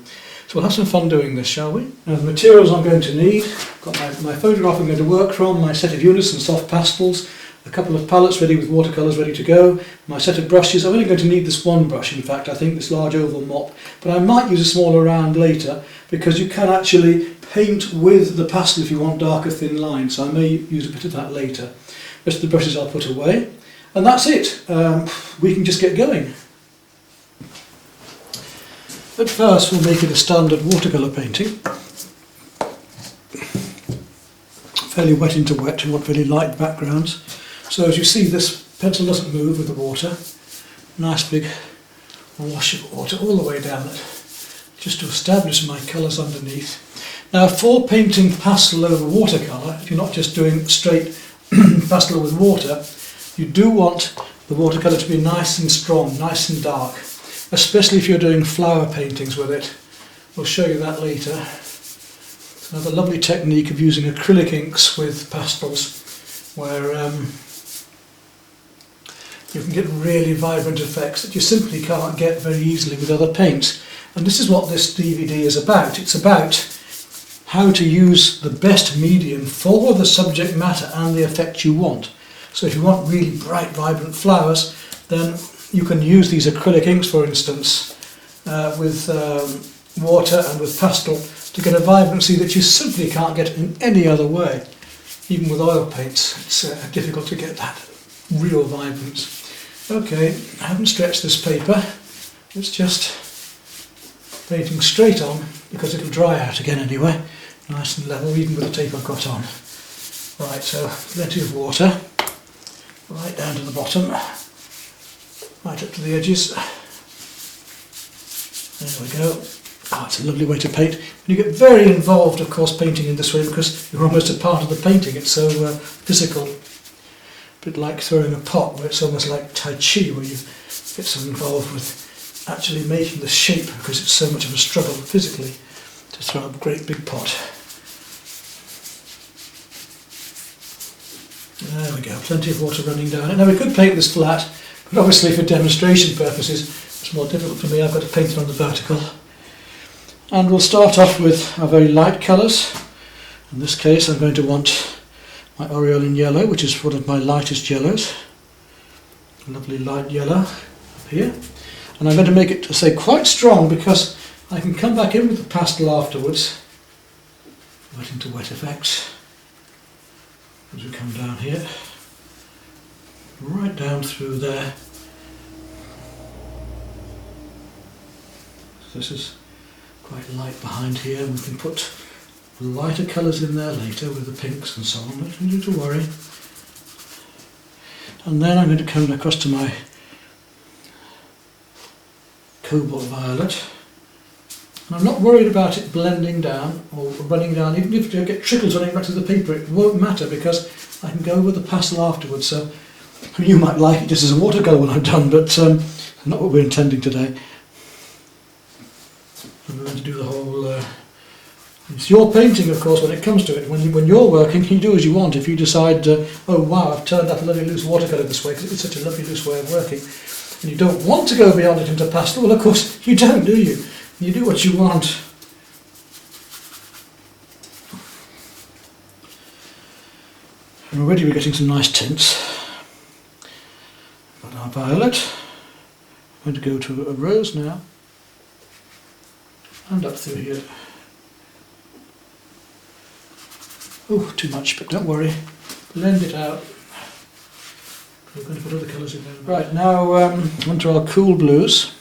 So we'll have some fun doing this, shall we? Now the materials I'm going to need, got my photograph I'm going to work from, my set of units and soft pastels, a couple of palettes ready with watercolours ready to go, my set of brushes. I'm only going to need this one brush, in fact, I think, this large oval mop, but I might use a smaller round later, because you can actually paint with the pastel if you want darker thin lines, so I may use a bit of that later. The rest of the brushes I'll put away, and that's it. We can just get going. At first we'll make it a standard watercolour painting. Fairly wet into wet, we want really light backgrounds. So as you see, this pencil doesn't move with the water. Nice big wash of water all the way down it, just to establish my colours underneath. Now for painting pastel over watercolour, if you're not just doing straight pastel with water, you do want the watercolour to be nice and strong, nice and dark, especially if you're doing flower paintings with it. We'll show you that later. It's another lovely technique of using acrylic inks with pastels, where you can get really vibrant effects that you simply can't get very easily with other paints. And this is what this DVD is about. It's about how to use the best medium for the subject matter and the effect you want. So if you want really bright, vibrant flowers, then you can use these acrylic inks, for instance, with water and with pastel to get a vibrancy that you simply can't get in any other way. Even with oil paints, it's difficult to get that real vibrance. Okay, I haven't stretched this paper. It's just painting straight on, because it'll dry out again anyway. Nice and level, even with the tape I've got on. Right, so plenty of water. Right down to the bottom. Right up to the edges. There we go. Oh, it's a lovely way to paint. And you get very involved, of course, painting in this way, because you're almost a part of the painting. It's so physical. A bit like throwing a pot, where it's almost like Tai Chi, where you get so involved with actually making the shape, because it's so much of a struggle physically to throw a great big pot. There we go, plenty of water running down it. Now we could paint this flat, but obviously for demonstration purposes it's more difficult for me. I've got to paint it on the vertical. And we'll start off with our very light colours. In this case I'm going to want my Aureolin yellow, which is one of my lightest yellows. A lovely light yellow up here. And I'm going to make it, to say, quite strong, because I can come back in with the pastel afterwards. Wet into wet effects. As we come down here, right down through there. So this is quite light behind here. We can put lighter colours in there later with the pinks and so on. Nothing to worry. And then I'm going to come across to my cobalt violet. And I'm not worried about it blending down or running down. Even if you get trickles running back to the paper, it won't matter, because I can go with the pastel afterwards. So you might like it just as a watercolour when I'm done, but not what we're intending today. I'm going to do the whole... it's your painting, of course, when it comes to it. When you're working, you do as you want. If you decide, oh wow, I've turned up a lovely loose watercolour this way, because it's such a lovely loose way of working, and you don't want to go beyond it into pastel, well, of course you don't, do you? You do what you want. And already we're getting some nice tints. Got our violet. I'm going to go to a rose now. And up through here. Oh, too much, but don't worry. Blend it out. We're going to put other colours in there. Right, now onto our cool blues.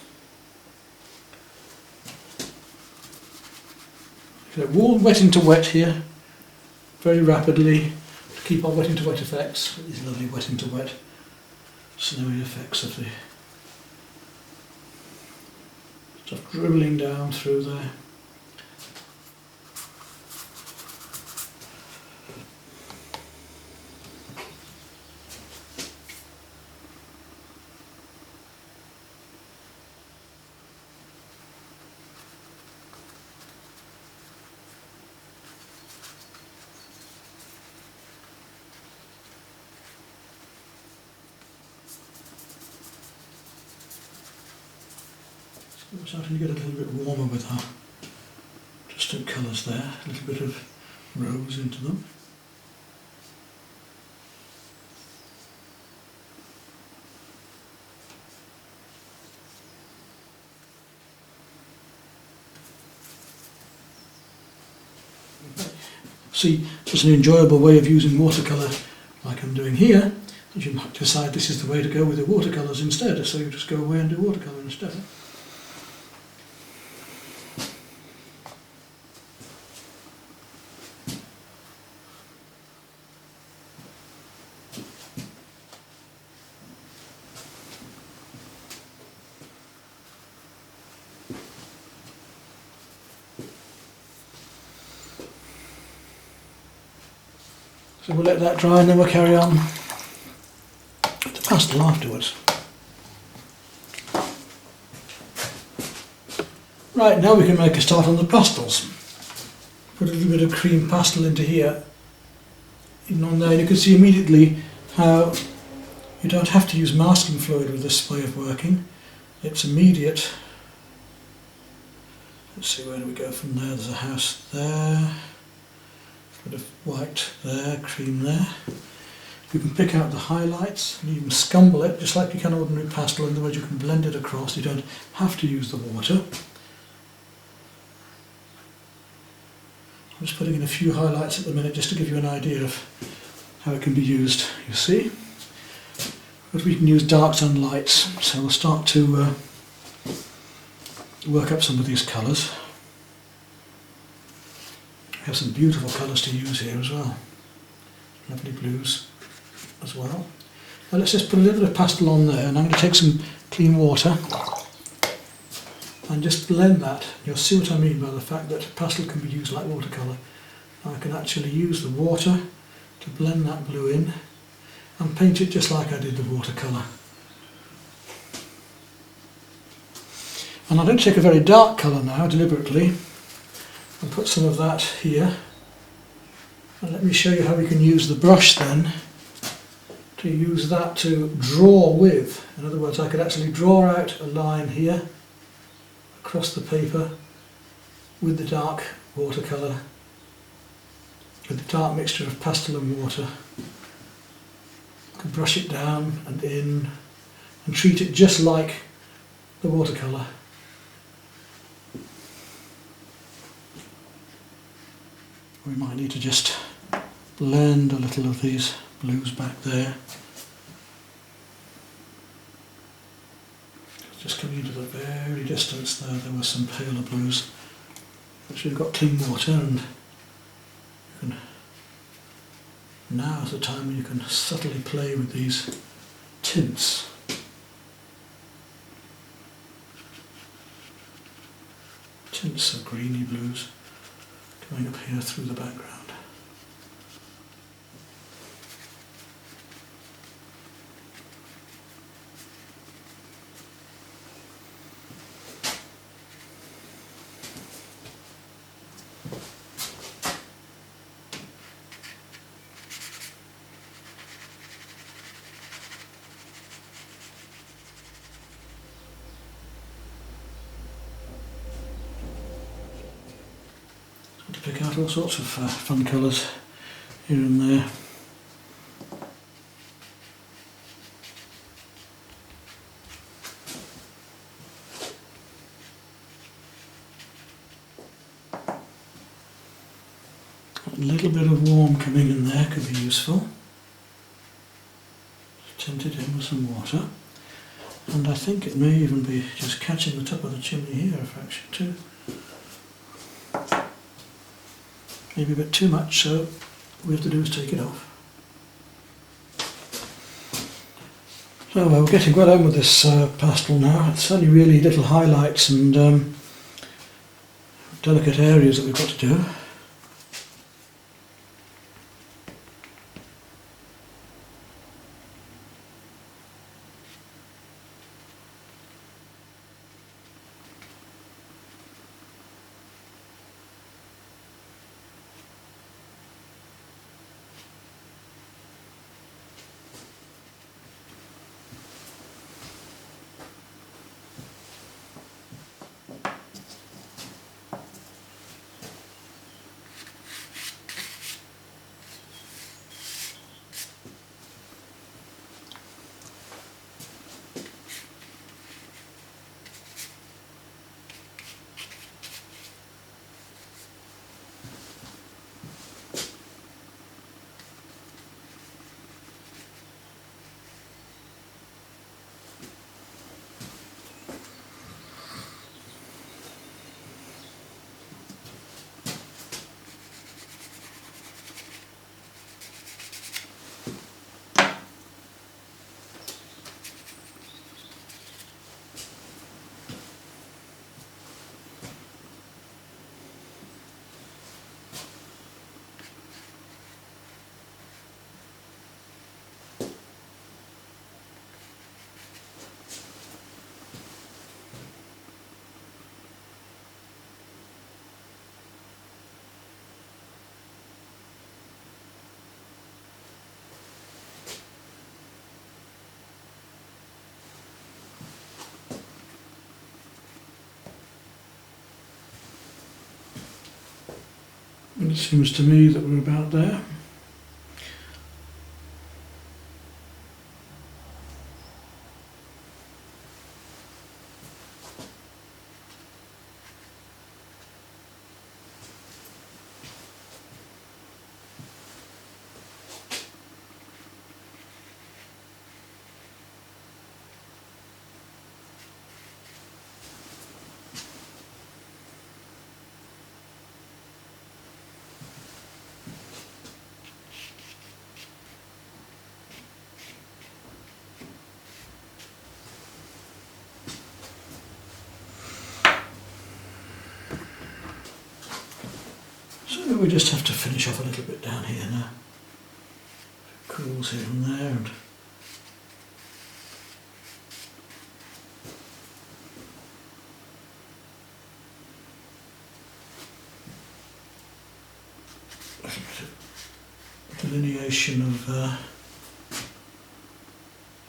Warm wet into wet here, very rapidly, to keep on wet into wet effects. These lovely wet into wet, snowy effects of the stuff dribbling down through there. We're starting to get a little bit warmer with our distant colours there, a little bit of rose into them. See, it's an enjoyable way of using watercolour like I'm doing here. You might decide this is the way to go with the watercolours instead, so you just go away and do watercolour instead. So we'll let that dry and then we'll carry on with the pastel afterwards. Right, now we can make a start on the pastels. Put a little bit of cream pastel into here, even on there. You can see immediately how you don't have to use masking fluid with this way of working. It's immediate. Let's see, where do we go from there? There's a house there. A bit of white there, cream there. You can pick out the highlights and even scumble it just like you can ordinary pastel, in other words you can blend it across, you don't have to use the water. I'm just putting in a few highlights at the minute just to give you an idea of how it can be used, you see. But we can use darks and lights, so we'll start to work up some of these colours. We have some beautiful colours to use here as well. Lovely blues as well. Now let's just put a little bit of pastel on there, and I'm going to take some clean water and just blend that. You'll see what I mean by the fact that pastel can be used like watercolour. I can actually use the water to blend that blue in and paint it just like I did the watercolour. And I'm going to take a very dark colour now, deliberately, and put some of that here. And let me show you how we can use the brush then to use that to draw with. In other words, I could actually draw out a line here across the paper with the dark watercolour, with the dark mixture of pastel and water. I can brush it down and in and treat it just like the watercolour. We might need to just blend a little of these blues back there. Just coming into the very distance there were some paler blues. Actually, we've got clean water, and you can, now is the time when you can subtly play with these tints. Tints of greeny blues coming up here through the background. To pick out all sorts of fun colours here and there. A little bit of warm coming in there could be useful. Tint it in with some water, and I think it may even be just catching the top of the chimney here a fraction too. Maybe a bit too much, so all we have to do is take it off. So we're getting well on with this pastel now. It's only really little highlights and delicate areas that we've got to do. It seems to me that we're about there. So we just have to finish off a little bit down here now. Cools here and there, and a bit of delineation of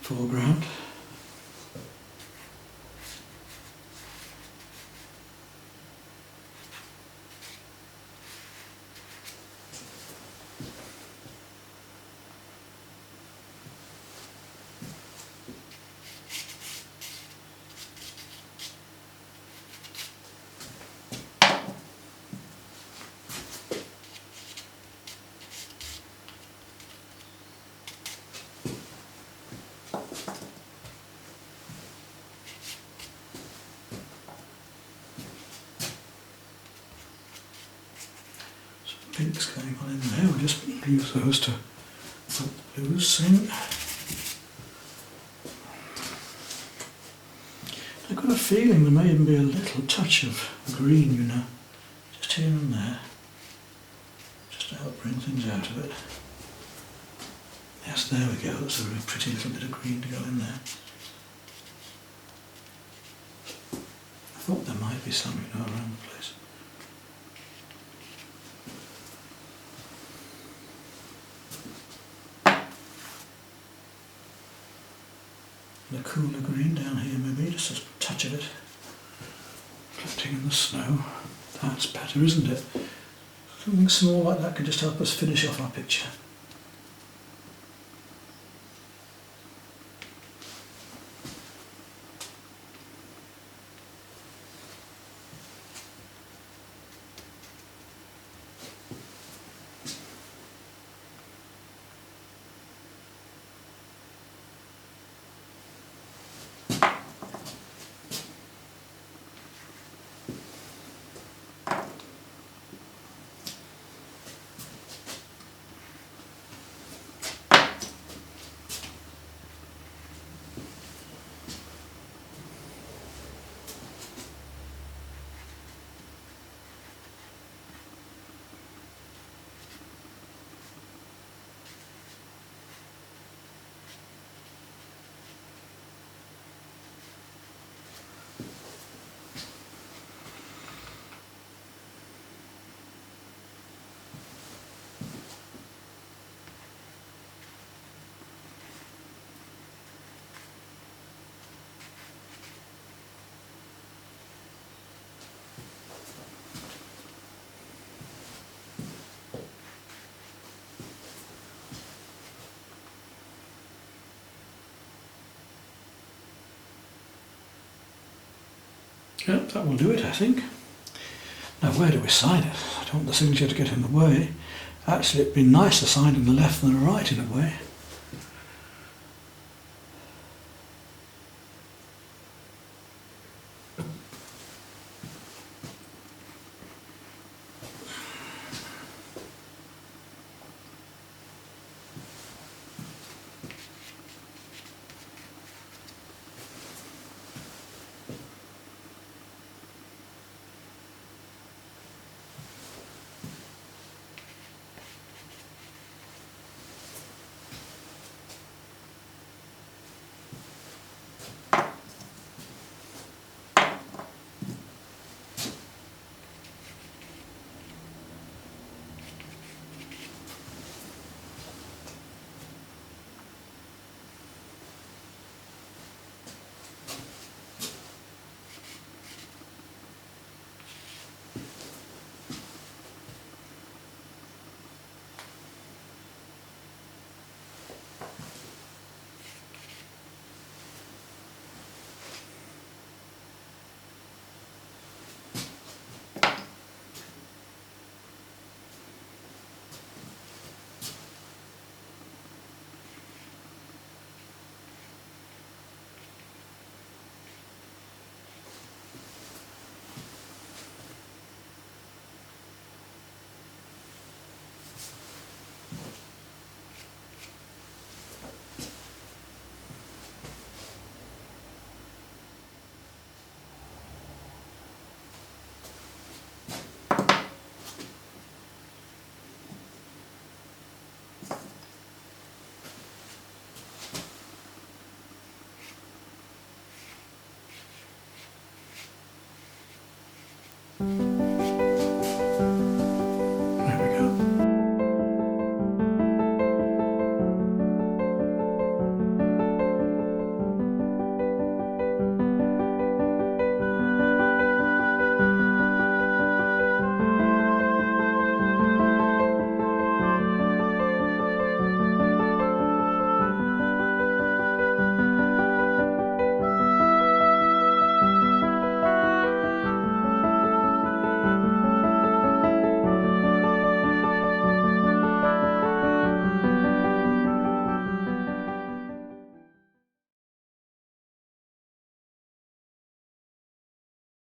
foreground. Pinks going on in there, we'll just use those to help the blues sing. I've got a feeling there may even be a little touch of green, you know, just here and there, just to help bring things out of it. Yes, there we go, that's a really pretty little bit of green to go in there. I thought there might be some, you know, around the place. A cooler green down here maybe, just a touch of it, reflecting in the snow. That's better, isn't it? Something small like that can just help us finish off our picture. Yep, that will do it, I think. Now, where do we sign it? I don't want the signature to get in the way. Actually, it'd be nicer signed in the left than the right in a way.